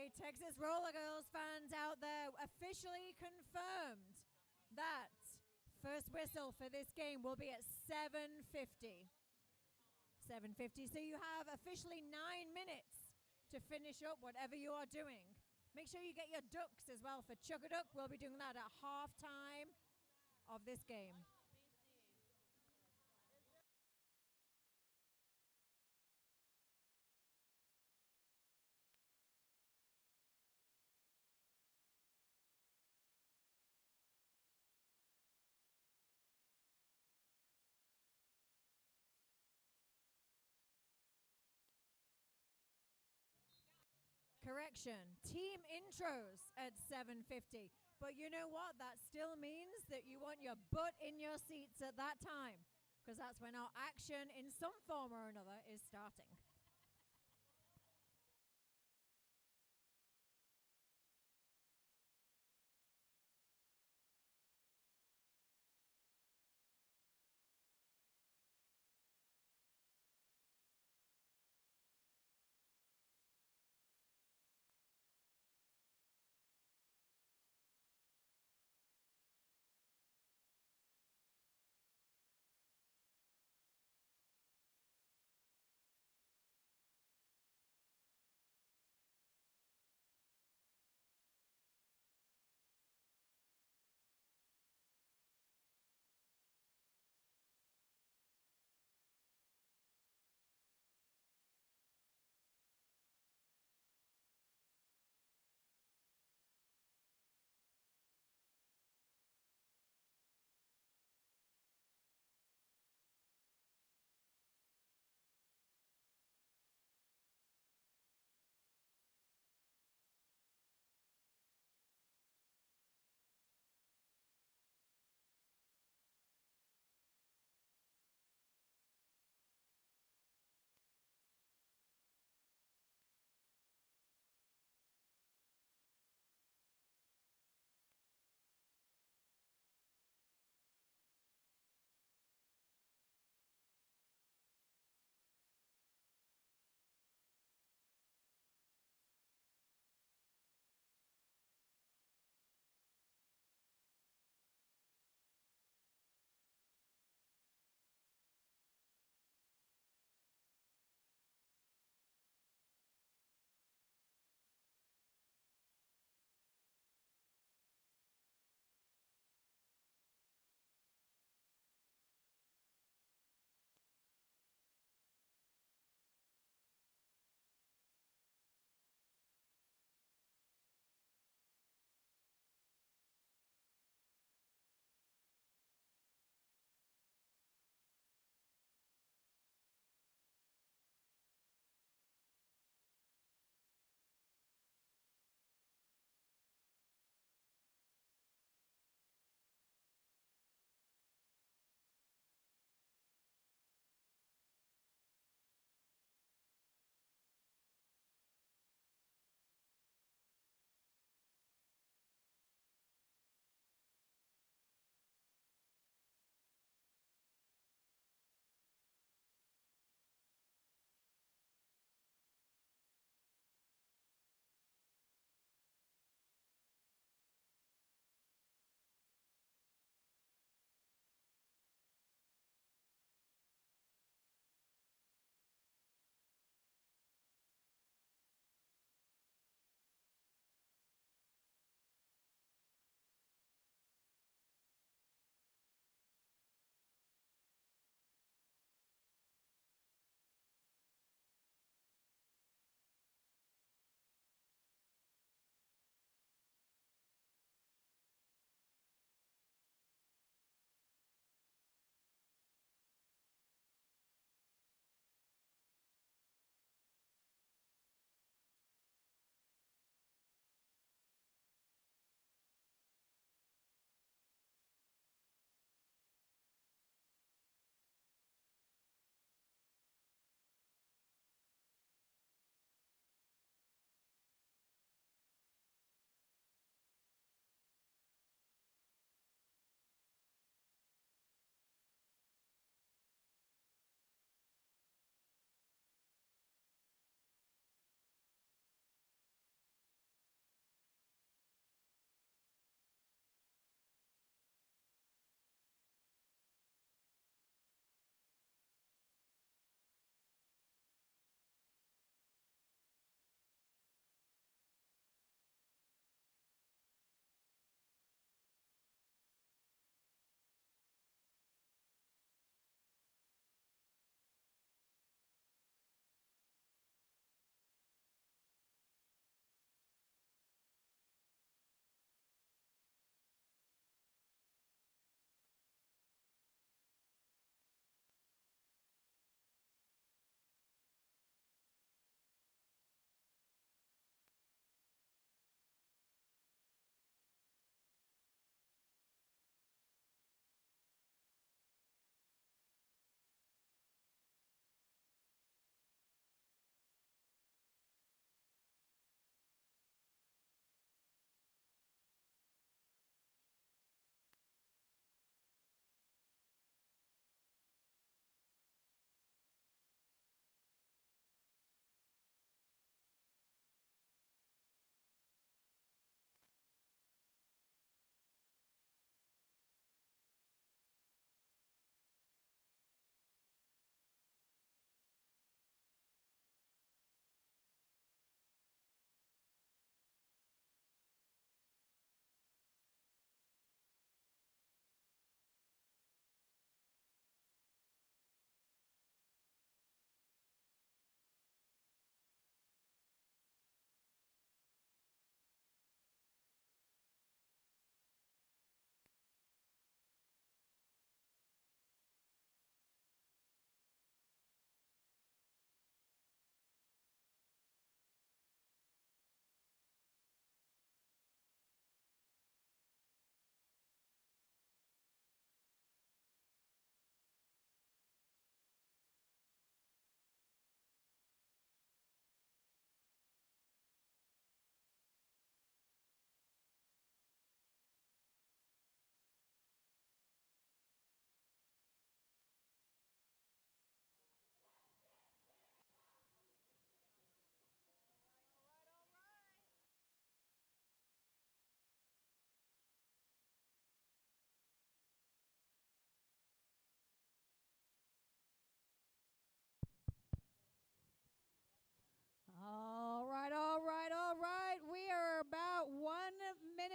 right, Texas Roller Girls fans out there, officially confirmed that first whistle for this game will be at 7:50. 7:50. So you have officially 9 minutes to finish up whatever you are doing. Make sure you get your ducks as well for Chug-a-Duck. We'll be doing that at halftime of this game. Correction, team intros at 7:50. But you know what? That still means that you want your butt in your seats at that time, because that's when our action in some form or another is starting.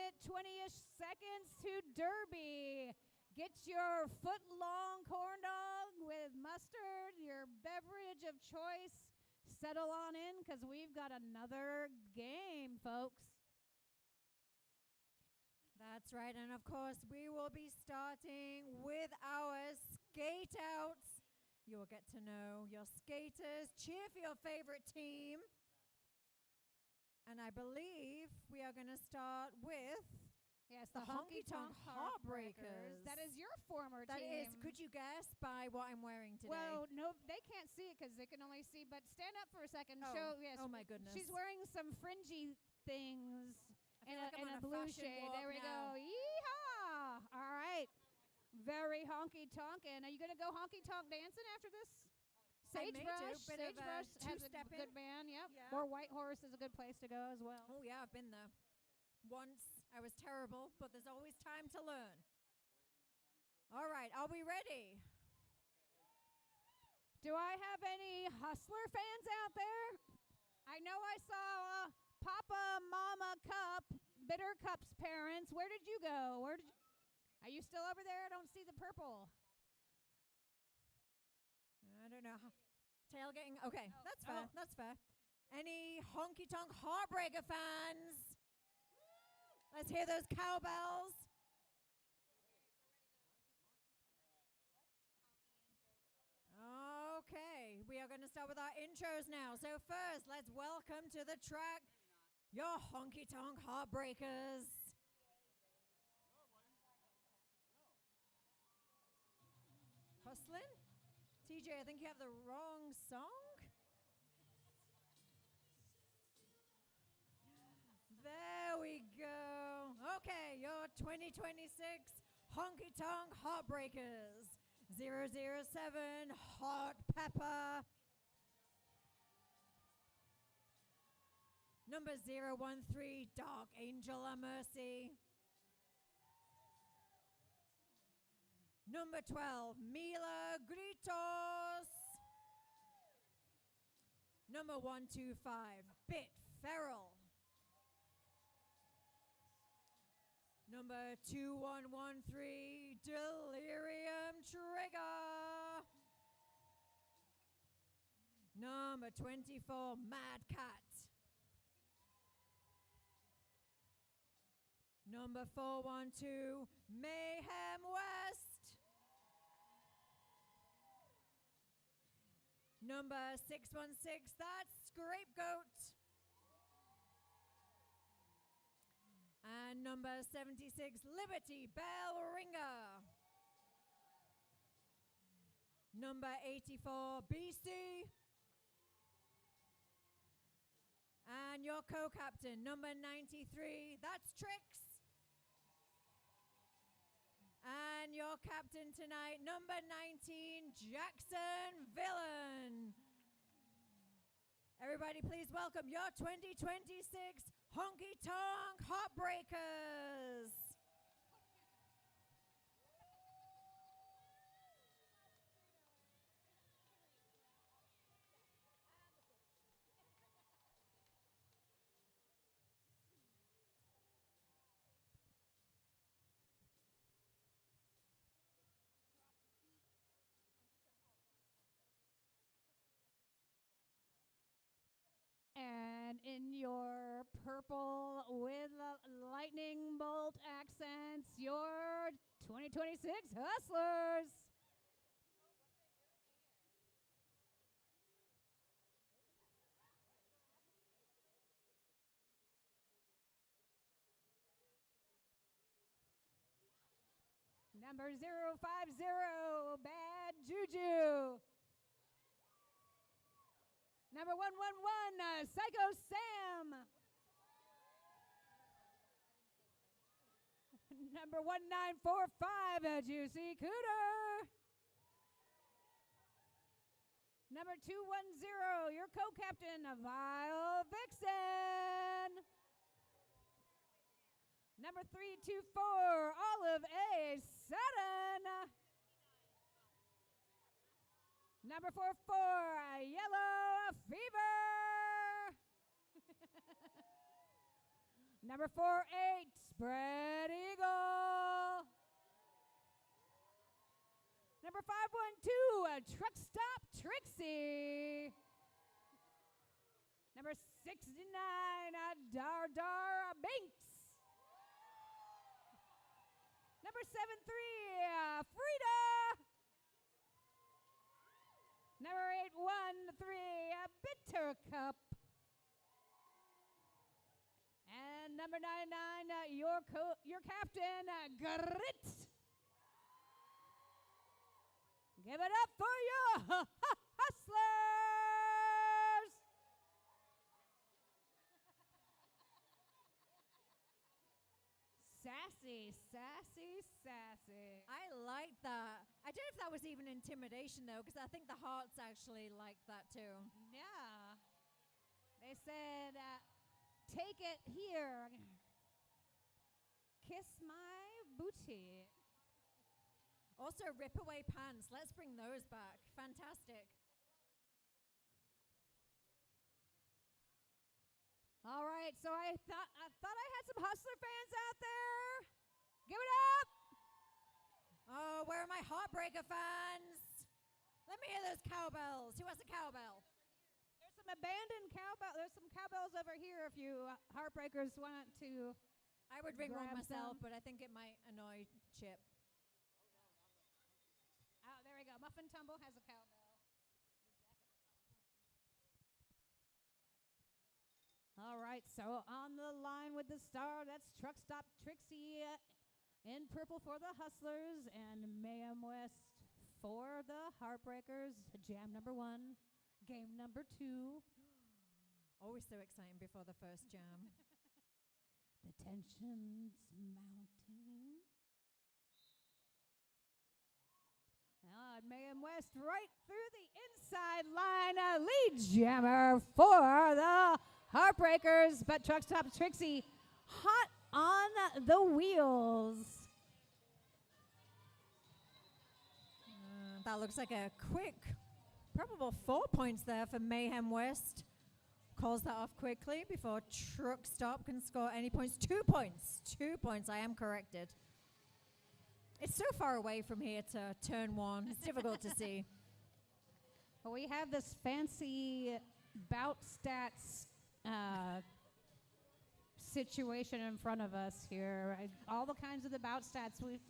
minute, 20-ish seconds to Derby. Get your foot-long corn dog with mustard, your beverage of choice. Settle on in because we've got another game, folks. That's right, and of course, we will be starting with our skate outs. You will get to know your skaters, cheer for your favorite team. And I believe we are going to start with Yes, the Honky Tonk Heartbreakers. That is your former that team. is, could you guess by what I'm wearing today? Well, no, they can't see it because they can only see. But stand up for a second. Oh. Show. Yes. Oh, my goodness. She's wearing some fringy things I feel like I'm and on a a blue fashion shade. walk There we now. go. Yeehaw! All right. Very honky tonk. And are you going to go honky tonk dancing after this? I may do, Sagebrush. bit of a Sagebrush has a two-stepping. good band. Yep. Yeah. Or White Horse is a good place to go as well. Oh, yeah, I've been there. Once. I was terrible, but there's always time to learn. All right, are we ready? Do I have any Hustler fans out there? I know I saw Papa Mama Cup, Bitter Cup's parents. Where did you go? Are you still over there? I don't see the purple. I don't know. Tailgating. Okay, Oh, that's fair. That's fair. Any Honky Tonk Heartbreaker fans? Let's hear those cowbells. Okay, we are going to start with our intros now. So first, let's welcome to the track your Honky Tonk Heartbreakers. Hustlin'? TJ, I think you have the wrong song. There we go. Okay, your 2026 Honky Tonk Heartbreakers. 007 Hot Pepper. Number 013 Dark Angel of Mercy. Number 12 Mila Gritos. Number 125 Bit Feral. Number 2113, Delirium Trigger. Number 24, Mad Cat. Number 412, Mayhem West. Number 616, that's Scapegoat. And number 76, Liberty Bell Ringer. Number 84, BC. And your co-captain, number 93, that's Trix. And your captain tonight, number 19, Jackson Villain. Everybody, please welcome your 2026 Honky Tonk Heartbreakers. And in your purple with lightning bolt accents, your 2026 Hustlers. Number 050, Bad Juju. Number 111, Psycho Sam. Number 1945, Juicy Cooter. Number 210, your co-captain, Vile Vixen. Number 324, Olive A. Sutton. Number 44, Yellow Fever. Number 4-8, Spread Eagle. Number 512, Truck Stop Trixie. Number 69, Dar Dar Binks. Number 73, Frida. Number 813, Bitter Cup. And number 99, your captain, Grit. Give it up for you, Hustlers! Sassy, sassy, sassy. I like that. I don't know if that was even intimidation, though, because I think the Hearts actually liked that, too. Yeah. They said, take it here. Kiss my booty. Also, rip-away pants. Let's bring those back. Fantastic. All right, so I thought I had some Hustler fans out there. Give it up. Oh, where are my Heartbreaker fans? Let me hear those cowbells. Who has a cowbell? There's some abandoned cowbell. There's some cowbells over here if you Heartbreakers want to. I would ring one grab myself, some. but I think it might annoy Chip. Oh, there we go. Muffin Tumble has a cowbell. All right, so on the line with the star, that's Truck Stop Trixie in purple for the Hustlers and Mayhem West for the Heartbreakers. Jam number 1, game number 2. Always so exciting before the first jam. The tension's mounting. Mayhem West right through the inside line. Lead jammer for the Heartbreakers, but Truck Stop Trixie hot on the wheels. That looks like a quick, probable 4 points there for Mayhem West. Calls that off quickly before Truck Stop can score any points. 2 points. 2 points. I am corrected. It's so far away from here to turn 1. It's difficult to see. Well, we have this fancy bout stats situation in front of us here. All the kinds of the bout stats. We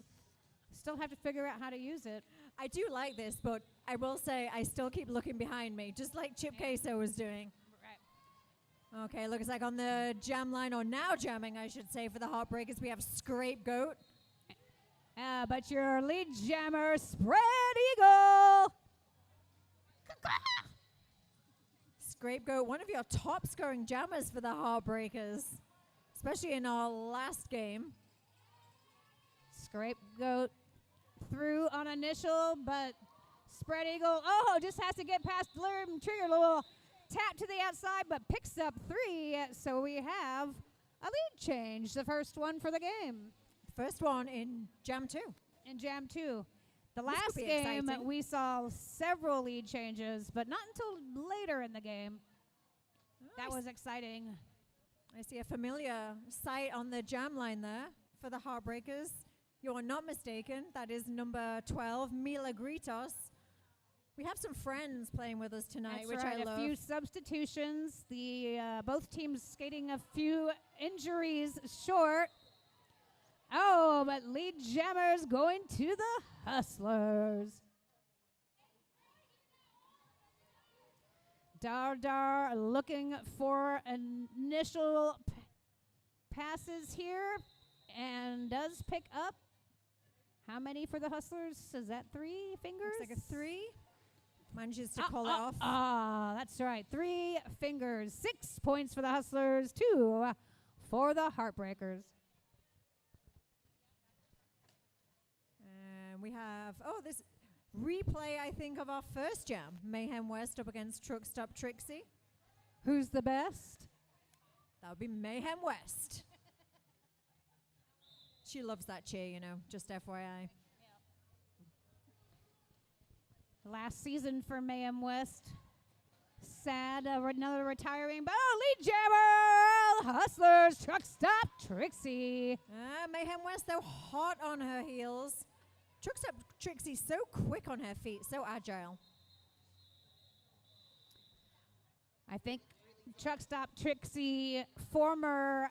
still have to figure out how to use it. I do like this, but I will say I still keep looking behind me, just like Chip Queso was doing. Right. Okay, looks like on the jam line, or now jamming, I should say, for the Heartbreakers, we have Scapegoat. But your lead jammer, Spread Eagle. Scapegoat, one of your top scoring jammers for the Heartbreakers, especially in our last game. Scapegoat through on initial, but Spread Eagle, just has to get past Blurb and trigger. Little tap to the outside, but picks up 3. So we have a lead change, the first one for the game. First one in Jam 2. In Jam 2. The This last could be game, exciting. we saw several lead changes, but not until later in the game. That was exciting. I see a familiar sight on the jam line there for the Heartbreakers. You are not mistaken. That is number 12, Mila Gritos. We have some friends playing with us tonight, That's which right, I love. a few substitutions. The both teams skating a few injuries short. Oh, but lead jammers going to the Hustlers. Dar Dar looking for initial passes here and does pick up. How many for the Hustlers? Is that 3 fingers? Looks like a 3. Manages to call it off. That's right. 3 fingers. 6 points for the Hustlers. 2 for the Heartbreakers. And we have, this replay, I think, of our first jam. Mayhem West up against Truck Stop Trixie. Who's the best? That would be Mayhem West. She loves that cheer, just FYI. Last season for Mayhem West. Sad, another retiring, but lead jammer, Hustlers. Truck stop Trixie. Mayhem West, though, hot on her heels. Truck stop Trixie so quick on her feet, so agile. I think Truck stop Trixie, former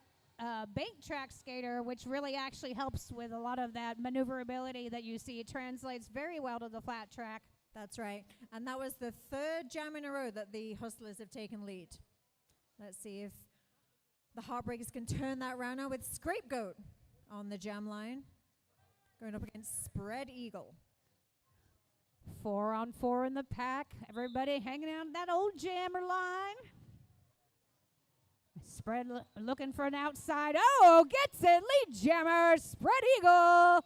bank track skater, which really actually helps with a lot of that maneuverability that you see. It translates very well to the flat track. That's right. And that was the third jam in a row that the Hustlers have taken lead. Let's see if the Heartbreakers can turn that round now with Scapegoat on the jam line. Going up against Spread Eagle. 4-on-4 in the pack. Everybody hanging out that old jammer line. Spread looking for an outside. Oh, gets it. Lead jammer. Spread Eagle.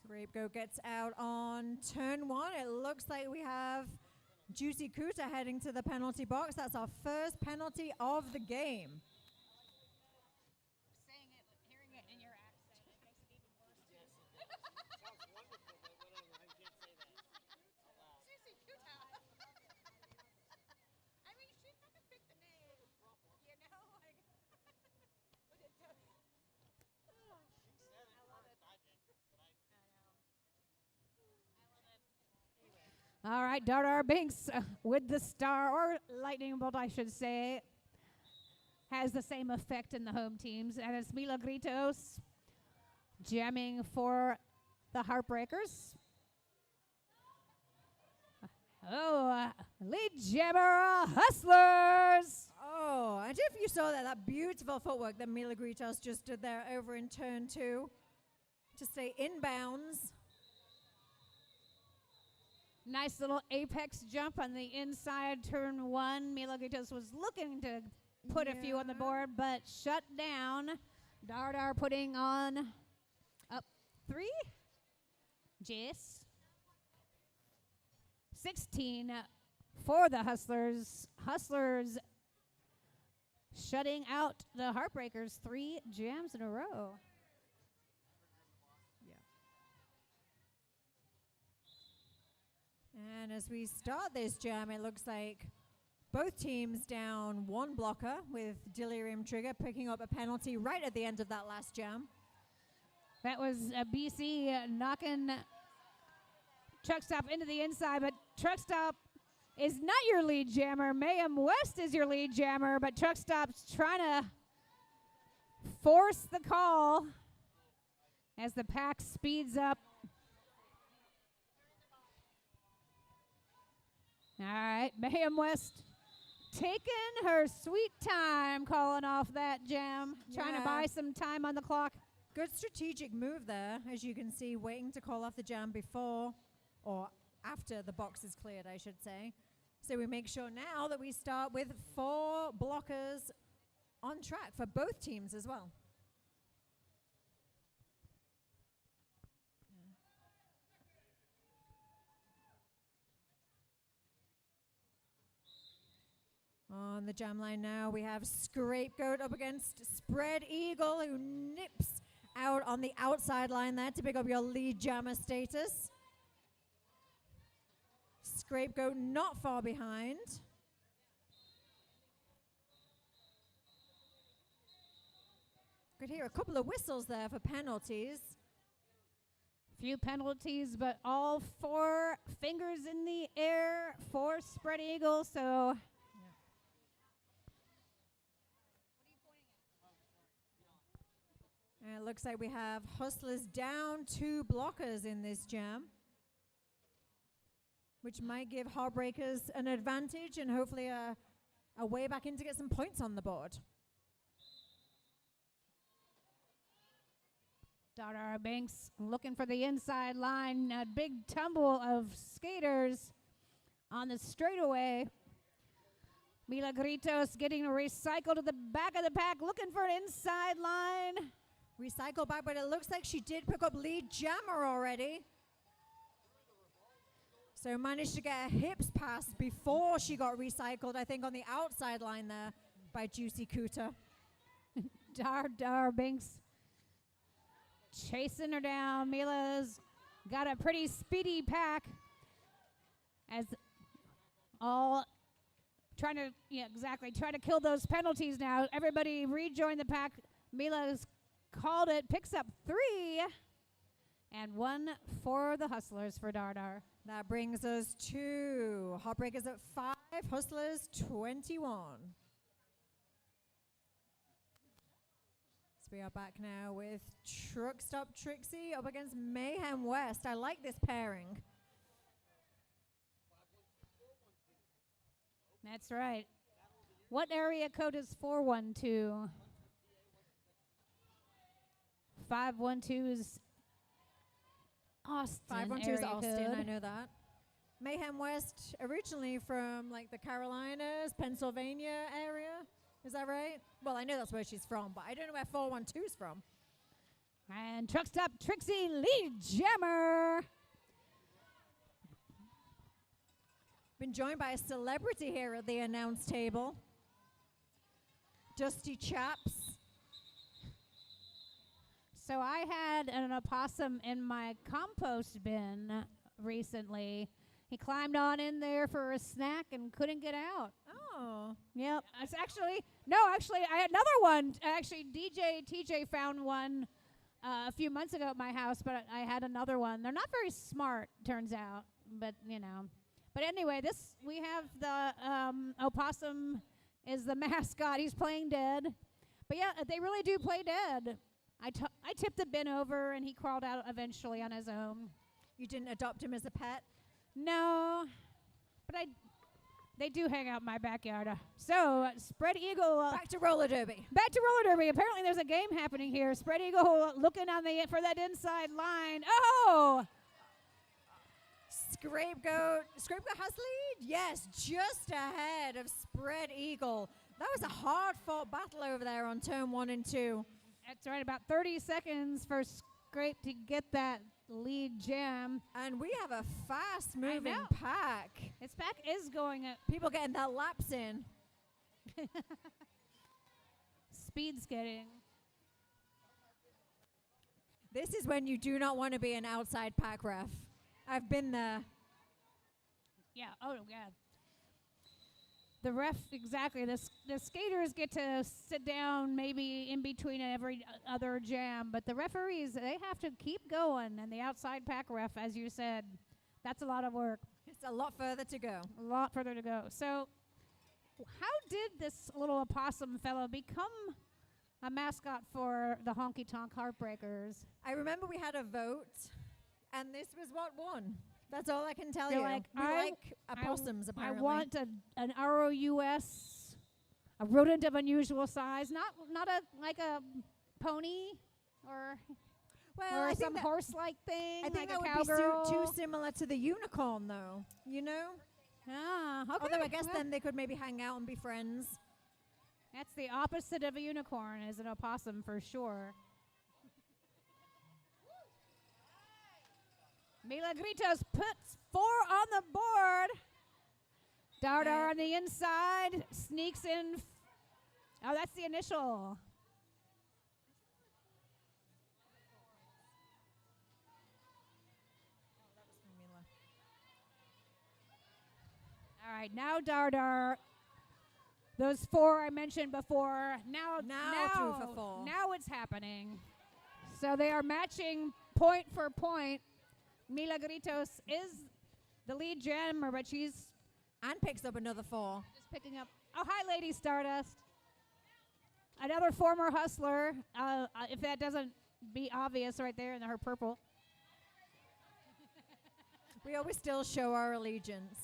Scapegoat gets out on turn 1. It looks like we have Juicy Kuta heading to the penalty box. That's our first penalty of the game. Saying it, hearing it in your accent, it makes it even worse. Sounds wonderful, but whatever. I can't say that. Juicy Kuta. I mean, she fucking picked the name. You know, like, but it does. She said it first, I didn't. All right, Dardar Binks with the star, or lightning bolt, I should say, has the same effect in the home teams. And it's Mila Gritos jamming for the Heartbreakers. Lead jammer, Hustlers. Oh, and if you saw that beautiful footwork that Mila Gritos just did there over in turn 2 to stay inbounds. Nice little apex jump on the inside turn 1. Mila Gritos was looking to put a few on the board, but shut down. Dardar putting on up 3. Jess. 16 for the Hustlers. Hustlers shutting out the Heartbreakers 3 jams in a row. And as we start this jam, it looks like both teams down 1 blocker, with Delirium Trigger picking up a penalty right at the end of that last jam. That was BC knocking Truck Stop into the inside, but Truck Stop is not your lead jammer. Mayhem West is your lead jammer, but Truck Stop's trying to force the call as the pack speeds up. All right, Mayhem West taking her sweet time calling off that jam, trying to buy some time on the clock. Good strategic move there, as you can see, waiting to call off the jam before or after the box is cleared, I should say. So we make sure now that we start with 4 blockers on track for both teams as well. On the jam line now, we have Scapegoat up against Spread Eagle, who nips out on the outside line there to pick up your lead jammer status. Scapegoat not far behind. Could hear a couple of whistles there for penalties. Few penalties, but all 4 fingers in the air for Spread Eagle, so... And it looks like we have Hustlers down 2 blockers in this jam, which might give Heartbreakers an advantage and hopefully a way back in to get some points on the board. Dardar Banks looking for the inside line. A big tumble of skaters on the straightaway. Mila Gritos getting recycled to the back of the pack, looking for an inside line. Recycle back, but it looks like she did pick up lead jammer already. So managed to get a hips pass before she got recycled, I think, on the outside line there by Juicy Kuta. Dardar Banks chasing her down. Mila's got a pretty speedy pack. as all trying to, yeah, exactly, try to kill those penalties now. Everybody rejoin the pack. Mila's called it, picks up 3, and 1 for the Hustlers for Dardar. That brings us to Heartbreakers at 5, Hustlers 21. So we are back now with Truck Stop Trixie up against Mayhem West. I like this pairing. That's right. What area code is 412? 512 is Austin. 512 is area Austin, code. I know that. Mayhem West, originally from like the Carolinas, Pennsylvania area. Is that right? Well, I know that's where she's from, but I don't know where 412 is from. And Truck Stop Trixie lead jammer. Been joined by a celebrity here at the announce table. Dusty Chaps. So I had an opossum in my compost bin recently. He climbed on in there for a snack and couldn't get out. Oh. Yep. It's actually, I had another one. Actually, DJ TJ found one a few months ago at my house, but I had another one. They're not very smart, turns out, but you know. But anyway, we have the opossum is the mascot. He's playing dead. But yeah, they really do play dead. I tipped the bin over, and he crawled out eventually on his own. You didn't adopt him as a pet? No, but they do hang out in my backyard. So, Spread Eagle. Back to roller derby. Back to roller derby. Apparently, there's a game happening here. Spread Eagle looking on for that inside line. Oh! Scapegoat has lead? Yes, just ahead of Spread Eagle. That was a hard-fought battle over there on turn 1 and 2. That's right, about 30 seconds for Scrape to get that lead jam. And we have a fast-moving pack. This pack is going up. People getting that laps in. Speed skating. This is when you do not want to be an outside pack ref. I've been there. Yeah, oh, yeah. The ref, exactly. The skaters get to sit down maybe in between every other jam, but the referees, they have to keep going, and the outside pack ref, as you said, that's a lot of work. It's a lot further to go. A lot further to go. So how did this little opossum fellow become a mascot for the Honky Tonk Heartbreakers? I remember we had a vote, and this was what won. That's all I can tell They're you. like, we like opossums, apparently. I want an ROUS, a rodent of unusual size, not a pony or I some think horse-like thing, I think like that a would cowgirl. be too similar to the unicorn, though. You know? Ah, okay. Although I guess then they could maybe hang out and be friends. That's the opposite of a unicorn, is an opossum for sure. Milagritos puts 4 on the board. Dardar on the inside, sneaks in. Oh, that's the initial. All right, now Dardar. Those 4 I mentioned before. Now through for 4. Now it's happening. So they are matching point for point. Milagritos is the lead jammer, but she's and picks up another 4. Just picking up. Oh, hi, Lady Stardust. Another former hustler. If that doesn't be obvious right there in her purple. We always still show our allegiance.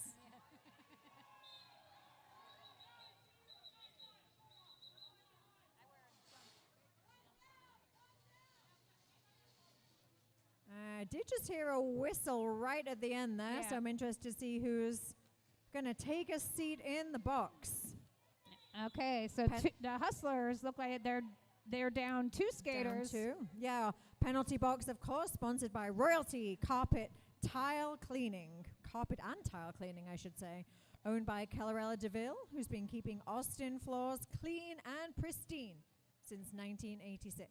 I did just hear a whistle right at the end there, so I'm interested to see who's going to take a seat in the box. Okay, so the Hustlers look like they're down 2 skaters. Down 2. Yeah, penalty box, of course, sponsored by Royalty Carpet and Tile Cleaning, I should say. Owned by Kellerella DeVille, who's been keeping Austin floors clean and pristine since 1986.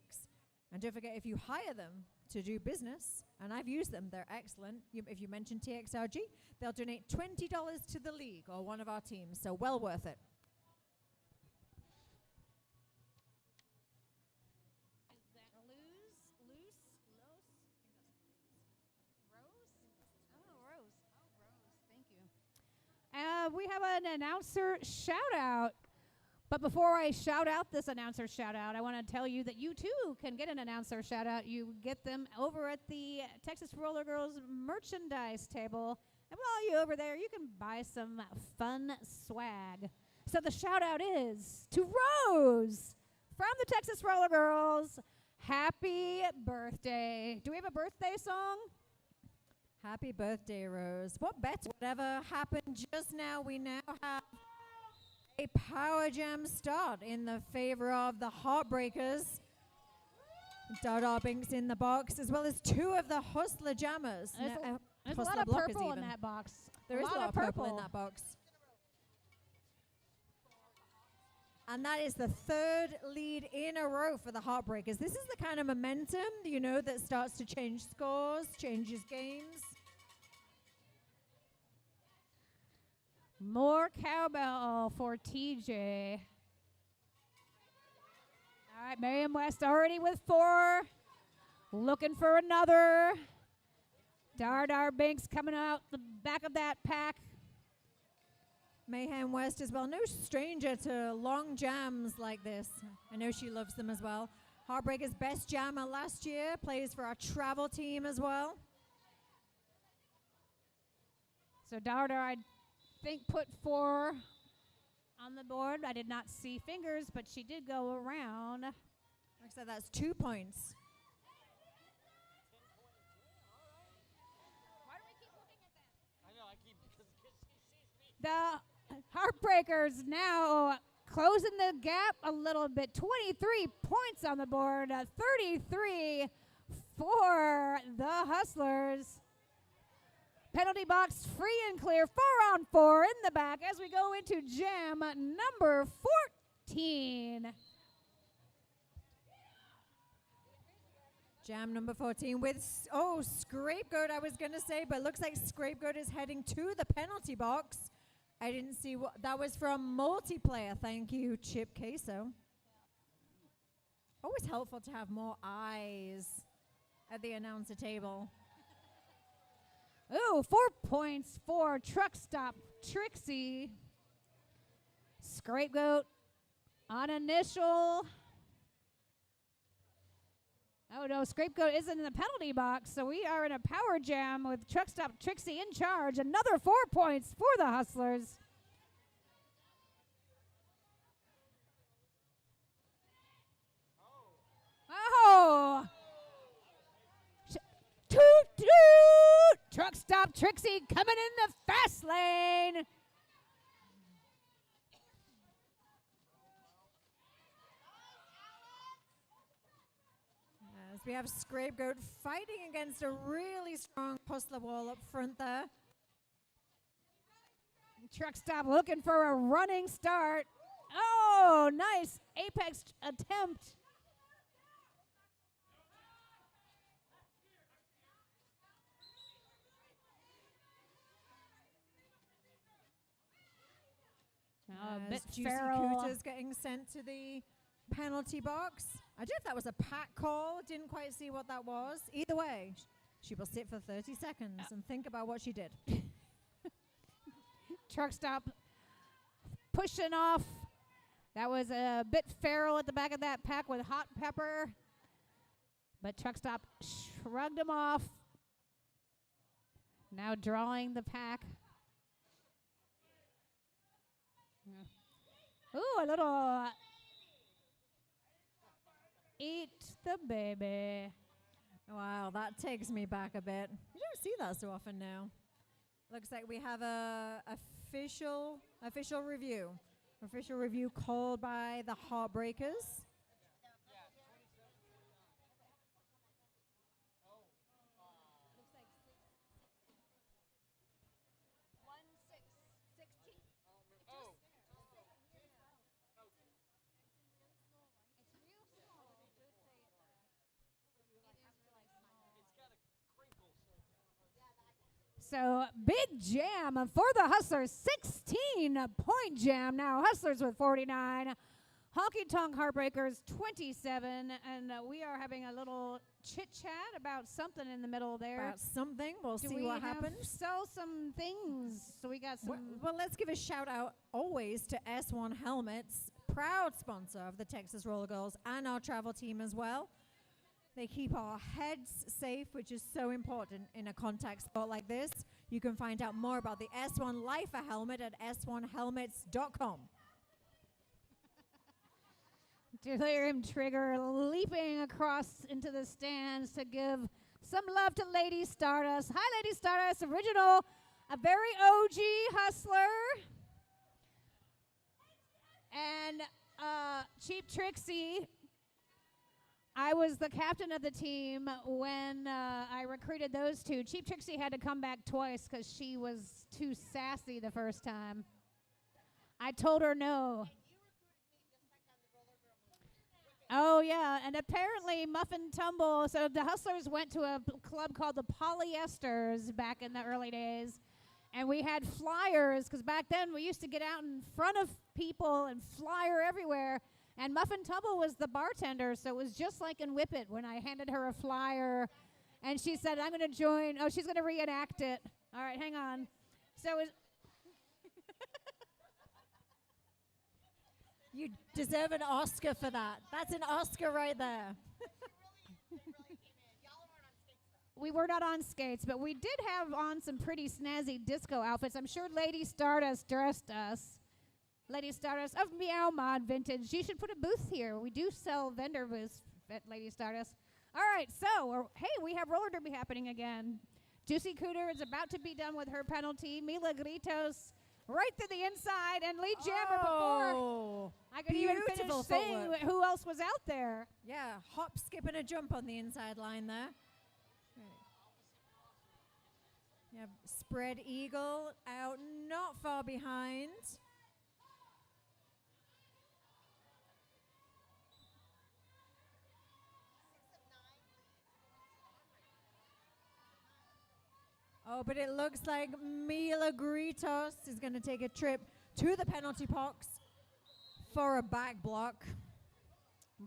And don't forget, if you hire them, to do business, and I've used them. They're excellent. If you mention TXRG, they'll donate $20 to the league or one of our teams, so well worth it. Is that Rose? Oh, Rose. Thank you. We have an announcer shout out. But before I shout out this announcer shout out, I want to tell you that you too can get an announcer shout out. You get them over at the Texas Roller Girls merchandise table. And while you're over there, you can buy some fun swag. So the shout out is to Rose from the Texas Roller Girls. Happy birthday. Do we have a birthday song? Happy birthday, Rose. What bets? Whatever happened just now, we now have a power jam start in the favor of the Heartbreakers. Dada Binks in the box, as well as two of the Hustler Jammers. There's a lot of purple in that box. There is a lot of purple in that box. And that is the third lead in a row for the Heartbreakers. This is the kind of momentum, you know, that starts to change scores, changes games. More cowbell for TJ. All right, Merriam West already with 4. Looking for another. Dar Binks coming out the back of that pack. Mayhem West as well. No stranger to long jams like this. I know she loves them as well. Heartbreakers best jammer last year. Plays for our travel team as well. So Dar, I think, put 4 on the board. I did not see fingers, but she did go around. Like I said, that's 2 points. Why do we keep looking at that? I know, I keep, because she sees me. The Heartbreakers now closing the gap a little bit. 23 points on the board. 33 for the Hustlers. Penalty box free and clear. 4 on 4 in the back as we go into jam number 14. Jam number 14 with, Scapegoat I was going to say, but looks like Scapegoat is heading to the penalty box. I didn't see what, that was from multiplayer. Thank you, Chip Queso. Always helpful to have more eyes at the announcer table. Ooh, 4 points for Truck Stop Trixie. Scapegoat on initial. Oh no, Scapegoat isn't in the penalty box, so we are in a power jam with Truck Stop Trixie in charge. Another 4 points for the Hustlers. Oh! Toot toot! Truck Stop Trixie coming in the fast lane. As we have Scapegoat fighting against a really strong Hustler wall up front there. Truck Stop looking for a running start. Oh, nice apex attempt. A bit Juicy feral. Cooter's getting sent to the penalty box. I don't know if that was a pack call. Didn't quite see what that was. Either way, she will sit for 30 seconds and think about what she did. Truck Stop pushing off. That was a bit feral at the back of that pack with hot pepper. But Truck Stop shrugged him off. Now drawing the pack. Ooh, a little eat the baby. Wow, that takes me back a bit. You don't see that so often now. Looks like we have a official review. Official review called by the Heartbreakers. So big jam for the Hustlers, 16-point jam. Now Hustlers with 49, Honky Tonk Heartbreakers 27, and we are having a little chit chat about something in the middle there. About something, we'll Do see we what have happens. Sell some things. So we got some. Well, let's give a shout out always to S1 Helmets, proud sponsor of the Texas Roller Girls and our travel team as well. They keep our heads safe, which is so important in a contact sport like this. You can find out more about the S1 Lifer helmet at s1helmets.com. Delirium Trigger leaping across into the stands to give some love to Lady Stardust. Hi, Lady Stardust, original, a very OG hustler. And Cheap Trixie, I was the captain of the team when I recruited those two. Cheap Trixie had to come back twice because she was too sassy the first time. I told her no. Oh, yeah, and apparently Muffin Tumble, so the Hustlers went to a club called the Polyesters back in the early days, and we had flyers, because back then we used to get out in front of people and flyer everywhere, and Muffin Tumble was the bartender, so it was just like in Whip It when I handed her a flyer, and she said, I'm going to join. Oh, she's going to reenact it. All right, hang on. So it You deserve an Oscar for that. That's an Oscar right there. we were not on skates, but we did have on some pretty snazzy disco outfits. I'm sure Lady Stardust dressed us. Lady Stardust of Meow Mod Vintage. You should put a booth here. We do sell vendor booths at Lady Stardust. All right, so, hey, we have roller derby happening again. Juicy Cooter is about to be done with her penalty. Mila Gritos right to the inside, and Lee Jammer before I could even finish beautiful saying footwork. who else was out there. Yeah, hop, skip, and a jump on the inside line there. You have Spread Eagle out not far behind. Oh, but it looks like Mila Gritos is going to take a trip to the penalty box for a back block.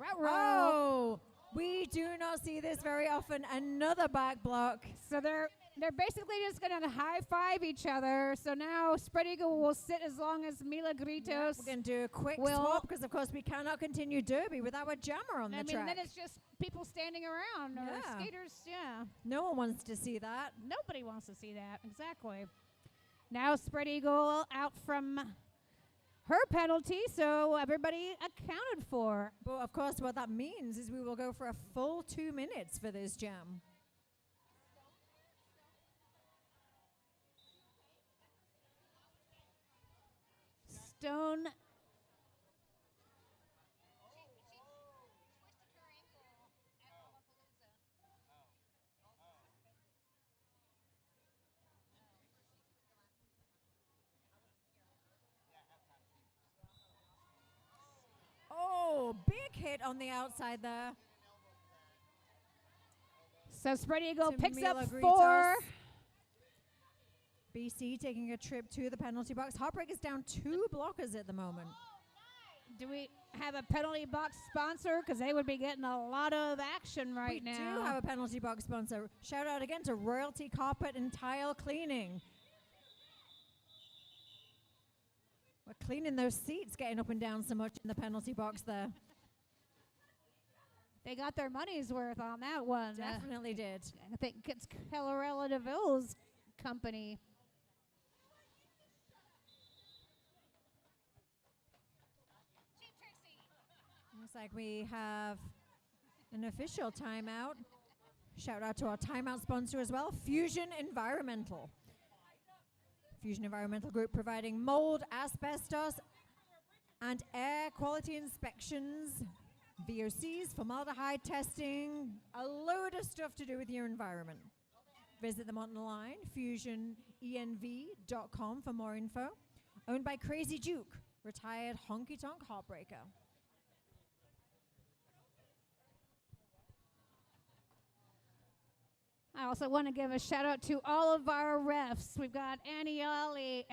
Oh, we do not see this very often. Another back block. So they're basically just going to high-five each other. So now Spread Eagle will sit as long as Mila Gritos. Yep, we're going to do a quick swap because, of course, we cannot continue derby without a jammer on the track. then it's just people standing around or Yeah. skaters. Yeah. No one wants to see that. Nobody wants to see that. Exactly. Now Spread Eagle out from her penalty, so everybody accounted for. But, of course, what that means is we will go for a full 2 minutes for this jam. Stone. Oh, big hit on the outside there. So Spread Eagle To picks up Mila 4. Gritos. BC taking a trip to the penalty box. Heartbreakers down 2 blockers at the moment. Do we have a penalty box sponsor? Because they would be getting a lot of action right now. We do have a penalty box sponsor. Shout out again to Royalty Carpet and Tile Cleaning. We're cleaning those seats, getting up and down so much in the penalty box there. They got their money's worth on that one. Definitely did. I think it's Colorella DeVille's company. Looks like we have an official timeout. Shout out to our timeout sponsor as well, Fusion Environmental. Fusion Environmental Group providing mold, asbestos, and air quality inspections, VOCs, formaldehyde testing, a load of stuff to do with your environment. Visit them online, fusionenv.com for more info. Owned by Crazy Duke, retired Honky Tonk Heartbreaker. I also want to give a shout out to all of our refs. We've got Annie Alley,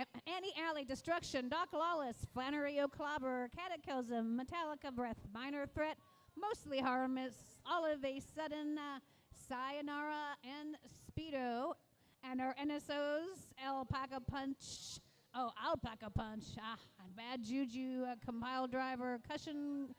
Destruction, Doc Lawless, Flannery O'Clobber, Cataclysm, Metallica Breath, Minor Threat, Mostly Harmless, All of a Sudden, Sayonara, and Speedo. And our NSOs, Alpaca Punch, Bad Juju, Compile Driver, Cushion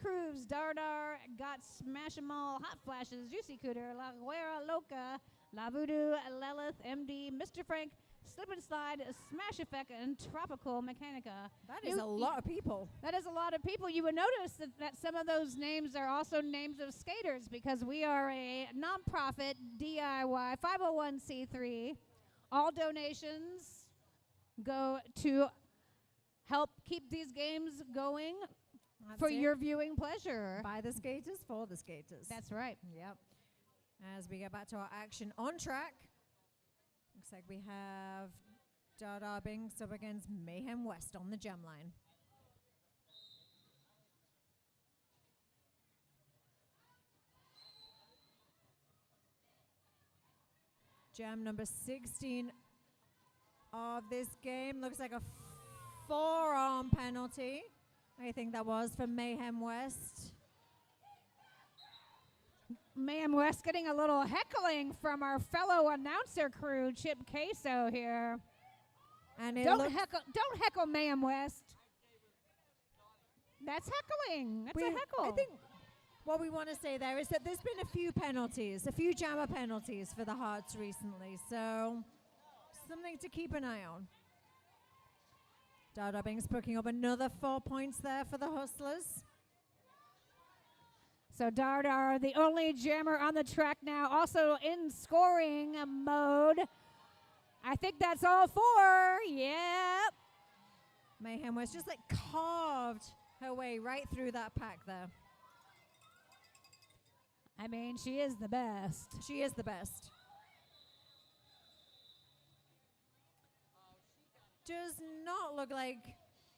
Cruise, Dardar, Got Smash 'em All, Hot Flashes, Juicy Cooter, La Guerra Loca, La Voodoo, Lilith, MD, Mr. Frank, Slip and Slide, Smash Effect, and Tropical Mechanica. That is a lot of people. That is a lot of people. You would notice that some of those names are also names of skaters because we are a nonprofit DIY 501c3. All donations go to help keep these games going for your viewing pleasure. By the skaters, for the skaters. That's right. Yep. As we get back to our action on track, looks like we have Dada Binks up against Mayhem West on the jam line. Jam number 16 of this game. Looks like a forearm penalty. I think that was for Mayhem West. Mayhem West getting a little heckling from our fellow announcer crew, Chip Queso here. And it don't heckle Mayhem West. That's heckling. That's a heckle. I think what we want to say there is that there's been a few jammer penalties for the Hearts recently, so something to keep an eye on. Dada Binks picking up another 4 points there for the Hustlers. So Dardar, the only jammer on the track now, also in scoring mode. I think that's all four. Yep. Mayhem West just like carved her way right through that pack there. I mean, she is the best. She is the best. Does not look like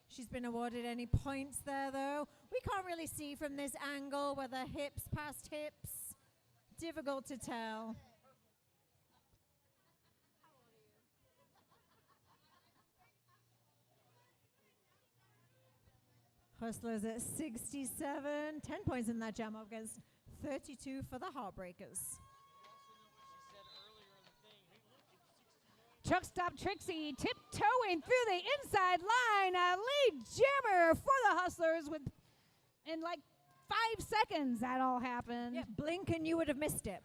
she's been awarded any points there, though. We can't really see from this angle whether hips past hips. Difficult to tell. Hustlers at 67. 10 points in that jam up against 32 for the Heartbreakers. Truck Stop Trixie tiptoeing through the inside line. A lead jammer for the Hustlers in like 5 seconds that all happened. Yeah, blink and you would have missed it.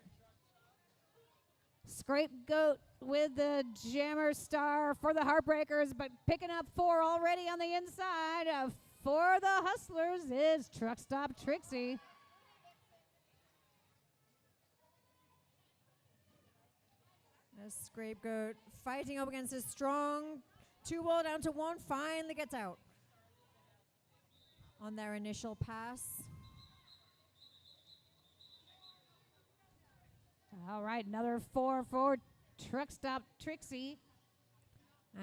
Scapegoat with the jammer star for the Heartbreakers, but picking up 4 already on the inside. For the Hustlers is Truck Stop Trixie. A Scapegoat fighting up against a strong 2-wall down to 1, finally gets out on their initial pass. All right, another 4 for Truck Stop Trixie.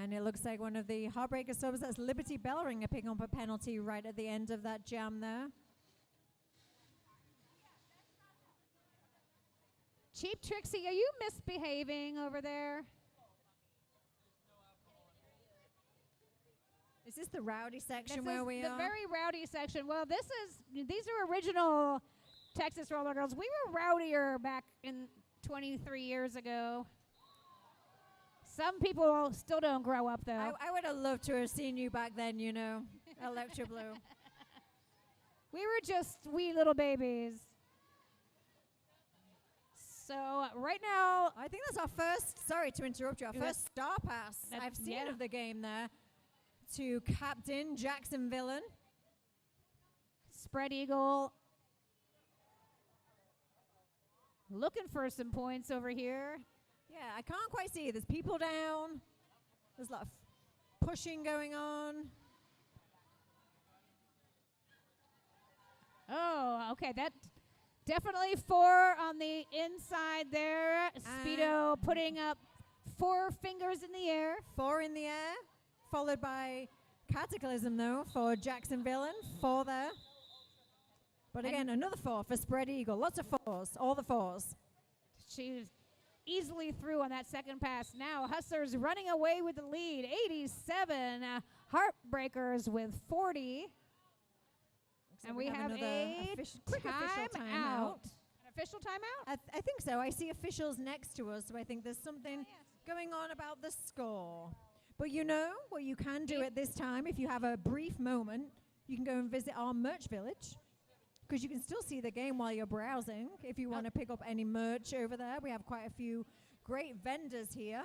And it looks like one of the Heartbreaker subs, that's Liberty Bellringer, picking up a penalty right at the end of that jam there. Cheap Trixie, are you misbehaving over there? Is this the rowdy section This where is we the are? very rowdy section. Well, these are original Texas Roller Girls. We were rowdier back in 23 years ago. Some people still don't grow up, though. I would have loved to have seen you back then, you know, Electra Blue. We were just wee little babies. So right now, I think that's our first, sorry to interrupt you, our first star pass I've seen of the game there to Captain Jackson Villain. Spread Eagle looking for some points over here. Yeah, I can't quite see. There's people down. There's a lot of pushing going on. Oh, okay. That definitely 4 on the inside there. Speedo putting up 4 fingers in the air. 4 in the air, followed by Cataclysm, though, for Jackson Villain. 4 there. But again, another 4 for Spread Eagle. Lots of 4s, all the 4s. She's easily through on that second pass. Now Hustlers running away with the lead, 87. Heartbreakers with 40. And we have a quick official timeout. An official timeout? I think so. I see officials next to us, so I think there's something going on about the score. But you know what you can do at this time, if you have a brief moment, you can go and visit our merch village, because you can still see the game while you're browsing. If you want to pick up any merch over there, we have quite a few great vendors here.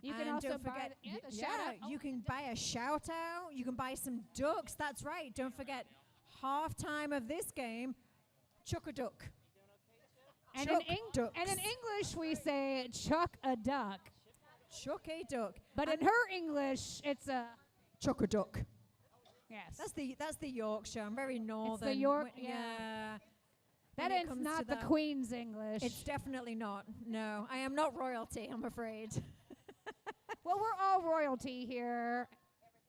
You and can also don't buy forget, the shout out. you can buy a shout out. You can buy some ducks. That's right. Don't forget, halftime of this game, chuck a duck. And Chuck in English, we say chuck a duck. Chuck a duck. But in her English, it's a chuck a duck. Yes. That's the Yorkshire. I'm very northern. It's the York. Yeah. That is not the Queen's English. It's definitely not. No, I am not royalty, I'm afraid. Well, we're all royalty here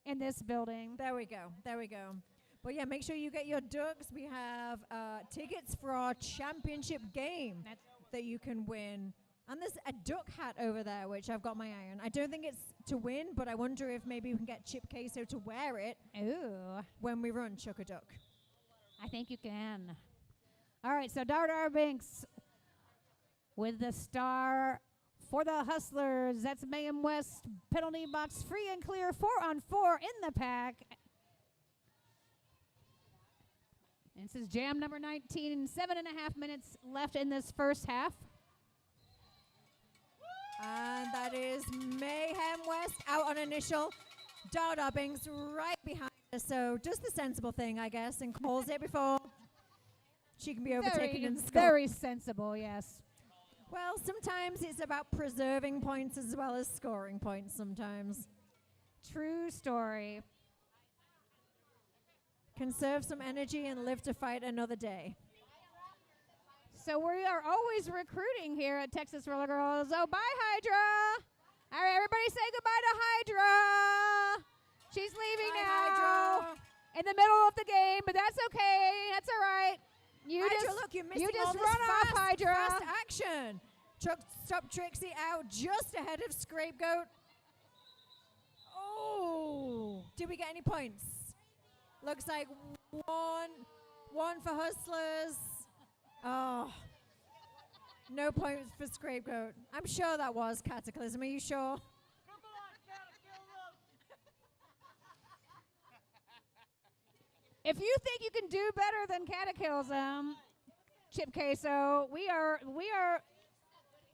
in this building. There we go. There we go. But yeah, make sure you get your ducks. We have tickets for our championship game that you can win. And there's a duck hat over there, which I've got my eye on. I don't think it's to win, but I wonder if maybe we can get Chip Queso to wear it when we run Chuck a Duck. I think you can. All right, so Dar Binks with the star for the Hustlers. That's Mayhem West, penalty box free and clear, 4-on-4 in the pack. And this is jam number 19, 7.5 minutes left in this first half. And that is Mayhem West out on initial. Dar Binks right behind us, so does the sensible thing, I guess, and calls it before she can be overtaken and scored. Very sensible, yes. Well, sometimes it's about preserving points as well as scoring points sometimes. True story. Conserve some energy and live to fight another day. So we are always recruiting here at Texas Roller Girls. Oh, bye, Hydra. All right, everybody say goodbye to Hydra. She's leaving bye, now. Hydra. In the middle of the game, but that's okay. That's all right. You Hydra, just, look, you're missing you just all this run off, Hydra. Fast action. Stop Trixie out just ahead of Scapegoat. Oh. Did we get any points? Looks like one for Hustlers. Oh. No points for Scapegoat. I'm sure that was Cataclysm. Are you sure? If you think you can do better than Cataclysm, Chip Queso, we are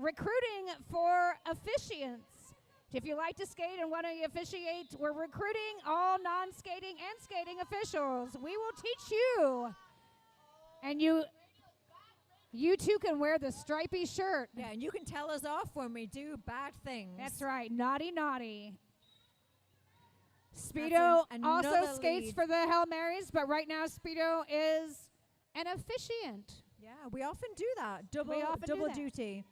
recruiting for officiants. If you like to skate and want to officiate, we're recruiting all non-skating and skating officials. We will teach you. And you too can wear the stripy shirt. Yeah, and you can tell us off when we do bad things. That's right. Naughty, naughty. Speedo also skates for the Hail Marys, but right now Speedo is an officiant. Yeah, we often do that. Double duty.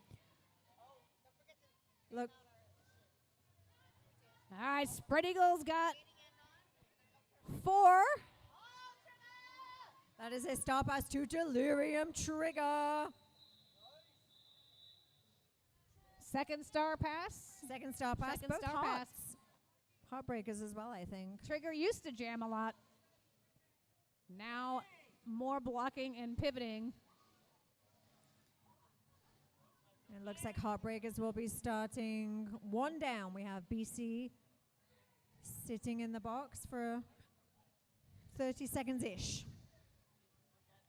Look. All right, Spread Eagle's got 4. That is a star pass to Delirium Trigger. Second star pass. Second star pass. Second Both star hearts. pass. Heartbreakers as well, I think. Trigger used to jam a lot. Now more blocking and pivoting. It looks like Heartbreakers will be starting one down. We have BC sitting in the box for 30 seconds-ish.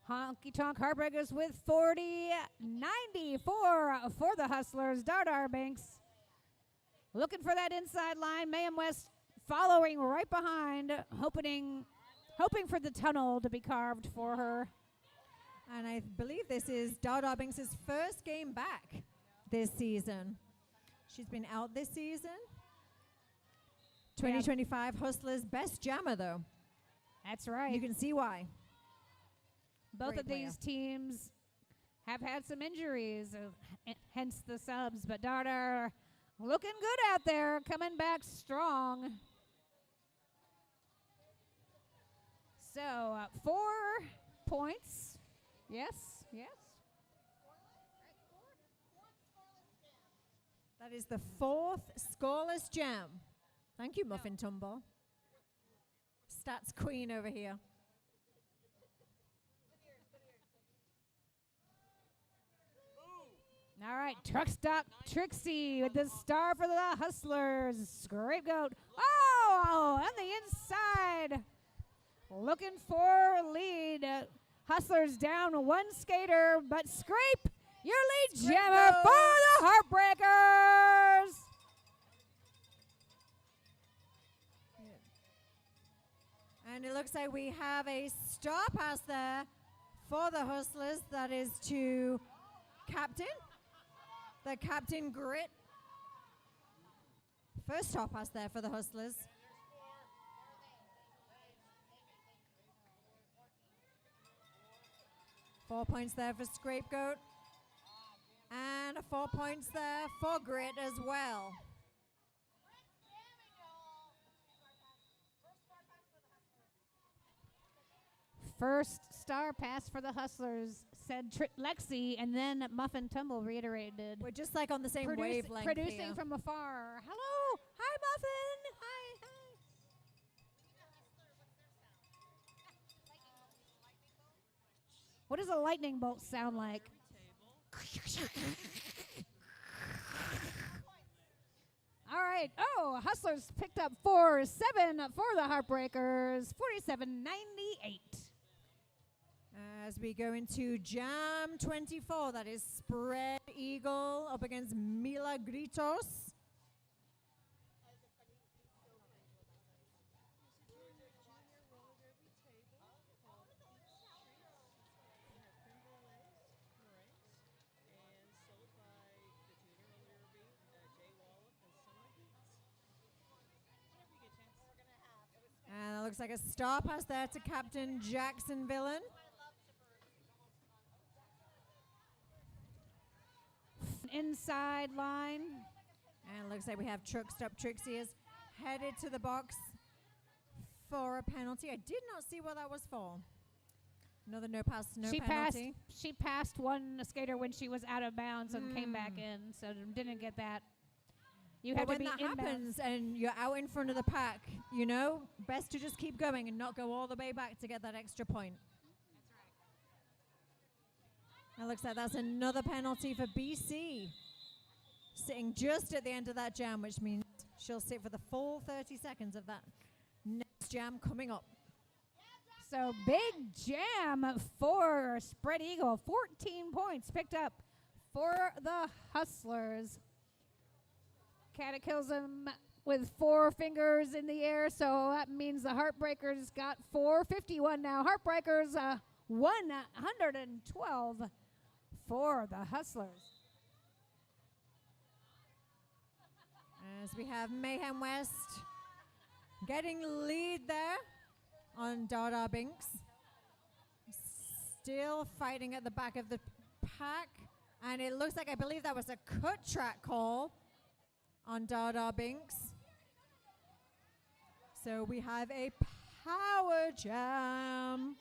Honky Tonk Heartbreakers with 40-94 for the Hustlers. Dar Binks looking for that inside line. Mayhem West following right behind, hoping for the tunnel to be carved for her. And I believe this is Dar Binks' first game back this season. She's been out this season. 2025 Hustlers best jammer, though. That's right. You can see why. Both Great of these teams have had some injuries, hence the subs. But Dar looking good out there, coming back strong. So 4 points. Yes, yes. That is the fourth scoreless jam. Thank you, Muffin Tumble. Stats queen over here. All right, Truck Stop Trixie with the star for the Hustlers. Scapegoat. Oh, on the inside. Looking for a lead. Hustlers down one skater, but Scrape, your lead jammer for the Heartbreakers. And it looks like we have a star pass there for the Hustlers. That is to Captain. The Captain Grit. First star pass there for the Hustlers. 4 points there for Scapegoat. And 4 points there for Grit as well. First star pass for the Hustlers, said Lexi, and then Muffin Tumble reiterated. We're just like on the same wavelength Producing here. from afar. Hello. Hi, Muffin. Hi. What does a lightning bolt sound like? All right. Oh, Hustlers picked up 4-7 for the Heartbreakers, 47-98. As we go into Jam 24, that is Spread Eagle up against Milagritos. And it looks like a star pass there to Captain Jackson Villain. Inside line. And it looks like we have Truck Stop Trixie is headed to the box for a penalty. I did not see what that was for. Another no pass, no penalty. She passed one skater when she was out of bounds and came back in, so didn't get that. You have to be when that inbounds. happens and you're out in front of the pack, you know, best to just keep going and not go all the way back to get that extra point. It looks like that's another penalty for BC. Sitting just at the end of that jam, which means she'll sit for the full 30 seconds of that next jam coming up. So big jam for Spread Eagle. 14 points picked up for the Hustlers. Cataclysm with 4 fingers in the air, so that means the Heartbreakers got 451 now. Heartbreakers 112 for the Hustlers. As we have Mayhem West getting lead there on Dada Binks. Still fighting at the back of the pack. And it looks like, I believe that was a cut track call on Dada Binks. So we have a power jam.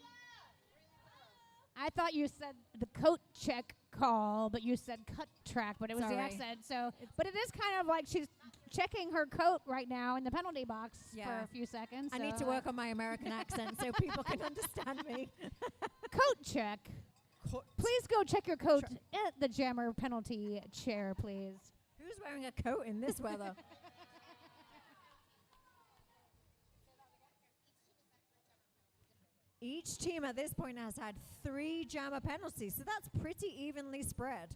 I thought you said the coat check call, but you said cut track, but it was the accent. So, but it is kind of like she's checking her coat right now in the penalty box for a few seconds. I need to work on my American accent so people can understand me. Coat check. Please go check your coat at the jammer penalty chair, please. Who's wearing a coat in this weather? Each team at this point has had 3 jammer penalties, so that's pretty evenly spread.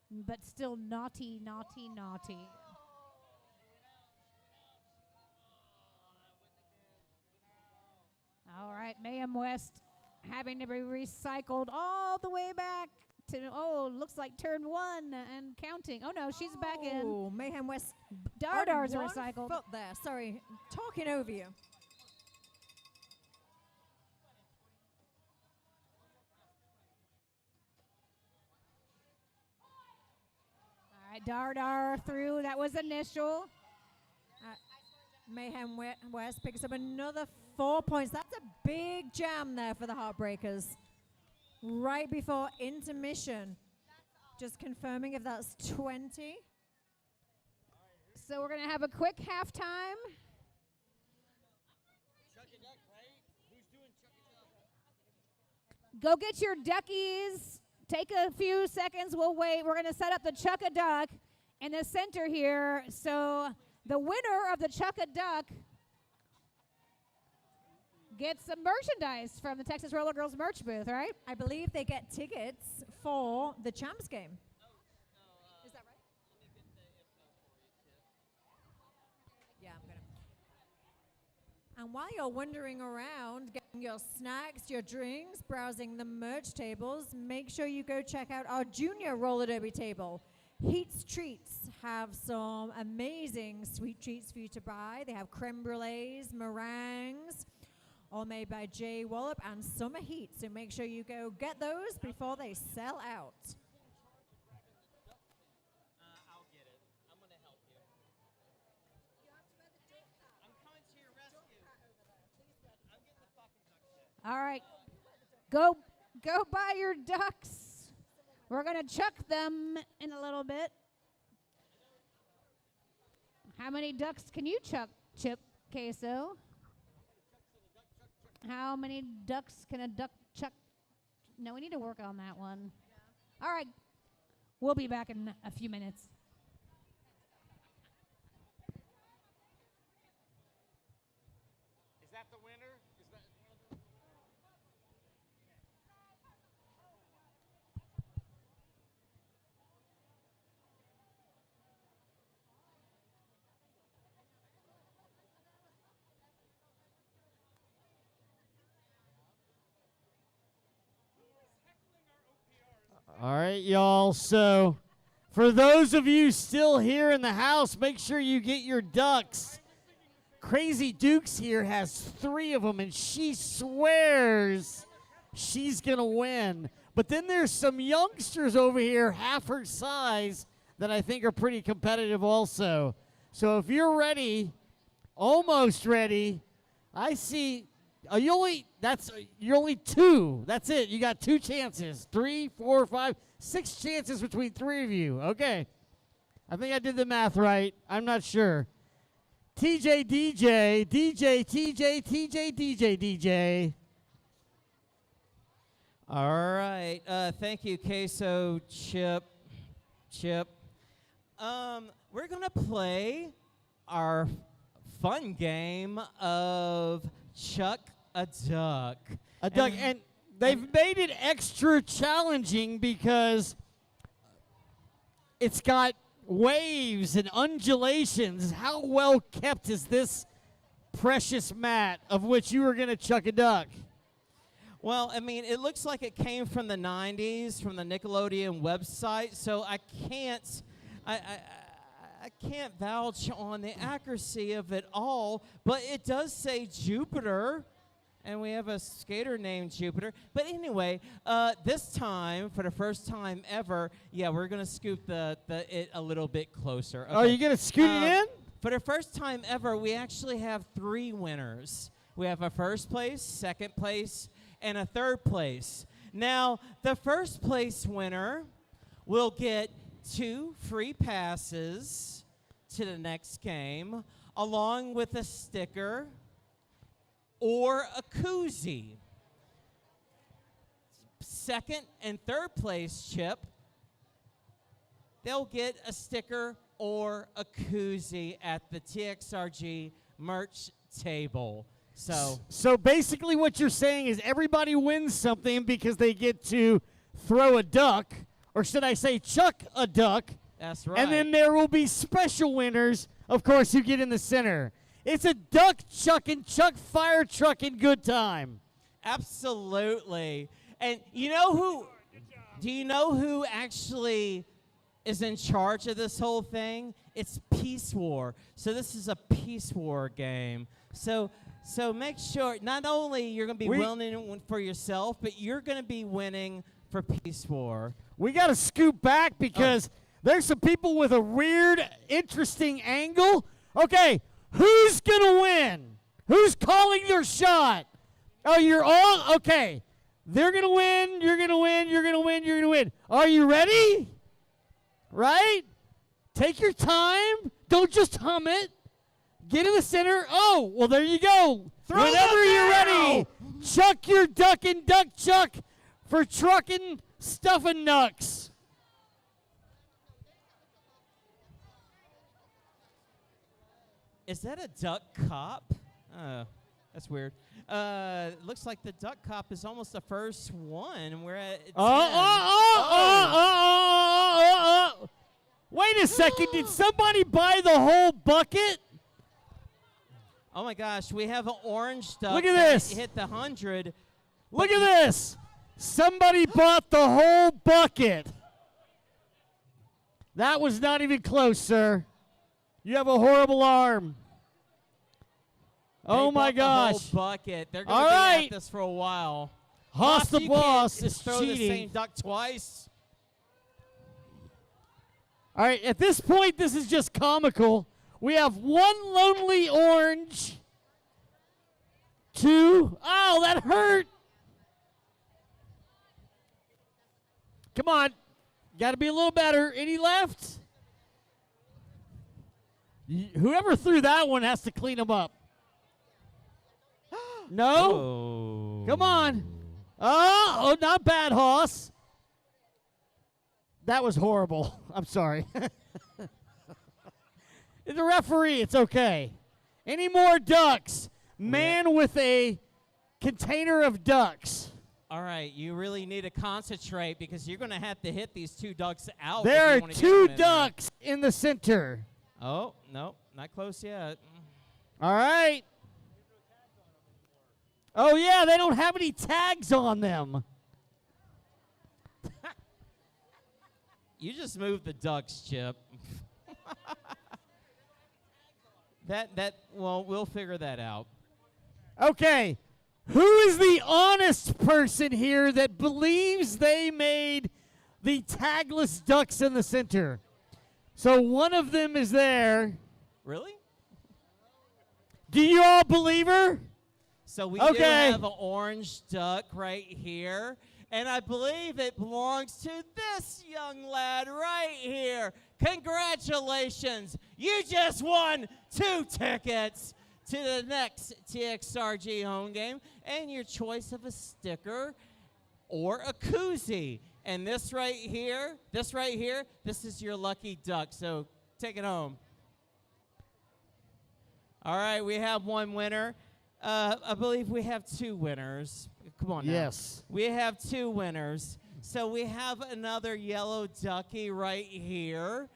But still naughty, naughty, naughty. All right, Mayhem West having to be recycled all the way back to, looks like turn 1 and counting. Oh, no, she's back in. Oh, Mayhem West. Dardar's on one recycled. foot there. Sorry, talking over you. All right, Dardar through. That was initial. Mayhem West picks up another 4 points. That's a big jam there for the Heartbreakers. Right before intermission. Just confirming if that's 20. So we're going to have a quick halftime. Go get your duckies. Take a few seconds. We'll wait. We're going to set up the Chuck-a-Duck in the center here. So the winner of the Chuck-a-Duck gets some merchandise from the Texas Roller Girls merch booth, right? I believe they get tickets for the Champs game. Is that right? Yeah, I'm going to. And while you're wandering around, getting your snacks, your drinks, browsing the merch tables, make sure you go check out our junior roller derby table. Heat's Treats have some amazing sweet treats for you to buy. They have creme brulees, meringues, all made by Jay Wallop and Summer Heat. So make sure you go get those before they sell out. I'll get it. I'm going to help you. I'm coming to your rescue. I'm getting the fucking duck shit. All right. Go buy your ducks. We're going to chuck them in a little bit. How many ducks can you chuck, Chip Queso? How many ducks can a duck chuck? No, we need to work on that one. All right. We'll be back in a few minutes. Is that the winner? Is that one of them? All right, y'all. So, for those of you still here in the house, make sure you get your ducks. Crazy Dukes here has 3 of them, and she swears she's going to win. But then there's some youngsters over here, half her size, that I think are pretty competitive also. So if you're ready, almost ready, I see you're only 2. That's it. You got 2 chances. 3, 4, 5, 6 chances between 3 of you. Okay. I think I did the math right. I'm not sure. TJ, DJ, DJ, TJ, TJ, DJ, DJ. All right. Thank you, Queso, Chip. We're going to play our fun game of Chuck a Duck. And they've made it extra challenging because it's got waves and undulations. How well kept is this precious mat of which you are going to chuck a duck? Well, I mean, it looks like it came from the 90s, from the Nickelodeon website, so I can't vouch on the accuracy of it all, but it does say Jupiter, and we have a skater named Jupiter. But anyway, this time, for the first time ever, yeah, we're going to scoop it a little bit closer. Okay. Oh, you're going to scoot it in? For the first time ever, we actually have 3 winners. We have a first place, second place, and a third place. Now, the first place winner will get 2 free passes to the next game, along with a sticker or a koozie. Second and third place, Chip, they'll get a sticker or a koozie at the TXRG merch table. So basically what you're saying is everybody wins something because they get to throw a duck, or should I say chuck a duck. That's right. And then there will be special winners, of course, who get in the center. It's a duck chucking, chuck fire trucking good time. Absolutely. And do you know who actually is in charge of this whole thing? It's Peace War. So this is a Peace War game. So make sure not only you're going to be winning for yourself, but you're going to be winning for Peace War. We got to scoop back because there's some people with a weird, interesting angle. Okay, who's going to win? Who's calling their shot? Oh, you're all? Okay. They're going to win, you're going to win, you're going to win, you're going to win. Are you ready? Right? Take your time. Don't just hum it. Get in the center. Oh, well, there you go. Throw Whenever them you're now. ready, chuck your duck and duck chuck for trucking stuffing nucks. Is that a duck cop? That's weird. Looks like the duck cop is almost the first one, and we're at 10. Wait a second. Did somebody buy the whole bucket? Oh my gosh, we have an orange duck. Look at that this. hit the 100. Look at this. Somebody bought the whole bucket. That was not even close, sir. You have a horrible arm. Oh my gosh. The whole bucket. They're All going to be right. at this for a while. Hoss the you boss can't is throw the cheating. same duck twice. All right, at this point, this is just comical. We have one lonely orange. Two. Oh, that hurt. Come on. Got to be a little better. Any left? Whoever threw that one has to clean them up. No? Oh. Come on. Oh, not bad, Hoss. That was horrible. I'm sorry. The referee, it's okay. Any more ducks? Man with a container of ducks. All right, you really need to concentrate because you're going to have to hit these two ducks out. There if you are wanna get two them in there. ducks in the center. Oh, no, not close yet. All right. Oh, yeah, they don't have any tags on them. You just moved the ducks, Chip. Well, we'll figure that out. Okay. Who is the honest person here that believes they made the tagless ducks in the center? So one of them is there. Really? Do you all believe her? So we do Okay. have an orange duck right here, and I believe it belongs to this young lad right here. Congratulations. You just won 2 tickets to the next TXRG home game and your choice of a sticker or a koozie. And this right here, this is your lucky duck. So take it home. All right, we have one winner. I believe we have 2 winners. Come on now. Yes. We have 2 winners. So we have another yellow ducky right here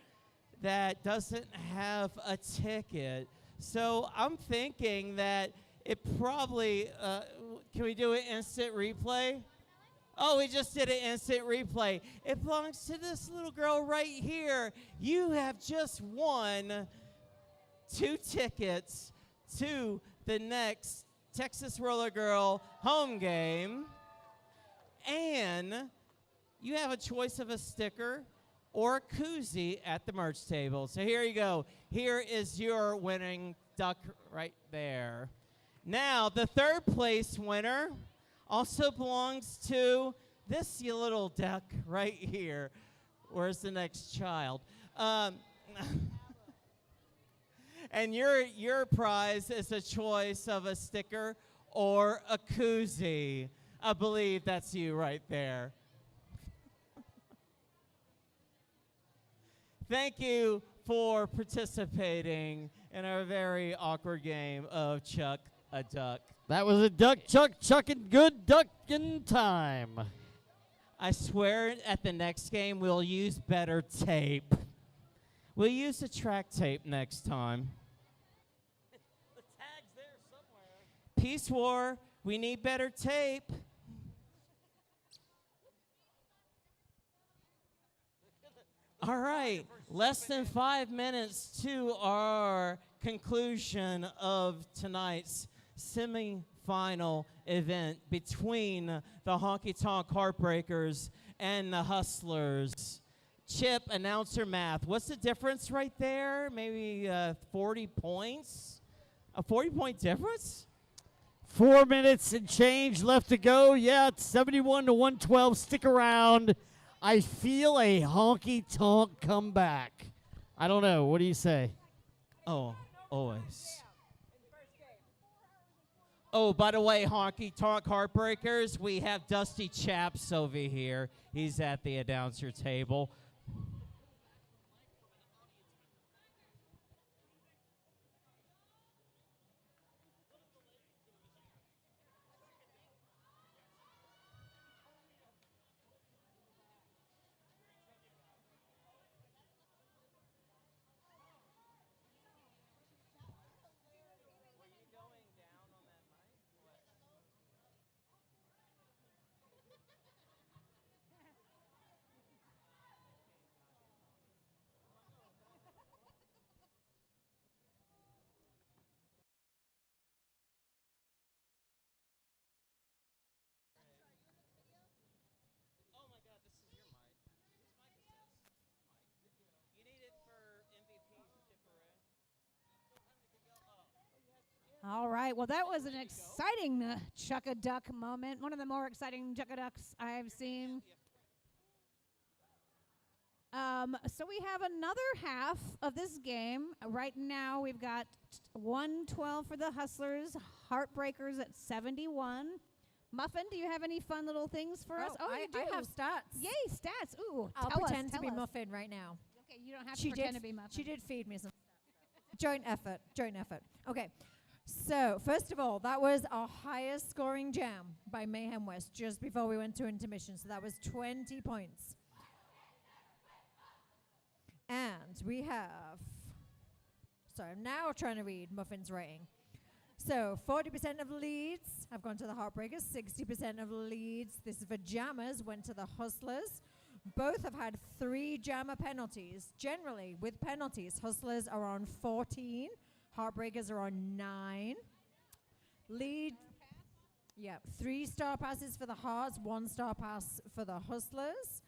that doesn't have a ticket. So I'm thinking that it probably, can we do an instant replay? Oh, we just did an instant replay. It belongs to this little girl right here. You have just won 2 tickets to the next Texas Roller Girl home game. And you have a choice of a sticker or a koozie at the merch table. So here you go. Here is your winning duck right there. Now, the 3rd place winner also belongs to this little duck right here. Where's the next child? And your prize is a choice of a sticker or a koozie. I believe that's you right there. Thank you for participating in our very awkward game of Chuck a Duck. That was a duck chucking good ducking time. I swear at the next game we'll use better tape. We'll use the track tape next time. The tag's there somewhere. Peace War, we need better tape. All right, less than 5 minutes to our conclusion of tonight's semi-final event between the Honky Tonk Heartbreakers and the Hustlers. Chip, announcer math. What's the difference right there? Maybe 40 points? A 40-point difference? 4 minutes and change left to go. Yeah, it's 71 to 112. Stick around. I feel a honky tonk comeback. I don't know. What do you say? Oh, always. Oh, by the way, Honky Tonk Heartbreakers, we have Dusty Chaps over here. He's at the announcer table. All right. Well, that was an exciting Chuck-a-Duck moment. One of the more exciting Chuck-a-Ducks I've seen. So we have another half of this game. Right now, we've got 112 for the Hustlers, Heartbreakers at 71. Muffin, do you have any fun little things for us? I have stats. Yay, stats. Ooh, I'll tell us, pretend to tell be us. Muffin right now. Okay, you don't have to pretend to be Muffin. She did feed me some. Joint effort. Okay. So, first of all, that was our highest scoring jam by Mayhem West just before we went to intermission. So that was 20 points. And we have, sorry, I'm now trying to read Muffin's rating. So 40% of leads have gone to the Heartbreakers, 60% of leads, this is for jammers, went to the Hustlers. Both have had 3 jammer penalties. Generally, with penalties, Hustlers are on 14, Heartbreakers are on 9. Lead, yeah, 3 star passes for the Hearts, 1 star pass for the Hustlers.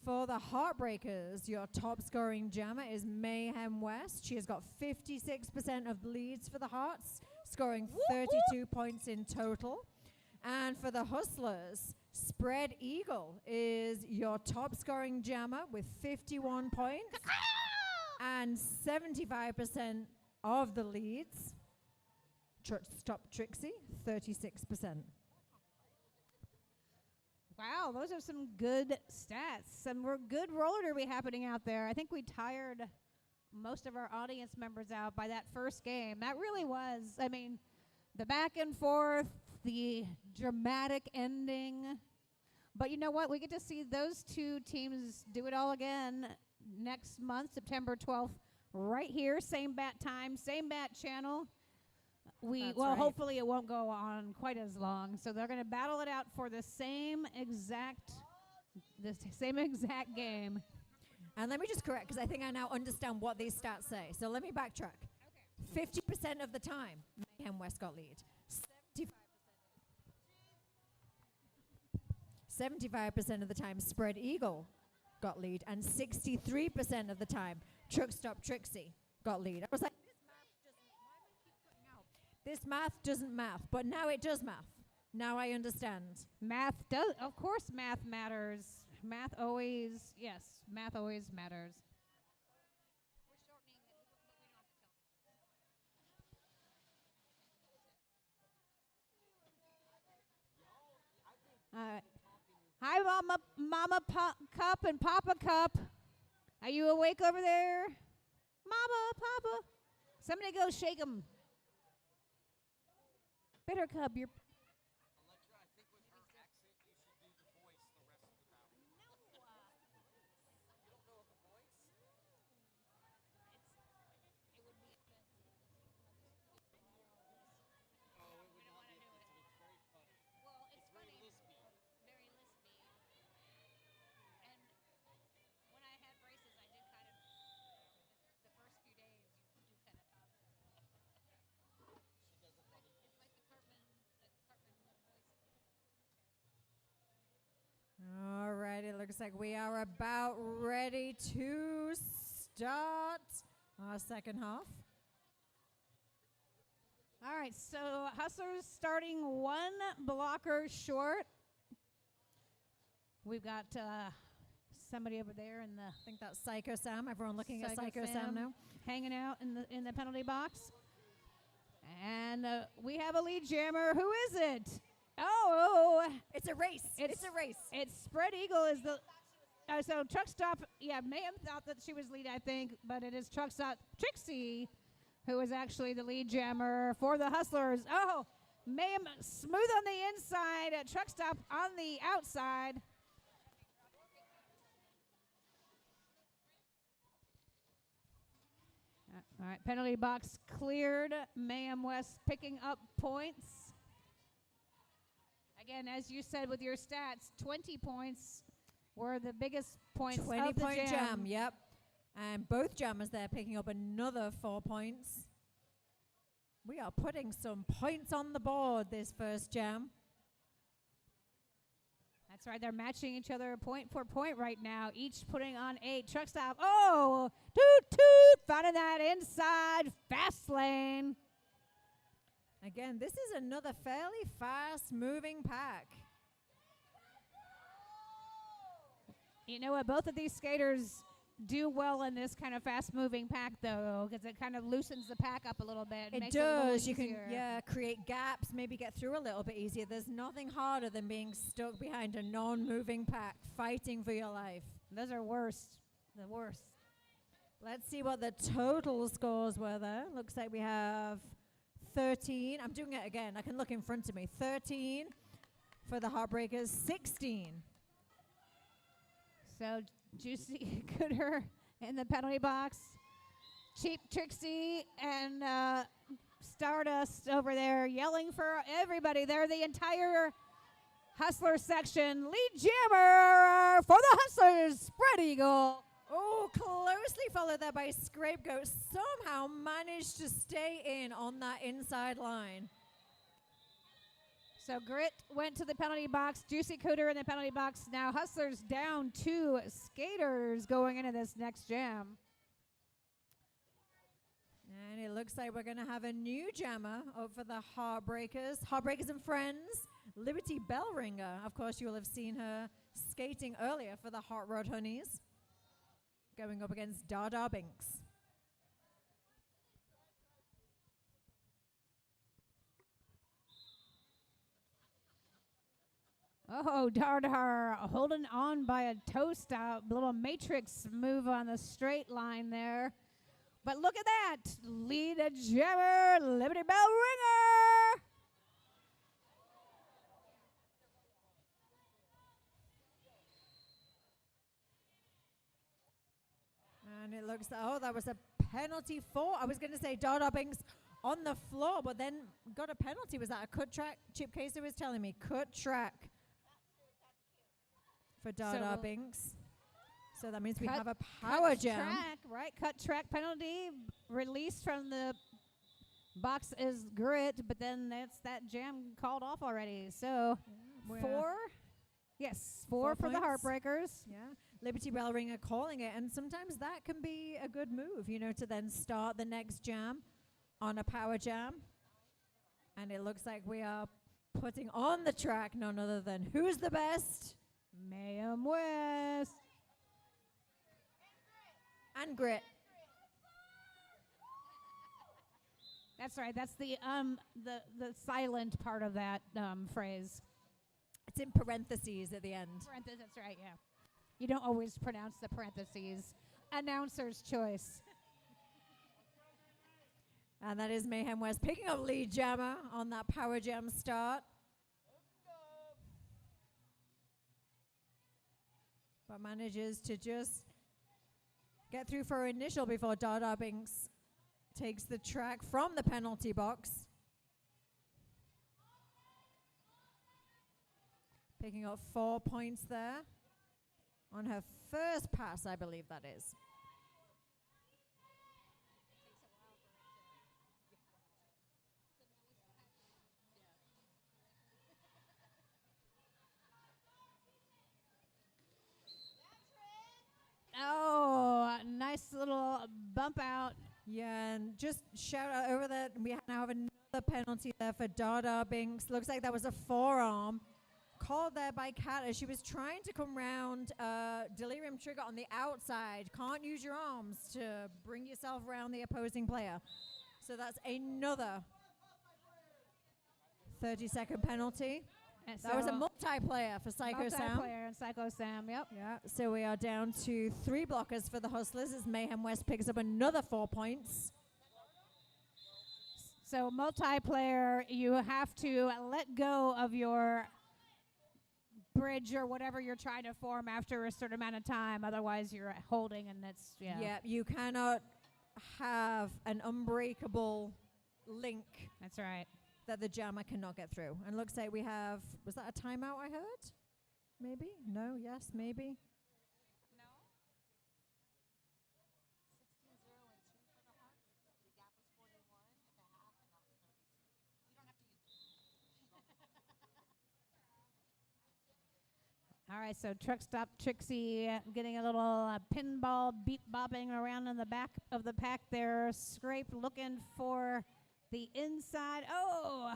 For the Heartbreakers, your top scoring jammer is Mayhem West. She has got 56% of leads for the Hearts, scoring 32 points in total. And for the Hustlers, Spread Eagle is your top scoring jammer with 51 points and 75% of the leads. Stop Trixie, 36%. Wow, those are some good stats. Some good roller derby happening out there. I think we tired most of our audience members out by that first game. That really was, I mean, the back and forth, the dramatic ending. But you know what? We get to see those 2 teams do it all again next month, September 12th, right here. Same bat time, same bat channel. That's right. Hopefully it won't go on quite as long. So they're going to battle it out for the same exact game. And let me just correct, because I think I now understand what these stats say. So let me backtrack. 50% of the time, Mayhem West got lead. 75% of the time, Spread Eagle got lead. And 63% of the time, Truck Stop Trixie got lead. I was like, this math doesn't math, but now it does math. Now I understand. Math does, of course, math matters. Math always matters. Hi, Mama Cup and Papa Cup. Are you awake over there? Mama, Papa. Somebody go shake 'em. Bitter Cup, you're... Electra, I think with her accent, you should do the voice the rest of the battle. No. You don't know the voice? It would be offensive. Oh, it would not be offensive. It's very funny. Well, it's very funny. lispy. Very lispy. And when I had braces, I did kind of, the first few days, you do kind of talk. She does a funny voice. It's like the Cartman voice. All right, it looks like we are about ready to start our second half. All right, so Hustlers starting 1 blocker short. We've got somebody over there in the I think that's Psycho Sam. Everyone looking at Psycho Sam now. hanging out in the penalty box. And we have a lead jammer. Who is it? Oh, It's a race. It's a race. it's Spread Eagle is the. So Truck Stop, Mayhem thought that she was lead, I think, but it is Truck Stop Trixie who is actually the lead jammer for the Hustlers. Oh, Mayhem smooth on the inside, Truck Stop on the outside. All right, penalty box cleared. Mayhem West picking up points. Again, as you said with your stats, 20 points were the biggest points of the 20-point jam. jam. Yep. And both jammers there picking up another 4 points. We are putting some points on the board this first jam. That's right, they're matching each other point for point right now, each putting on 8. Truck Stop, oh, toot toot, finding that inside fast lane. Again, this is another fairly fast-moving pack. You know what, both of these skaters do well in this kind of fast-moving pack, though, because it kind of loosens the pack up a little bit. It makes it a little does. You can, easier. create gaps, maybe get through a little bit easier. There's nothing harder than being stuck behind a non-moving pack, fighting for your life. Those are worst, the worst. Let's see what the total scores were there. Looks like we have 13. I'm doing it again. I can look in front of me. 13 for the Heartbreakers, 16. So Juicy Cooter in the penalty box. Cheap Trixie and Stardust over there yelling for everybody. They're the entire Hustler section. Lead jammer for the Hustlers, Spread Eagle. Oh, closely followed there by Scapegoat. Somehow managed to stay in on that inside line. So Grit went to the penalty box. Juicy Cooter in the penalty box. Now Hustlers down 2 skaters going into this next jam. And it looks like we're going to have a new jammer up for the Heartbreakers. Heartbreakers and Friends. Liberty Bellringer. Of course, you will have seen her skating earlier for the Hot Rod Honeys. Going up against Dada Binks. Oh, Dardar holding on by a toe stop. Little matrix move on the straight line there. But look at that. Lead a jammer, Liberty Bell Ringer. And it looks, oh, that was a penalty for, I was going to say Dada Binks on the floor, but then got a penalty. Was that a cut track? Chip Casey was telling me, cut track for Dada Binks. So that means we have a power jam. Track, right? Cut track penalty. Released from the box is Grit, but then that's that jam called off already. So 4. Yes, 4 for the Heartbreakers. Yeah. Liberty Bell Ringer calling it. And sometimes that can be a good move, you know, to then start the next jam on a power jam. And it looks like we are putting on the track none other than who's the best? Mayhem West. And Grit. That's right. That's the silent part of that phrase. It's in parentheses at the end. Parentheses, that's right, yeah. You don't always pronounce the parentheses. Announcer's choice. And that is Mayhem West picking up lead jammer on that power jam start. But manages to just get through for initial before Dada Binks takes the track from the penalty box. Picking up 4 points there on her first pass, I believe that is. Oh, nice little bump out. Yeah, and just shout out over that. We now have another penalty there for Dada Binks. Looks like that was a forearm called there by Kat as she was trying to come round Delirium Trigger on the outside. Can't use your arms to bring yourself around the opposing player. So that's another 30-second penalty. And That was a so multiplayer for Psycho Sam. multiplayer and Psycho Sam, yep. Yeah, so we are down to 3 blockers for the Hustlers as Mayhem West picks up another 4 points. So multiplayer, you have to let go of your bridge or whatever you're trying to form after a certain amount of time. Otherwise, you're holding, and it's Yeah, you cannot have an unbreakable link That's right. that the jammer cannot get through. And looks like we have, was that a timeout I heard? Maybe? No? Yes? Maybe? All right, so Truck Stop Trixie getting a little pinball beat bopping around in the back of the pack there. Scrape looking for the inside. Oh!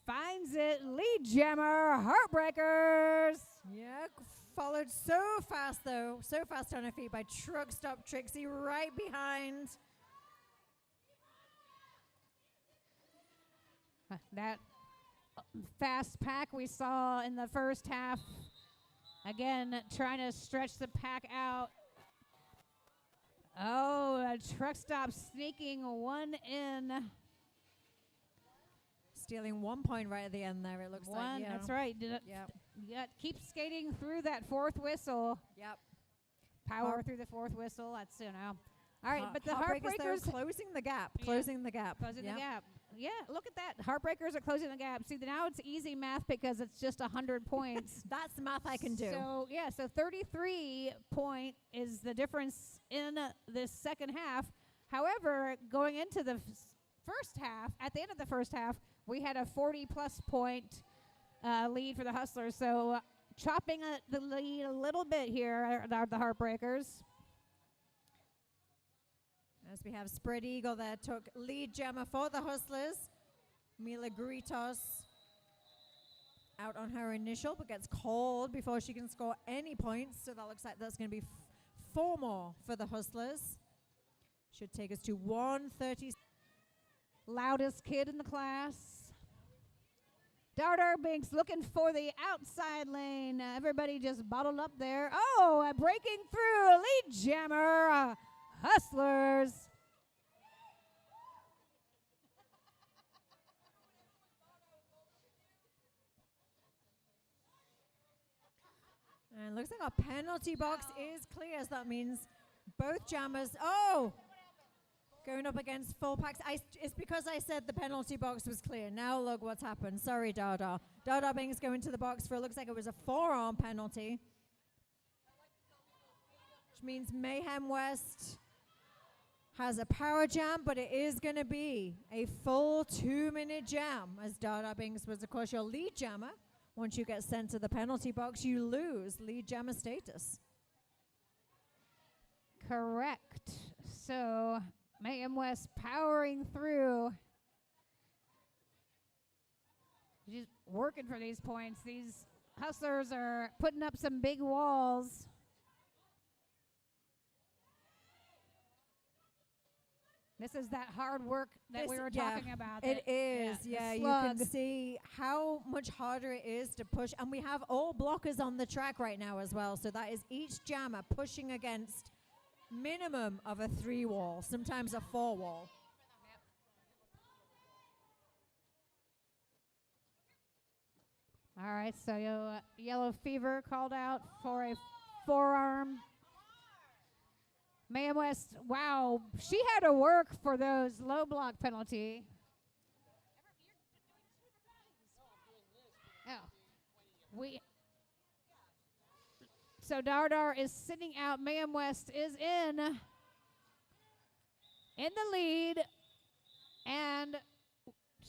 Finds it. Lead jammer. Heartbreakers. Yeah, followed so fast though. So fast on her feet by Truck Stop Trixie right behind. That fast pack we saw in the first half. Again, trying to stretch the pack out. Oh, a Truck Stop sneaking one in. Stealing 1 point right at the end there, it looks like. Yeah. That's right. Yep. Keep skating through that fourth whistle. Yep. Power through the fourth whistle. That's, All right, but the Heartbreakers though, Heartbreakers closing the gap. Yeah. Closing the gap. closing Yep. the gap. Yeah, look at that. Heartbreakers are closing the gap. See, now it's easy math because it's just 100 points. That's the math I can do. So 33 point is the difference in this second half. However, going into the first half, at the end of the first half, we had a 40-plus point lead for the Hustlers. So chopping the lead a little bit here are the Heartbreakers. As we have Spread Eagle there, took lead jammer for the Hustlers. Mila Gritos out on her initial, but gets called before she can score any points. So that looks like that's going to be 4 more for the Hustlers. Should take us to 1:30. Loudest kid in the class. Darter Binks looking for the outside lane. Everybody just bottled up there. Oh, breaking through. Lead jammer. Hustlers. And looks like our penalty box is clear. So that means both jammers. Oh! Going up against full packs. It's because I said the penalty box was clear. Now look what's happened. Sorry, Dada. Dada Bing's going to the box for it looks like it was a forearm penalty. Which means Mayhem West has a power jam, but it is going to be a full 2-minute jam, as Dada Bings was, of course, your lead jammer. Once you get sent to the penalty box, you lose lead jammer status. Correct. So Mayhem West powering through. Just working for these points. These Hustlers are putting up some big walls. This is that hard work that we were talking about. It is, yeah. You can see how much harder it is to push. And we have all blockers on the track right now as well. So that is each jammer pushing against minimum of a 3 wall, sometimes a 4 wall. All right, so Yellow Fever called out for a forearm. Mayhem West, wow, she had to work for those low block penalty. Oh, so Dardar is sitting out. Mayhem West is in the lead, and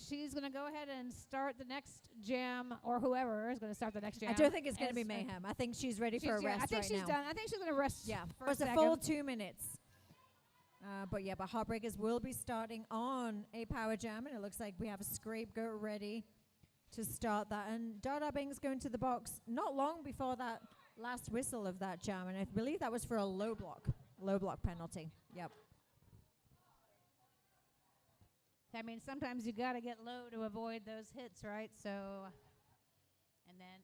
she's going to go ahead and start the next jam, or whoever is going to start the next jam. I don't think it's going to be Mayhem. I think she's ready for a rest I think right she's now. done. I think she's going to rest. Yeah, for it was a a full second. 2 minutes. But Heartbreakers will be starting on a power jam, and it looks like we have a Scapegoat ready to start that. And Dada Bing's going to the box not long before that last whistle of that jam, and I believe that was for a low block penalty. Yep. I mean, sometimes you got to get low to avoid those hits, right? So, and then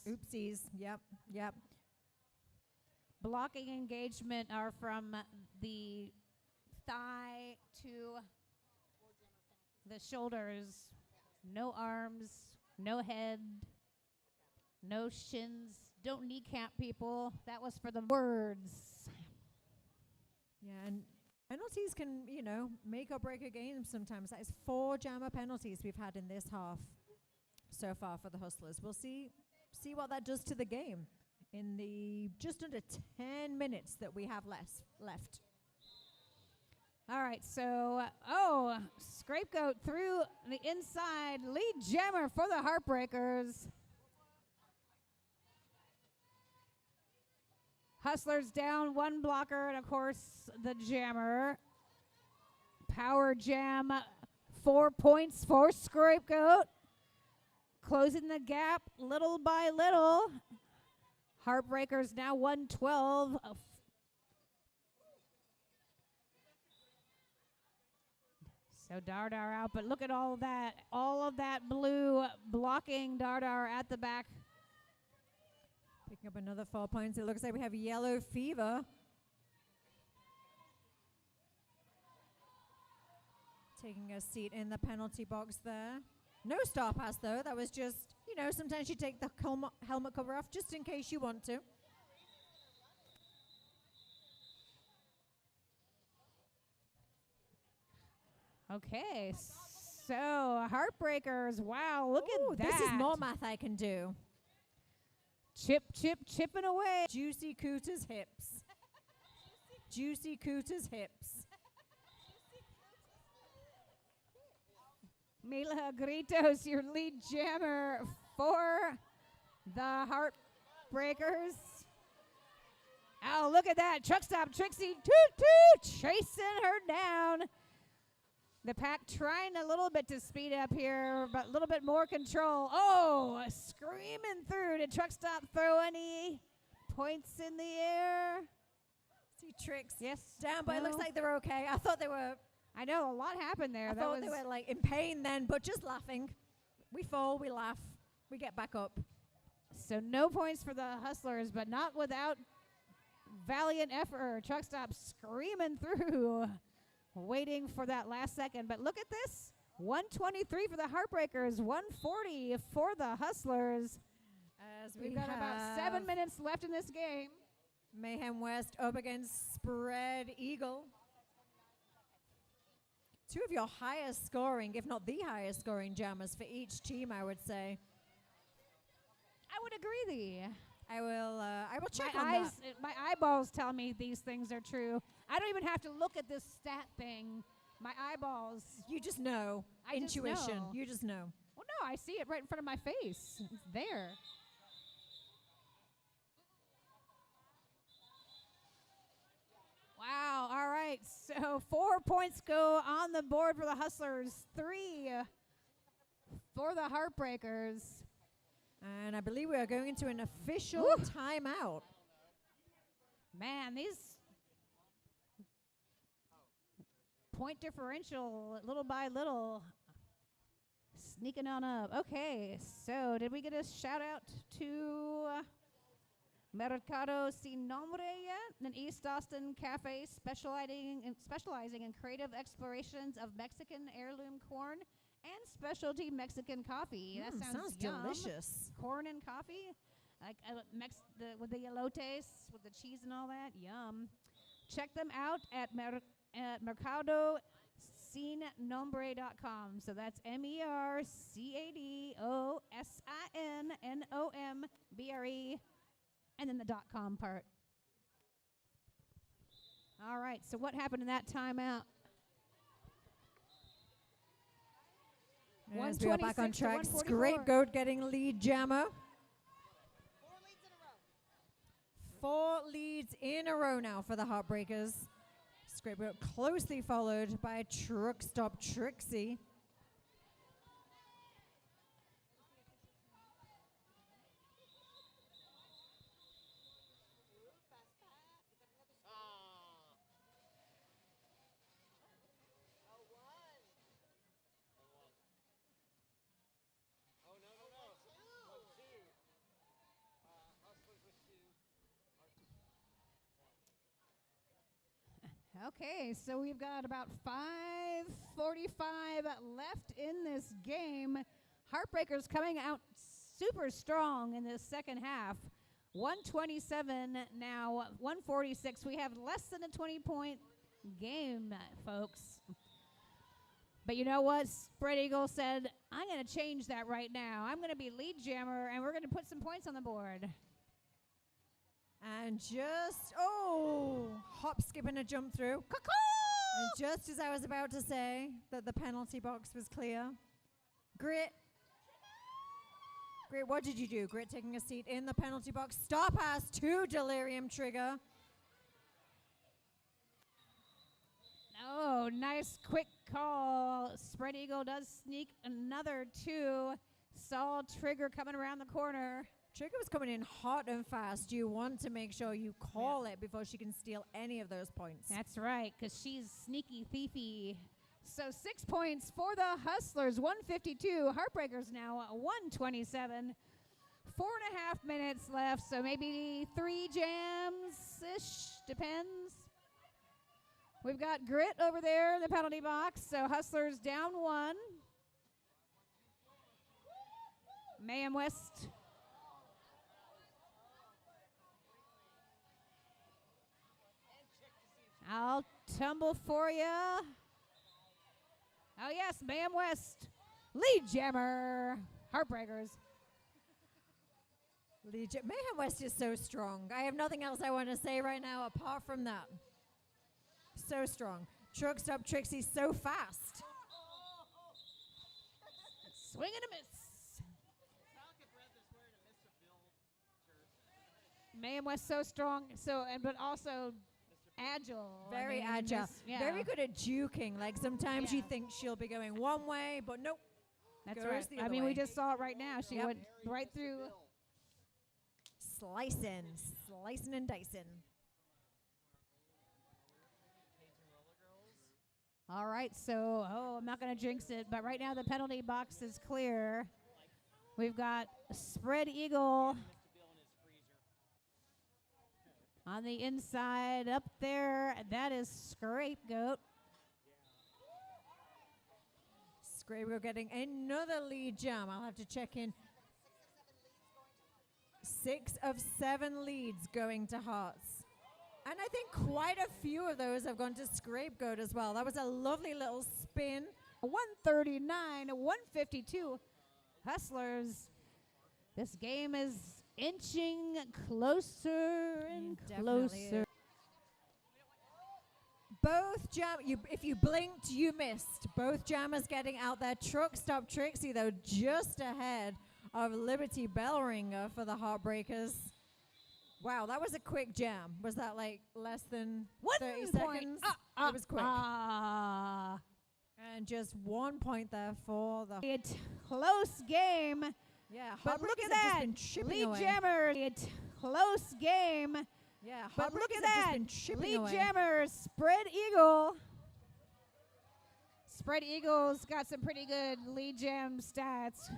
oopsies. Yep. Blocking engagement are from the thigh to the shoulders. No arms, no head, no shins. Don't kneecap people. That was for the words. Yeah, and penalties can, make or break a game sometimes. That is 4 jammer penalties we've had in this half so far for the Hustlers. We'll see what that does to the game in the just under 10 minutes that we have left. All right, so, Scapegoat through the inside. Lead jammer for the Heartbreakers. Hustlers down 1 blocker, and of course, the jammer. Power jam, 4 points for Scapegoat. Closing the gap little by little. Heartbreakers now 112. So Dardar out, but look at all of that blue blocking Dardar at the back. Picking up another 4 points. It looks like we have Yellow Fever. Taking a seat in the penalty box there. No star pass, though. That was just, sometimes you take the helmet cover off just in case you want to. Okay, so Heartbreakers, wow, look at that. This is more math I can do. Chipping away. Juicy Cooter's hips. Juicy Cooter's hips. Mila Gritos, your lead jammer for the Heartbreakers. Oh, look at that. Truck stop Trixie chasing her down. The pack trying a little bit to speed up here, but a little bit more control. Oh, screaming through. Did Truck Stop throw any points in the air? See Tricks. Yes. Down, but it looks like they're okay. I thought they were. I know, a lot happened there. I thought they were in pain then, but just laughing. We fall, we laugh, we get back up. So no points for the Hustlers, but not without valiant effort. Truck Stop screaming through. Waiting for that last second, but look at this. 123 for the Heartbreakers, 140 for the Hustlers. As we've got about 7 minutes left in this game. Mayhem West up against Spread Eagle. 2 of your highest scoring, if not the highest scoring jammers for each team, I would say. I would agree. I will check my on eyes, that. My eyeballs tell me these things are true. I don't even have to look at this stat thing. My eyeballs. You just know. Intuition. Just know. You just know. Well, no, I see it right in front of my face. It's there. Wow. All right. So 4 points go on the board for the Hustlers. 3 for the Heartbreakers. And I believe we are going into an official timeout. Man, these point differential, little by little, sneaking on up. Okay, so did we get a shout out to Mercado Sin Nombre yet? An East Austin cafe specializing in creative explorations of Mexican heirloom corn and specialty Mexican coffee. That sounds yum. Delicious. Corn and coffee, like with the elotes, with the cheese and all that. Yum. Check them out at mercadosinnombre.com. So that's MERCADOSINNOMBRE, and then the .com part. All right. So what happened in that timeout? As we are back on track, Scapegoat getting lead jammer. 4 leads in a row now for the Heartbreakers. Scapegoat closely followed by Truck Stop Trixie. Okay, so we've got about 5:45 left in this game. Heartbreakers coming out super strong in this second half. 127 now, 146. We have less than a 20-point game, folks. But you know what? Spread Eagle said, I'm going to change that right now. I'm going to be lead jammer, and we're going to put some points on the board. And just, hop, skip, and a jump through. And just as I was about to say that the penalty box was clear, Grit, what did you do? Grit taking a seat in the penalty box. Star pass to Delirium trigger. Oh, nice quick call. Spread Eagle does sneak another 2. Saw Trigger coming around the corner. Trigger was coming in hot and fast. You want to make sure you call it before she can steal any of those points. That's right, because she's sneaky thiefy. So 6 points for the Hustlers, 152. Heartbreakers now 127. 4.5 minutes left, so maybe 3 jams-ish, depends. We've got Grit over there in the penalty box, so Hustlers down 1. Mayhem West. I'll tumble for you. Oh, yes, Mayhem West. Lead jammer. Heartbreakers. Mayhem West is so strong. I have nothing else I want to say right now apart from that. So strong. Truck Stop Trixie so fast. Swing and a miss. Mayhem West so strong, but also agile. Very I mean, agile. Very good at juking. Like sometimes you think she'll be going one way, but nope. That's goes right. the other I mean, way. we just saw it right now. She went right through. Slicing and dicing. All right, so, I'm not going to jinx it, but right now the penalty box is clear. We've got Spread Eagle on the inside up there. That is Scapegoat. Scapegoat getting another lead jam. I'll have to check in. 6 of 7 leads going to Hearts. And I think quite a few of those have gone to Scapegoat as well. That was a lovely little spin. 139, 152. Hustlers. This game is inching closer and closer. Both if you blinked, you missed. Both jammers getting out there. Truck Stop Trixie, though, just ahead of Liberty Bellringer for the Heartbreakers. Wow, that was a quick jam. Was that like less than 30 seconds? It was quick. And just 1 point there for the... It's close game. Yeah, but look at have just that. been chipping Lead away. jammer. It's close game. Yeah, but look have at that. just been chipping Lead away. jammer, Spread Eagle. Spread Eagle's got some pretty good lead jam stats.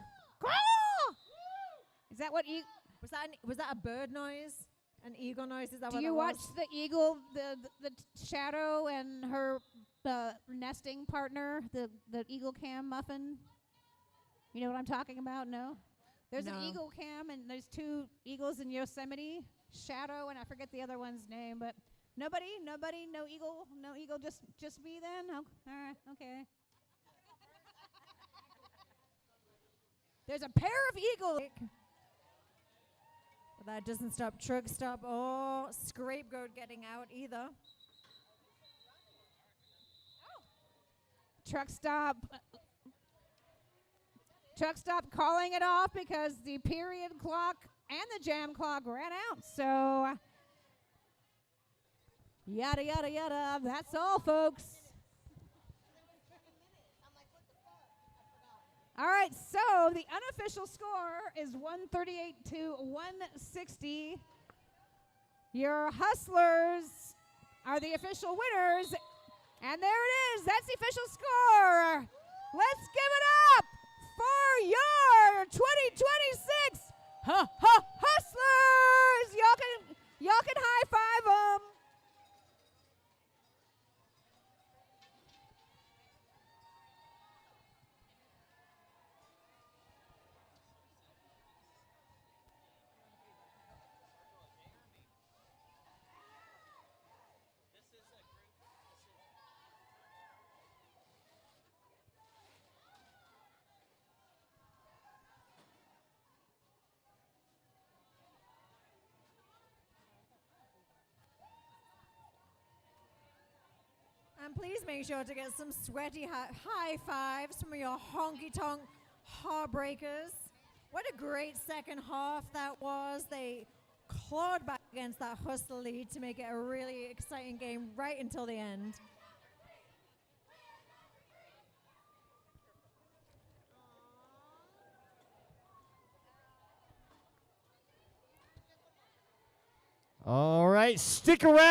Is that what was that a bird noise? An eagle noise? Is that Do what you that watch was? the eagle, the shadow and her nesting partner, the eagle cam muffin? You know what I'm talking about? No? There's an No. eagle cam, and there's 2 eagles in Yosemite. Shadow, and I forget the other one's name, but nobody, no eagle, just me then? Oh, all right, okay. There's a pair of eagles. But that doesn't stop Truck Stop or Scapegoat getting out either. Truck Stop calling it off because the period clock and the jam clock ran out. So, yada, yada, yada. That's all, folks. All right, so the unofficial score is 138 to 160. Your Hustlers are the official winners. And there it is. That's the official score. Let's give it up for your 2026 Hustlers. Y'all can high five them. And please make sure to get some sweaty high fives from your Honky Tonk Heartbreakers. What a great second half that was. They clawed back against that hustle lead to make it a really exciting game right until the end. All right, stick around.